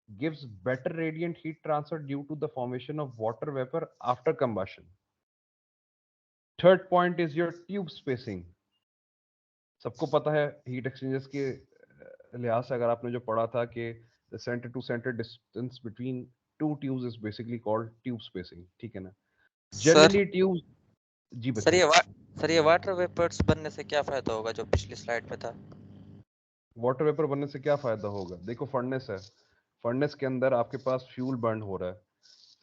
gives better radiant heat transfer due to the formation of water vapor after combustion। third point is your tube spacing। सबको पता है हीट एक्सचेंजर्स के लिहाज से, अगर आपने जो पढ़ा था कि the center to center distance between two tubes is basically called tube spacing, ठीक है ना। Generally tubes, जी सर बताइए। ये वाटर वेपर्स बनने से क्या फायदा होगा जो पिछली स्लाइड में था? वाटर वेपर बनने से क्या फायदा होगा, देखो फर्नेस है, फर्नेस के अंदर आपके पास फ्यूल बर्न हो रहा है,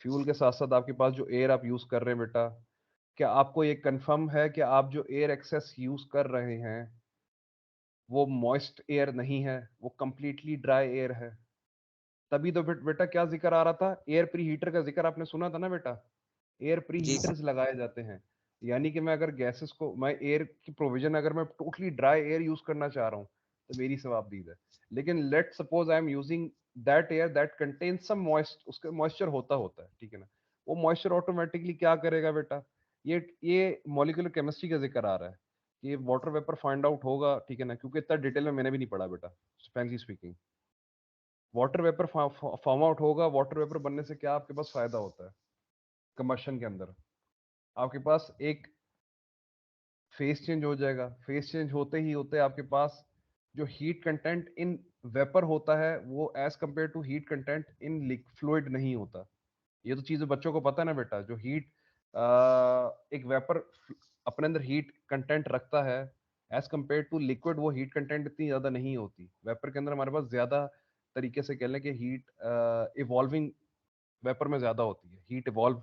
फ्यूल के साथ साथ आपके पास जो एयर आप यूज कर रहे हैं बेटा, क्या आपको ये कंफर्म है कि आप जो एयर एक्सेस यूज कर रहे हैं वो मॉइस्ट एयर नहीं है, वो कंप्लीटली ड्राई एयर है। तभी तो बेटा क्या जिक्र आ रहा था, एयर प्री हीटर का जिक्र आपने सुना था ना बेटा, एयर प्री जी हीटर्स लगाए जाते हैं। यानी कि मैं अगर गैसेस को, मैं एयर की प्रोविजन अगर मैं टोटली ड्राई एयर यूज करना चाह रहा हूँ तो मेरी सवाबदीद है। लेकिन let suppose I am using that air that contains some moist, उसका मॉइस्चर होता है, ठीक है ना। वो मॉइस्चर ऑटोमेटिकली क्या करेगा बेटा, ये मॉलिक्यूलर केमिस्ट्री का जिक्र आ रहा है कि वाटर वेपर फाइंड आउट होगा, ठीक है ना, क्योंकि इतना डिटेल में मैंने भी नहीं पढ़ा बेटा, frankly speaking. Water vapour form out होगा, वाटर वेपर बनने से क्या आपके पास फायदा होता है, कंबशन के अंदर आपके पास एक फेस चेंज हो जाएगा, फेस चेंज होते ही होते आपके पास जो हीट कंटेंट इन वेपर होता है वो as compare to heat content in fluid नहीं होता। ये तो चीजें बच्चों को पता है ना बेटा, जो हीट एक वेपर अपने अंदर हीट कंटेंट रखता है एज कंपेयर टू लिक्विड, वो हीट कंटेंट इतनी ज्यादा नहीं होती। वेपर के अंदर हमारे पास ज्यादा तरीके से कह लें कि हीट इवॉल्विंग वेपर में ज्यादा होती है, हीट इवॉल्व,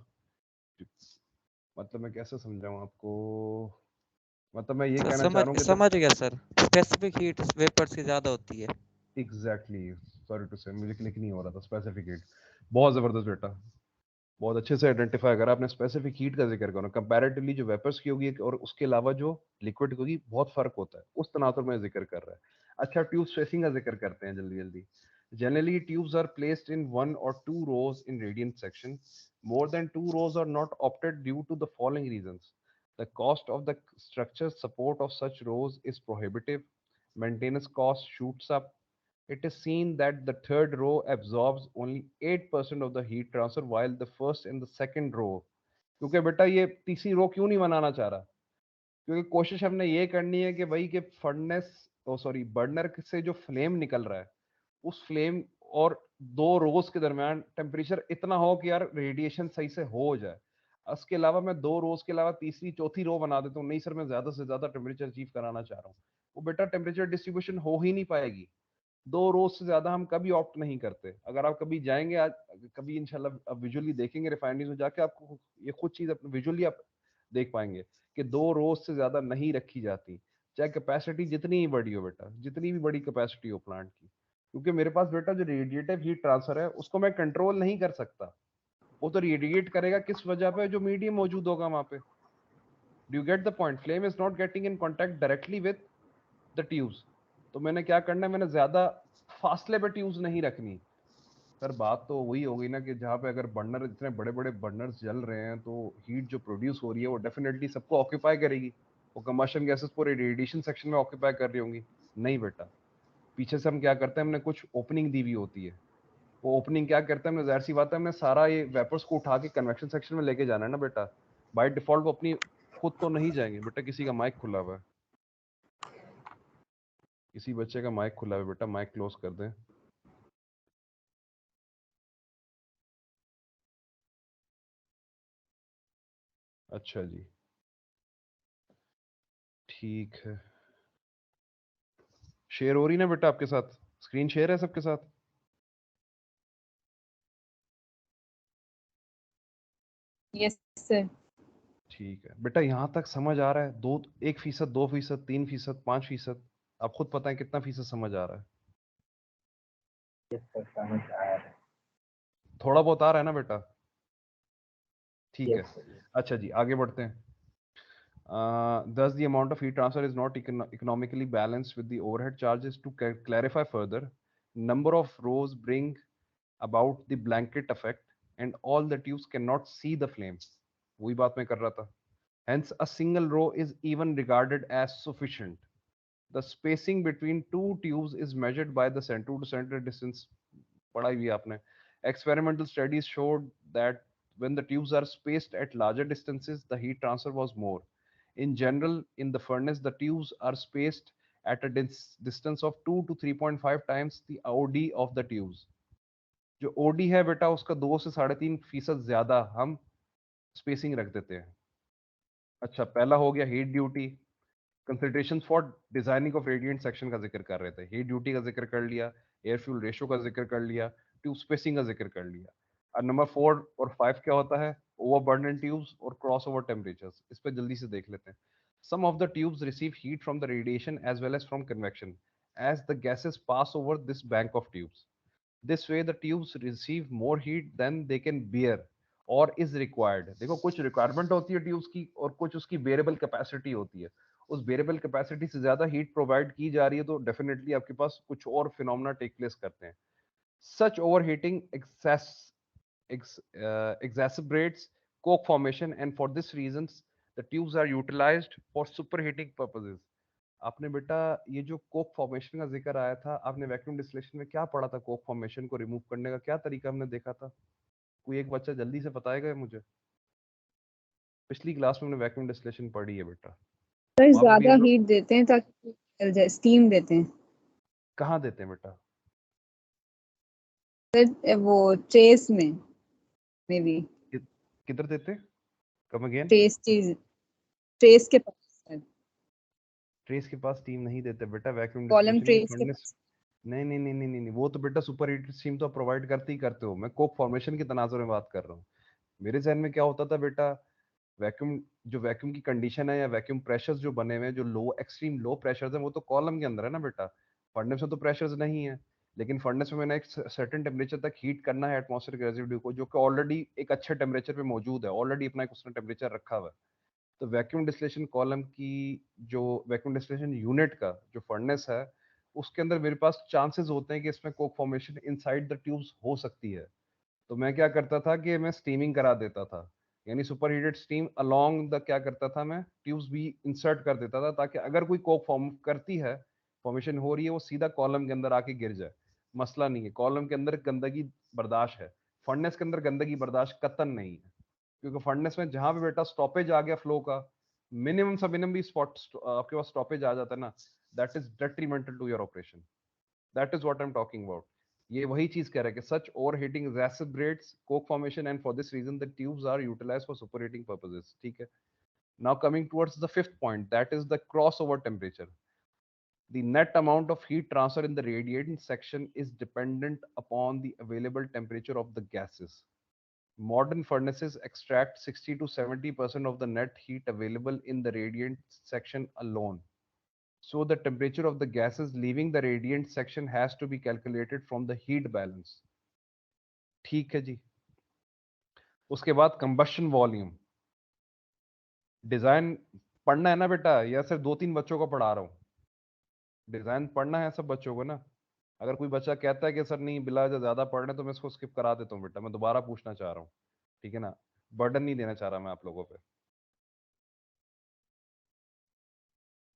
मतलब मैं कैसे समझाऊं आपको, मतलब मैं ये सर कहना चाह रहा हूँ कि समझ गया सर, स्पेसिफिक हीट वेपर्स की ज्यादा होती है। एग्जैक्टली, सॉरी टू से मुझे क्लिक नहीं हो रहा था, स्पेसिफिक हीट बहुत जबरदस्त बेटा। बहुत अच्छे से आइडेंटिफाई करा आपने। स्पेसिफिक हीट का जिक्र करो, कंपैरेटिवली जो वेपर्स की होगी और उसके अलावा जो लिक्विड की होगी बहुत फर्क होता है, उस तनासुर में जिक्र कर रहा है। अच्छा, ट्यूब स्पेसिंग का जिक्र करते हैं जल्दी जल्दी। Generally tubes are placed in 1 or 2 rows in radiant section. More than 2 rows are not opted due to the following reasons: the cost of the structure support of such rows is prohibitive, maintenance cost shoots up. It is seen that the third row absorbs only 8% of the heat transfer while the first and the second row, क्योंकि बेटा ये तीसरी रो क्यों नहीं बनाना चाह रहा, क्योंकि कोशिश हमने ये करनी है कि भाई कि फर्नेस ओ सॉरी बर्नर से जो फ्लेम निकल रहा है उस फ्लेम और दो रोज के दरमियान टेम्परेचर इतना हो कि यार रेडिएशन सही से हो जाए। उसके अलावा मैं दो रोज के अलावा तीसरी चौथी रो बना देता हूँ, नहीं सर मैं ज्यादा से ज्यादा टेम्परेचर अचीव कराना चाह रहा हूँ, वो बेटा टेम्परेचर डिस्ट्रीब्यूशन हो ही नहीं पाएगी। दो रोज से ज्यादा हम कभी ऑप्ट नहीं करते। अगर आप कभी जाएंगे आज, कभी इंशाल्लाह विजुअली देखेंगे रिफाइनरीज में जाके, आपको ये खुद चीज अपने विजुअली आप देख पाएंगे कि दो रोज से ज्यादा नहीं रखी जाती, चाहे कैपेसिटी जितनी ही बड़ी हो बेटा, जितनी भी बड़ी कैपेसिटी हो प्लांट की, क्योंकि मेरे पास बेटा जो रेडिएटिव हीट ट्रांसफर है उसको मैं कंट्रोल नहीं कर सकता। वो तो रेडिएट करेगा किस वजह पे, जो मीडियम मौजूद होगा वहां पे। Do you get the point? Flame is not getting in contact directly with the tubes. तो मैंने क्या करना है, मैंने ज्यादा फासले पे ट्यूब्स नहीं रखनी। सर बात तो वही होगी ना कि जहाँ पे अगर बर्नर, इतने बड़े बड़े बर्नर्स जल रहे हैं तो हीट जो प्रोड्यूस हो रही है वो डेफिनेटली सबको ऑक्यूपाई करेगी। वो कंबशन गैसेस पूरे रेडिएशन सेक्शन में ऑक्यूपाई कर रही होंगी। नहीं बेटा, पीछे से हम क्या करते हैं, हमने कुछ ओपनिंग दी हुई होती है। वो ओपनिंग क्या करते हैं, हमने जाहिर सी बात है हमने सारा ये वेपर्स को उठा के कन्वेक्शन सेक्शन में लेके जाना है ना बेटा। बाय डिफॉल्ट वो अपनी खुद तो नहीं जाएंगे बेटा। किसी का माइक खुला हुआ है, किसी बच्चे का माइक खुला हुआ है बेटा, माइक क्लोज कर दें। अच्छा जी, ठीक है। शेयर हो रही ना बेटा आपके साथ? स्क्रीन शेयर है सबके साथ? Yes sir. ठीक है बेटा, यहाँ तक समझ आ रहा है? 1%, 2%, 3%, 5%? आप खुद पता है कितना फीसद समझ आ रहा है? यस सर, समझ आया है। थोड़ा बहुत आ रहा है ना बेटा? ठीक है। Yes sir. अच्छा जी, आगे बढ़ते हैं। Thus, the amount of heat transfer is not economically balanced with the overhead charges. To clarify further, number of rows bring about the blanket effect, and all the tubes cannot see the flame. वही बात मैं कर रहा था। Hence, a single row is even regarded as sufficient. The spacing between two tubes is measured by the center to center distance. पढ़ाई भी आपने। Experimental studies showed that when the tubes are spaced at larger distances, the heat transfer was more. In general, in the furnace, the tubes are spaced at a distance of 2 to 3.5 times the OD of the tubes. जो OD है बेटा उसका 2 से 3.5% ज्यादा हम स्पेसिंग रख देते हैं। अच्छा, पहला हो गया heat duty. Consideration for designing of radiant section का जिक्र कर रहे थे। हीट ड्यूटी का जिक्र कर लिया, एयर फ्यूल रेशियो का जिक्र कर लिया, ट्यूब स्पेसिंग का जिक्र कर लिया। और नंबर 4 और 5 क्या होता है? ओवरबर्डन ट्यूब्स और क्रॉस ओवर टेम्परेचर्स। इस पर जल्दी से देख लेते हैं। Some of the tubes receive heat from the radiation as well as from convection as the gases pass over this bank of tubes. This way the tubes receive more heat than they can bear or is required. देखो, कुछ रिक्वायरमेंट होती है ट्यूब्स की और कुछ उसकी बेरेबल कैपेसिटी होती है। उस बेरेबल कैपेसिटी से ज्यादा हीट प्रोवाइड की जा रही है तो डेफिनेटली आपके पास कुछ और फिनोमेना टेक प्लेस करते हैं। सच overheating exacerbates coke formation, and for this reasons the tubes are utilized for superheating purposes. आपने बेटा ये जो कोक फॉर्मेशन का जिक्र आया था, आपने वैक्यूम डिस्टिलेशन में क्या पढ़ा था? कोक फॉर्मेशन को रिमूव करने का क्या तरीका हमने देखा था? कोई एक बच्चा जल्दी से बताएगा मुझे। पिछली क्लास में हमने वैक्यूम डिस्टिलेशन पढ़ी है बेटा। सर वहां पे भी ज्यादा हम लोग हीट देते हैं ताकि जल जाए, स्टीम देते हैं कहाँ देते हैं बेटा? सर। वो ट्रेस में मे बी। किधर देते हैं? Come again. ट्रेस चीज, ट्रेस के पास सर, ट्रेस के पास स्टीम नहीं देते बेटा वैक्यूम कॉलम डिस्टिलेशन में। ट्रेस के फर्नेस पास। नहीं नहीं नहीं नहीं नहीं, वो तो बेटा सुपर हीट स्टीम तो प्रोवाइड करते ही करते हो। मैं कोक फॉर्मेशन की तनाजुर में बात कर रहा हूँ। मेरे जहन में क्या होता था बेटा, वैक्यूम, जो वैक्यूम की कंडीशन है या वैक्यूम प्रेशर्स जो बने हुए हैं, जो लो एक्सट्रीम लो प्रेशर्स हैं, वो तो कॉलम के अंदर है ना बेटा। फर्नेस में तो प्रेशर्स नहीं है। लेकिन फर्नेस में मैंने एक सर्टेन टेम्परेचर तक हीट करना है एटमॉस्फेरिक रेजिड्यू को, जो कि ऑलरेडी एक अच्छे टेम्परेचर पे मौजूद है, ऑलरेडी अपना एक उसने टेम्परेचर रखा हुआ है। तो वैक्यूम डिस्टिलेशन कॉलम की जो वैक्यूम डिस्टिलेशन यूनिट का जो फर्नेस है, उसके अंदर मेरे पास चांसेस होते हैं कि इसमें Coke formation inside the tubes हो सकती है। तो मैं क्या करता था कि मैं स्टीमिंग करा देता था, यानी super heated steam along the क्या करता था, मैं ट्यूब्स भी इंसर्ट कर देता था, ताकि अगर कोई कोक फॉर्म करती है, फॉर्मेशन हो रही है, वो सीधा कॉलम के अंदर आके गिर जाए। मसला नहीं है, कॉलम के अंदर गंदगी बर्दाश्त है, फर्नेस के अंदर गंदगी बर्दाश्त कतन नहीं है, क्योंकि फर्नेस में जहां भी बेटा स्टॉपेज आ गया फ्लो का, मिनिमम से मिनिमम भी स्पॉट आपके पास स्टॉपेज आ जाता है ना, that is detrimental to your operation. That is what I am talking about. ये वही चीज कह रहा है कि such overheating exacerbates coke formation and for this reason the tubes are utilized for superheating purposes। ठीक है, now coming towards the fifth point, that is the crossover temperature। the net amount of heat transfer in the radiant section is dependent upon the available temperature of the gases। modern furnaces extract 60 to 70% of the net heat available in the radiant section alone। So the temperature of the gases leaving the radiant section has to be calculated from the heat balance। ठीक है जी। उसके बाद कंबशन वॉल्यूम। डिजाइन पढ़ना है ना बेटा, या सिर्फ 2-3 बच्चों को पढ़ा रहा हूँ? डिजाइन पढ़ना है सब बच्चों को ना। अगर कोई बच्चा कहता है कि सर नहीं बिला ज्यादा पढ़ रहे, तो मैं इसको स्किप करा देता हूँ बेटा, मैं दोबारा पूछना चाह रहा हूँ, ठीक है ना, बर्डन नहीं देना चाह रहा मैं आप लोगों पे।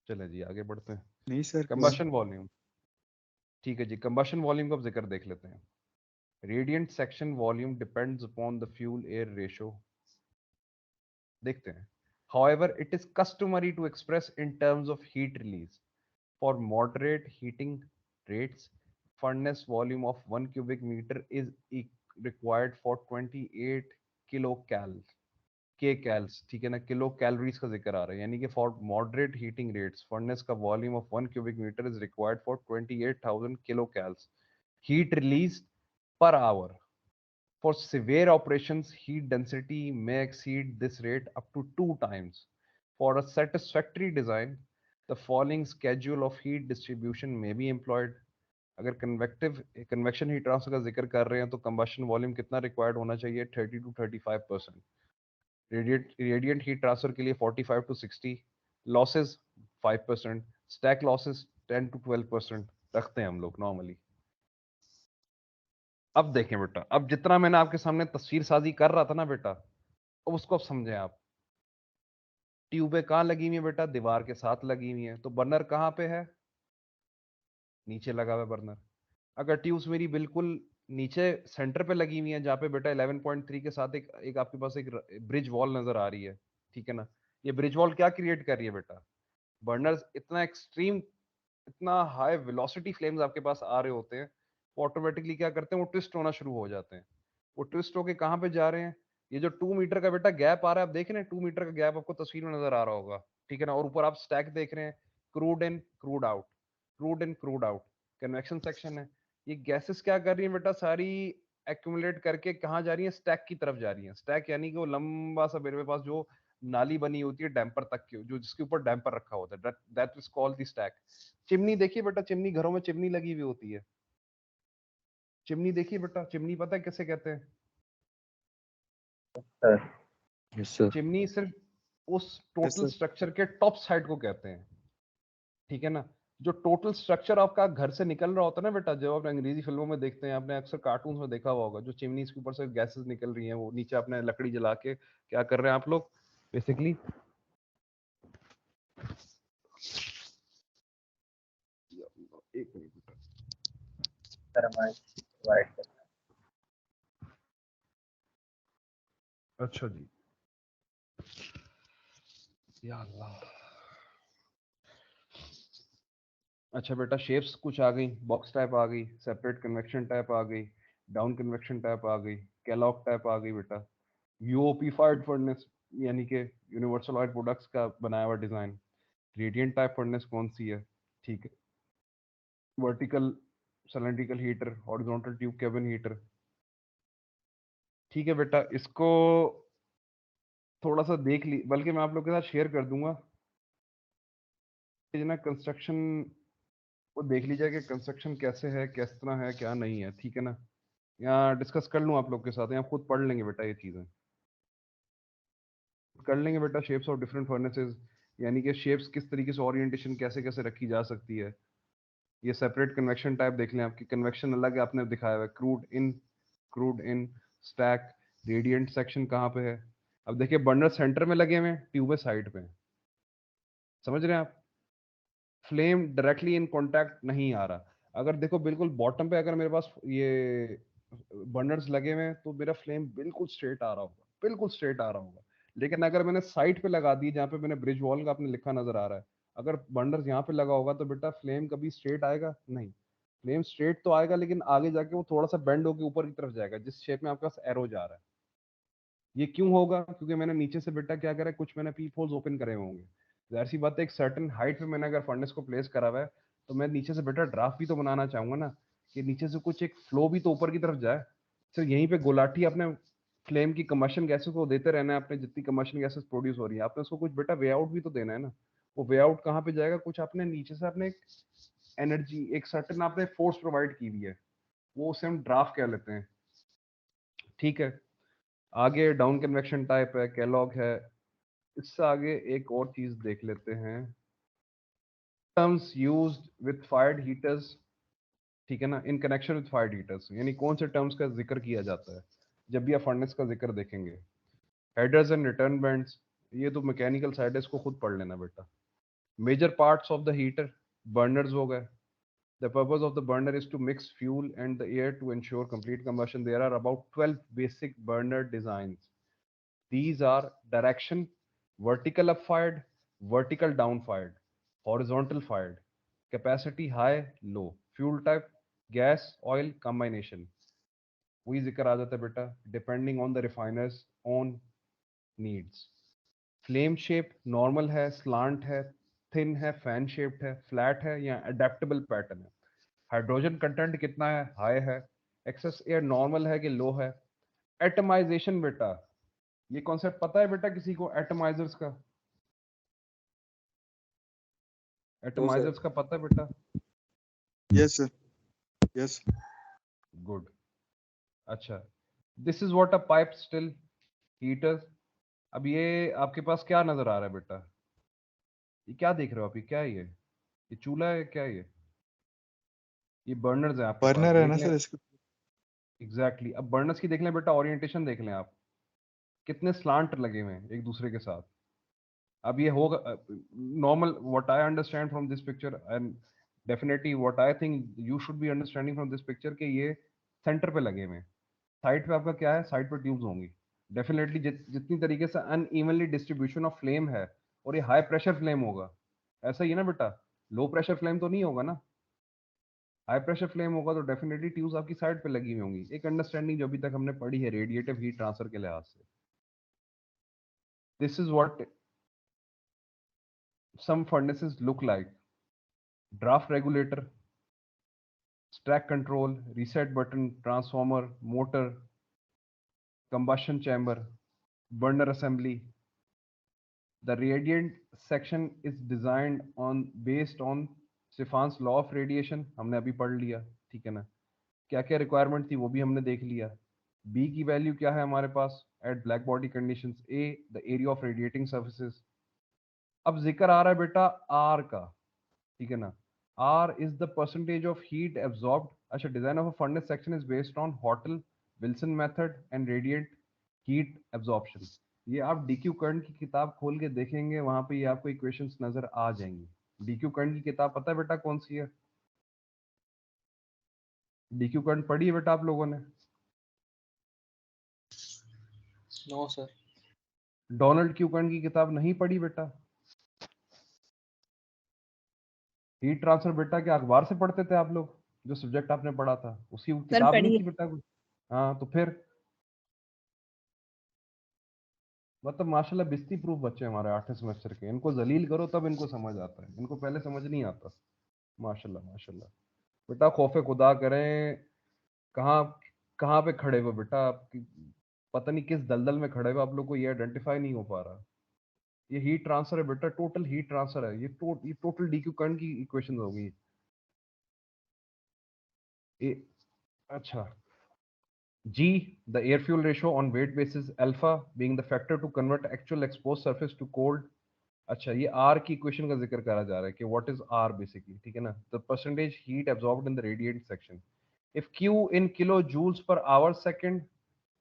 चले जी आगे बढ़ते हैं। नहीं सर, कंबशन वॉल्यूम, ठीक है जी, कंबशन वॉल्यूम का अब जिक्र देख लेते हैं। Radiant section volume depends upon the fuel air ratio. देखते हैं। However, it is customary to express in terms of heat release। For moderate heating rates, furnace volume of 1 cubic meter is required for 28 kilocals kcals। ठीक है ना, किलो कैलोरीज का जिक्र आ रहा है, यानी कि for moderate heating rates furnace का volume of 1 cubic meter is required for 28,000 kilocals heat released per hour। For severe operations, heat density may exceed this rate up to 2 times। For a satisfactory design, the following schedule of heat distribution may be employed। अगर कन्वेक्शन हीट ट्रांसफर का जिक्र कर रहे हैं, तो कंबशन वॉल्यूम कितना रिक्वायर्ड होना चाहिए? 30 to 35%। रेडिएंट हीट ट्रांसफर के लिए 45 to 60। Losses 5%। Stack losses 10 to 12% रखते हैं हम लोग नॉर्मली। अब देखें बेटा, अब जितना मैंने आपके सामने तस्वीर साजी कर रहा था ना बेटा, अब उसको अब समझें आप। ट्यूबें कहाँ लगी हुई है बेटा? दीवार के साथ लगी हुई है। तो बर्नर कहाँ पे है? नीचे लगा हुआ है बर्नर। अगर ट्यूब्स मेरी बिल्कुल नीचे सेंटर पे लगी हुई है, जहाँ पे बेटा 11.3 के साथ एक आपके पास एक ब्रिज वॉल नजर आ रही है, ठीक है ना, ये ब्रिज वॉल क्या क्रिएट कर रही है बेटा? बर्नर्स इतना एक्सट्रीम, इतना हाई वेलोसिटी फ्लेम्स आपके पास आ रहे होते हैं, वो ऑटोमेटिकली क्या करते हैं, वो ट्विस्ट होना शुरू हो जाते हैं। वो ट्विस्ट होके कहाँ पे जा रहे हैं? ये जो 2 मीटर का बेटा गैप आ रहा है, आप देख रहे हैं 2 मीटर का गैप आपको तस्वीर में नजर आ रहा होगा, ठीक है ना, और ऊपर आप स्टैक देख रहे हैं, क्रूड इन क्रूड आउट, क्रूड इन क्रूड आउट, कन्वेक्शन सेक्शन है। ये गैसेस क्या कर रही है बेटा? सारी एक्यूमुलेट करके कहाँ जा रही है? स्टैक की तरफ जा रही है। स्टैक यानी कि वो लंबा सा मेरे पास जो नाली बनी होती है डैम्पर तक की, जो जिसके ऊपर डैम्पर रखा होता है, that is called the stack. Chimney देखिए बेटा, चिमनी, घरों में चिमनी लगी हुई होती है। चिमनी देखिए बेटा, चिमनी पता है किसे कहते हैं? Yes sir। चिमनी सिर्फ उस टोटल sir। स्ट्रक्चर के टॉप साइड को कहते हैं, ठीक है ना। जो टोटल स्ट्रक्चर आपका घर से निकल रहा होता है ना बेटा, जब आप अंग्रेजी फिल्मों में देखते हैं, आपने अक्सर कार्टून में देखा हुआ होगा, जो चिमनी के ऊपर से गैसेस निकल रही हैं, वो नीचे आपने लकड़ी जला के क्या कर रहे हैं आप लोग बेसिकली? एक मिनट बेटा, अच्छा जी, या अल्लाह। अच्छा बेटा, शेप्स कुछ आ गई, बॉक्स टाइप आ गई, सेपरेट कन्वेक्शन टाइप आ गई, डाउन कन्वेक्शन टाइप आ गई, कैलॉग टाइप आ गई बेटा, यूओपीफाइड फर्नेस यानी कि यूनिवर्सल ऑयल प्रोडक्ट्स का बनाया हुआ डिजाइन, रेडिएंट टाइप फर्नेस कौन सी है, ठीक है, vertical cylindrical heater, horizontal tube cabin heater. ठीक है बेटा, इसको थोड़ा सा देख ली, बल्कि मैं आप लोग के साथ शेयर कर दूंगा ना कंस्ट्रक्शन वो देख लीजिए कि कंस्ट्रक्शन कैसे है, किस तरह है, क्या नहीं है, ठीक है ना। यहाँ डिस्कस कर लूँ आप लोग के साथ, यहाँ खुद पढ़ लेंगे बेटा ये चीज़ें कर लेंगे बेटा। शेप्स ऑफ डिफरेंट फर्नेसेस, यानी कि शेप्स किस तरीके से, ओरिएंटेशन कैसे कैसे रखी जा सकती है। ये सेपरेट कन्वेक्शन टाइप देख लें, आपकी कन्वेक्शन अलग है, आपने दिखाया हुआ है क्रूड इन स्टैक, रेडियंट सेक्शन कहाँ पे है। अब देखिए बर्नर सेंटर में लगे हुए हैं, ट्यूब साइड पे, समझ रहे हैं आप। फ्लेम डायरेक्टली इन कांटेक्ट नहीं आ रहा। अगर देखो बिल्कुल बॉटम पे अगर मेरे पास ये बर्नर्स लगे हुए हैं तो मेरा फ्लेम बिल्कुल स्ट्रेट आ रहा होगा, बिल्कुल स्ट्रेट आ रहा होगा। लेकिन अगर मैंने साइड पे लगा दी, जहाँ पे मैंने ब्रिज वॉल का आपने लिखा नजर आ रहा है, अगर बर्नर्स यहाँ पे लगा होगा तो बेटा फ्लेम कभी स्ट्रेट आएगा नहीं। फ्लेम स्ट्रेट तो आएगा लेकिन आगे जाके वो थोड़ा सा बेंड होकर ऊपर की तरफ जाएगा, जिस शेप में आपके पास एरो जा रहा है। ये क्यों होगा? क्योंकि मैंने नीचे से बेटा क्या करा है, कुछ मैंने पीप होल्स ओपन करे होंगे। जाहिर सी बात है, एक सर्टेन हाइट पे मैंने अगर फर्नेस को प्लेस करा हुआ है तो मैं नीचे से बेटा ड्राफ्ट भी तो बनाना चाहूंगा ना, कि नीचे से कुछ एक फ्लो भी तो ऊपर की तरफ जाए। सिर्फ यहीं पे गोलाठी अपने फ्लेम की कम्बशन गैसेस को देते रहना है, आपने जितनी कम्बशन गैसेस प्रोड्यूस हो रही है आपने उसको कुछ बेटा वे आउट भी तो देना है ना। वो वे आउट कहाँ पे जाएगा? कुछ आपने नीचे से आपने एक एनर्जी, एक सर्टेन आपने फोर्स प्रोवाइड की हुई है, वो उसे हम ड्राफ्ट कह लेते हैं, ठीक है। आगे डाउन कन्वेक्शन टाइप है, कैलॉग है। इससे आगे एक और चीज देख लेते हैं, terms used with fired heaters, ठीक है ना, in connection with fired heaters, यानी कौन से टर्म्स का जिक्र किया जाता है जब भी आप फर्नेस का जिक्र देखेंगे। हेडर्स एंड रिटर्न बैंड्स, ये तो मैकेनिकल साइड है, इसको खुद पढ़ लेना बेटा। Major parts of the heater, burners हो गए। The purpose of the burner is to mix fuel and the air to ensure complete combustion. There are about 12 basic burner designs. These are direction, vertical up fired, vertical down fired, horizontal fired, capacity high, low, fuel type, gas, oil combination. वही जिक्र आ जाता है बेटा, depending on the refiner's own needs. Flame shape normal है, स्लांट है, थिन है, फैन शेप्ड है, फ्लैट है या अडेप्टेबल पैटर्न है। हाइड्रोजन कंटेंट कितना है? हाई है। एक्सेस एयर नॉर्मल है कि लो है। एटमाइजेशन बेटा, ये कॉन्सेप्ट पता है बेटा किसी को? एटमाइजर्स का, No, sir. एटमाइजर्स का पता है बेटा? Yes sir, yes. गुड। अच्छा, this is what a pipe still heater. अब ये आपके पास क्या नजर आ रहा है बेटा? ये क्या देख रहे हो आप? ये क्या है? ये चूल्हा है क्या? ये बर्नर्स है आपके पास, बर्नर है देख ना लें। सर इसको। एग्जैक्टली अब बर्नर्स की देख लें बेटा, ओरिएंटेशन देख लें आप, कितने स्लांट लगे हुए हैं एक दूसरे के साथ। अब ये होगा normal, what I understand from this picture and definitely what I think you should be understanding from this picture, कि ये सेंटर पे लगे हुए हैं। साइड पे आपका क्या है? साइड पे ट्यूब्स होंगी डेफिनेटली। जितनी तरीके से अनइवनली डिस्ट्रीब्यूशन ऑफ फ्लेम है, और ये हाई प्रेशर फ्लेम होगा, ऐसा ही है ना बेटा? लो प्रेशर फ्लेम तो नहीं होगा ना? हाई प्रेशर फ्लेम होगा तो डेफिनेटली ट्यूब्स आपकी साइड पे लगी हुई होंगी। एक अंडरस्टैंडिंग जो अभी तक हमने पढ़ी है रेडिएटिव हीट ट्रांसफर के लिहाज से। This is what some furnaces look like: draft regulator, stack control, reset button, transformer, motor, combustion chamber, burner assembly. The radiant section is designed on based on Stefan's law of radiation, हमने अभी पढ़ लिया, ठीक है ना। क्या क्या रिक्वायरमेंट थी वो भी हमने देख लिया। बी की वैल्यू क्या है हमारे पास at black body conditions. A the area of radiating surfaces. अब जिक्र आ रहा है बेटा आर का, ठीक है ना। R is the percentage of heat absorbed. अच्छा, design of a furnace section is based on Hotel Wilson method and radiant heat absorption. ये आप DQ कर्न की किताब खोल के देखेंगे, वहां पे ये आपको इक्वेशंस नजर आ जाएंगी। DQ कर्न की किताब पता है बेटा कौन सी है? DQ कर्न पढ़ी है बेटा आप लोगों ने? No, sir. डोनाल्ड क्यू कर्न की किताब नहीं पढ़ी बेटा? हीट ट्रांसफर बेटा क्या अखबार से पढ़ते थे आप लोग? जो सब्जेक्ट आपने पढ़ा था उसी सर किताब नहीं पढ़िए। थी बेटा कोई? हाँ तो फिर मतलब माशाल्लाह बिस्ती प्रूफ बच्चे हमारे 8वें सेमेस्टर के। इनको जलील करो तब इनको समझ आता है, इनको पहले समझ नहीं आता। माशाल्लाह माशाल्लाह। बेटा खौफे खुदा करें, कहाँ कहाँ पे खड़े हो बेटा आप? पता नहीं किस दलदल में खड़े हो, आप लोग को ये आइडेंटिफाई नहीं हो पा रहा। ये हीट ट्रांसफर है बेटा, टोटल हीट ट्रांसफर है। ये टोटल डीक्यू करंट की इक्वेशन होगी। ए, अच्छा G, the air fuel ratio on weight basis, alpha being the factor to convert actual exposed surface to cold. अच्छा ये R की इक्वेशन का जिक्र करा जा रहा है कि what is R basically, ठीक है ना, the percentage heat absorbed in the radiant section. If Q in kilojoules per hour second,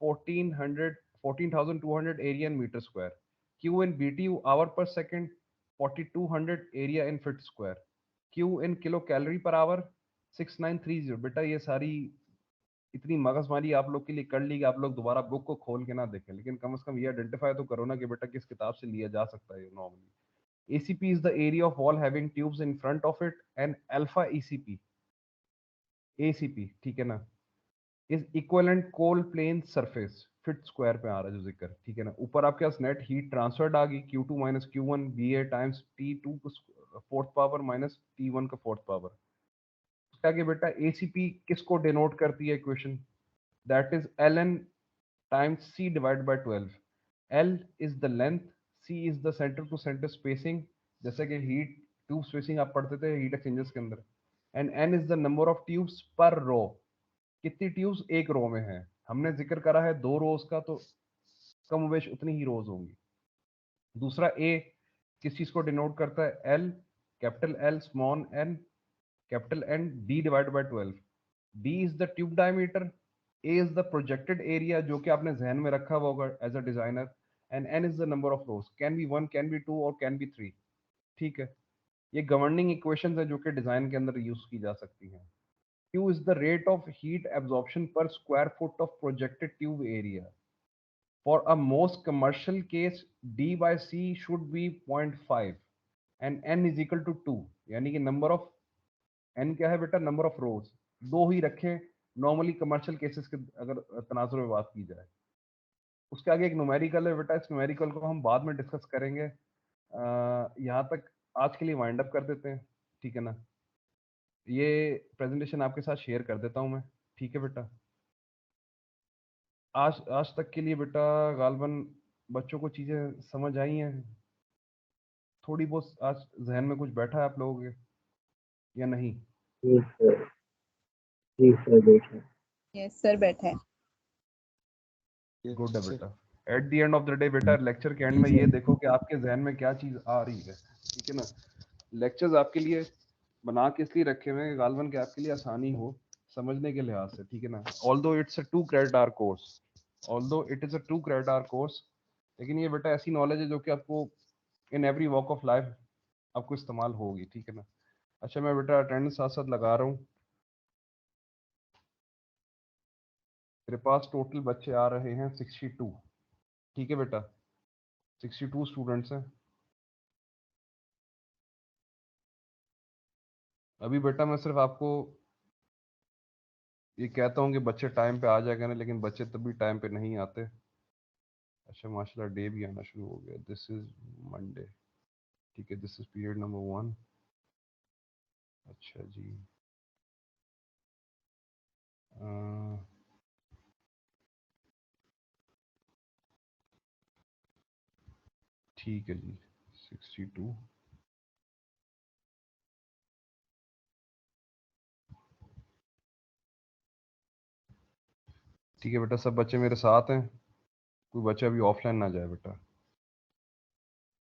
14,200 area in meter square. Q in BTU hour per second, 4,200 area in feet square. Q in kilocalorie per hour, 6,930. बेटा ये सारी इतनी मगजमारी आप लोग के लिए कर ली कि आप लोग दोबारा बुक को खोल के ना देखें, लेकिन कम से कम ये आइडेंटिफाई तो करो ना कि बेटा किस किताब से लिया जा सकता है normally. ACP is the area of wall having tubes in front of it and alpha ECP ACP ठीक है ना is equivalent cold plane surface fit square पे आ रहा है जो जिक्र, ठीक है ना। ऊपर आपके पास नेट हीट ट्रांसफर्ड आ गई Q2 minus Q1 BA times T2 fourth power minus T1 का फोर्थ पावर। उसके आगे बेटा ACP किसको डिनोट करती है equation, that is ln times c divided by 12. L is the length, c is the center to center spacing, जैसे कि हीट ट्यूब स्पेसिंग आप पढ़ते थे हीट एक्सचेंजर्स के अंदर, and n is the number of tubes per row, कितनी ट्यूब्स एक रो में है। हमने जिक्र करा है 2 रोज का, तो कम वेश उतनी ही रोज होंगी। दूसरा A किस चीज को डिनोट करता है, L capital L small n capital N D divided by 12। D is the tube diameter, A is the projected area जो कि आपने जहन में रखा हुआ होगा as a designer, and N is the number of rows, can be 1 can be 2 और कैन बी 3, ठीक है। ये गवर्निंग इक्वेशंस है जो कि डिजाइन के अंदर यूज की जा सकती हैं। Q is the rate of heat absorption per square foot of projected tube area. For a most commercial case, D by C should be 0.5 and N is equal to 2, यानी कि नंबर ऑफ N क्या है बेटा, नंबर ऑफ रोज, 2 ही रखें नॉर्मली कमर्शियल केसेस के अगर तनाजुर में बात की जाए। उसके आगे एक न्यूमेरिकल है बेटा, इस न्यूमेरिकल को हम बाद में डिस्कस करेंगे। यहाँ तक आज के लिए वाइंड अप कर देते हैं, ठीक है ना। ये प्रेजेंटेशन आपके साथ शेयर कर देता हूँ मैं, ठीक है बेटा। आज आज तक के लिए बेटा गालबन बच्चों को चीज़ें समझ आई हैं, थोड़ी बहुत आज जहन में कुछ बैठा है आप लोगों के या नहीं? जी सर, जी सर बैठे। यस सर बैठा है। गुड है बेटा। At the end of the day बेटा लेक्चर के एंड में ये देखो कि आपके जहन में क्या चीज़ आ रही है, ठीक है ना। लेक्चर्स आपके लिए बना के इसलिए रखे हुए हैं गालबन के आपके लिए आसानी हो समझने के लिहाज से, ठीक है ना। Although it's a 2 credit hour course, although it is a 2 credit hour course, लेकिन ये बेटा ऐसी नॉलेज है जो कि आपको in every walk of life आपको इस्तेमाल होगी, ठीक है ना। अच्छा मैं बेटा अटेंडेंस साथ साथ लगा रहा हूँ। मेरे पास टोटल बच्चे आ रहे हैं 62, ठीक है बेटा, 62 स्टूडेंट्स हैं। अभी बेटा मैं सिर्फ आपको ये कहता हूँ कि बच्चे टाइम पे आ जाएगा ना, लेकिन बच्चे तभी टाइम पे नहीं आते। अच्छा माशाल्लाह डे भी आना शुरू हो गया, दिस इज मंडे, ठीक है, दिस इज पीरियड नंबर 1। अच्छा जी ठीक है जी 62। ठीक है बेटा, सब बच्चे मेरे साथ हैं, कोई बच्चा अभी ऑफलाइन ना जाए बेटा।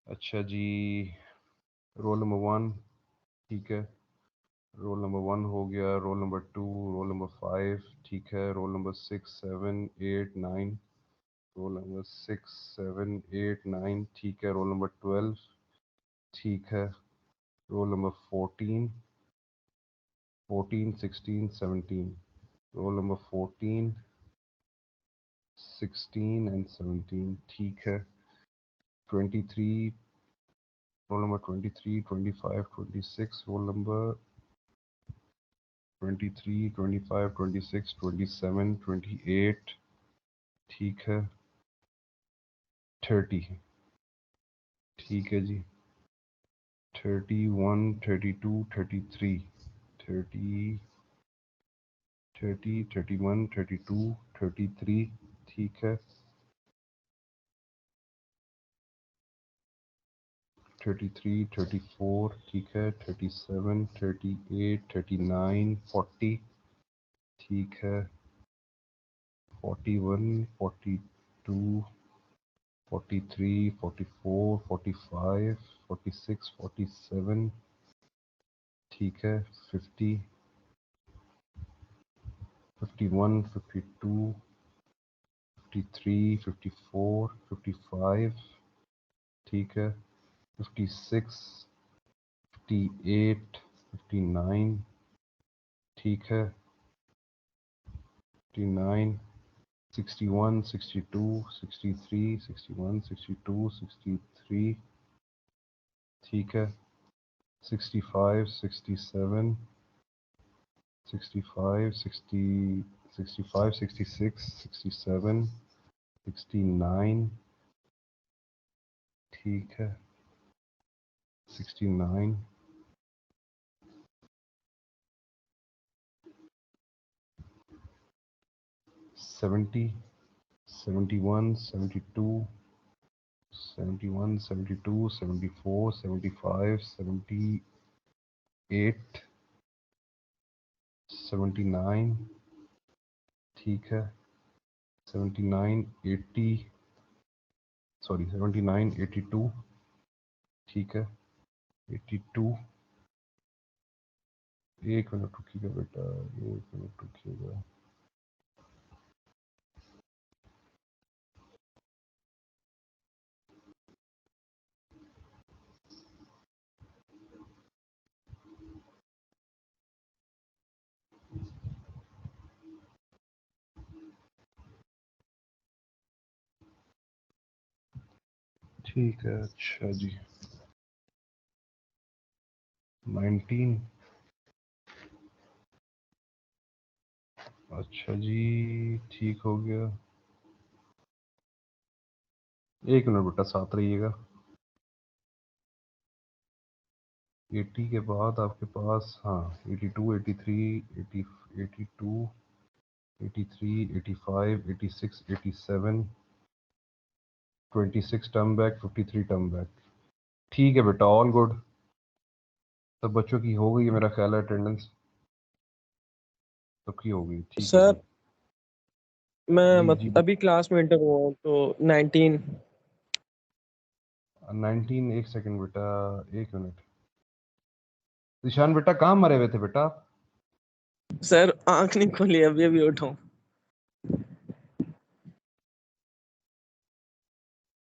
अच्छा जी रोल नंबर 1, ठीक है, रोल नंबर 1 हो गया, रोल नंबर 2, रोल नंबर 5, ठीक है, रोल नंबर 6 7 8 9, रोल नंबर 6 7 8 9, ठीक है, रोल नंबर 12, ठीक है, roll number 14 16 17, roll number 14 16 and 17, ठीक है, 23, रोल नंबर 23 25 26, रोल नंबर 23 25 26 27 28, ठीक है, 30, ठीक है जी, 31 32 33 30 30 31 32 33, ठीक है, 33 34, ठीक है, 37 38 39 40, ठीक है 41 42 43 44 45 46 47 ठीक है 50 51 52 53 54 55 ठीक है 56 58 59 ठीक है 59 61 62 63 61 62 63 ठीक है 65 67 65 60 65 66 67 69 ठीक है 69 70 71 72 71 72 74 75 78 79 ठीक है 79 80 सॉरी 79 82 ठीक है 82 एक मिनट रुकिएगा बेटा एक मिनट रुकिएगा ठीक है अच्छा जी 19 अच्छा जी ठीक हो गया एक मिनट बेटा साथ रहिएगा 80 के बाद आपके पास हाँ 82 83 80 82 83 85 86 87 26 टर्म बैक 53 टर्म बैक ठीक है बेटा ऑल गुड सब बच्चों की हो गई है मेरा ख्याल है अटेंडेंस सबकी हो गई ठीक है सर जी मैं जी अभी क्लास में इंटर हुआ हूँ तो 19 19 एक सेकंड बेटा एक मिनट निशान बेटा कहाँ मरे हुए थे बेटा आप? सर आंख नहीं खोली अभी अभी उठाऊँ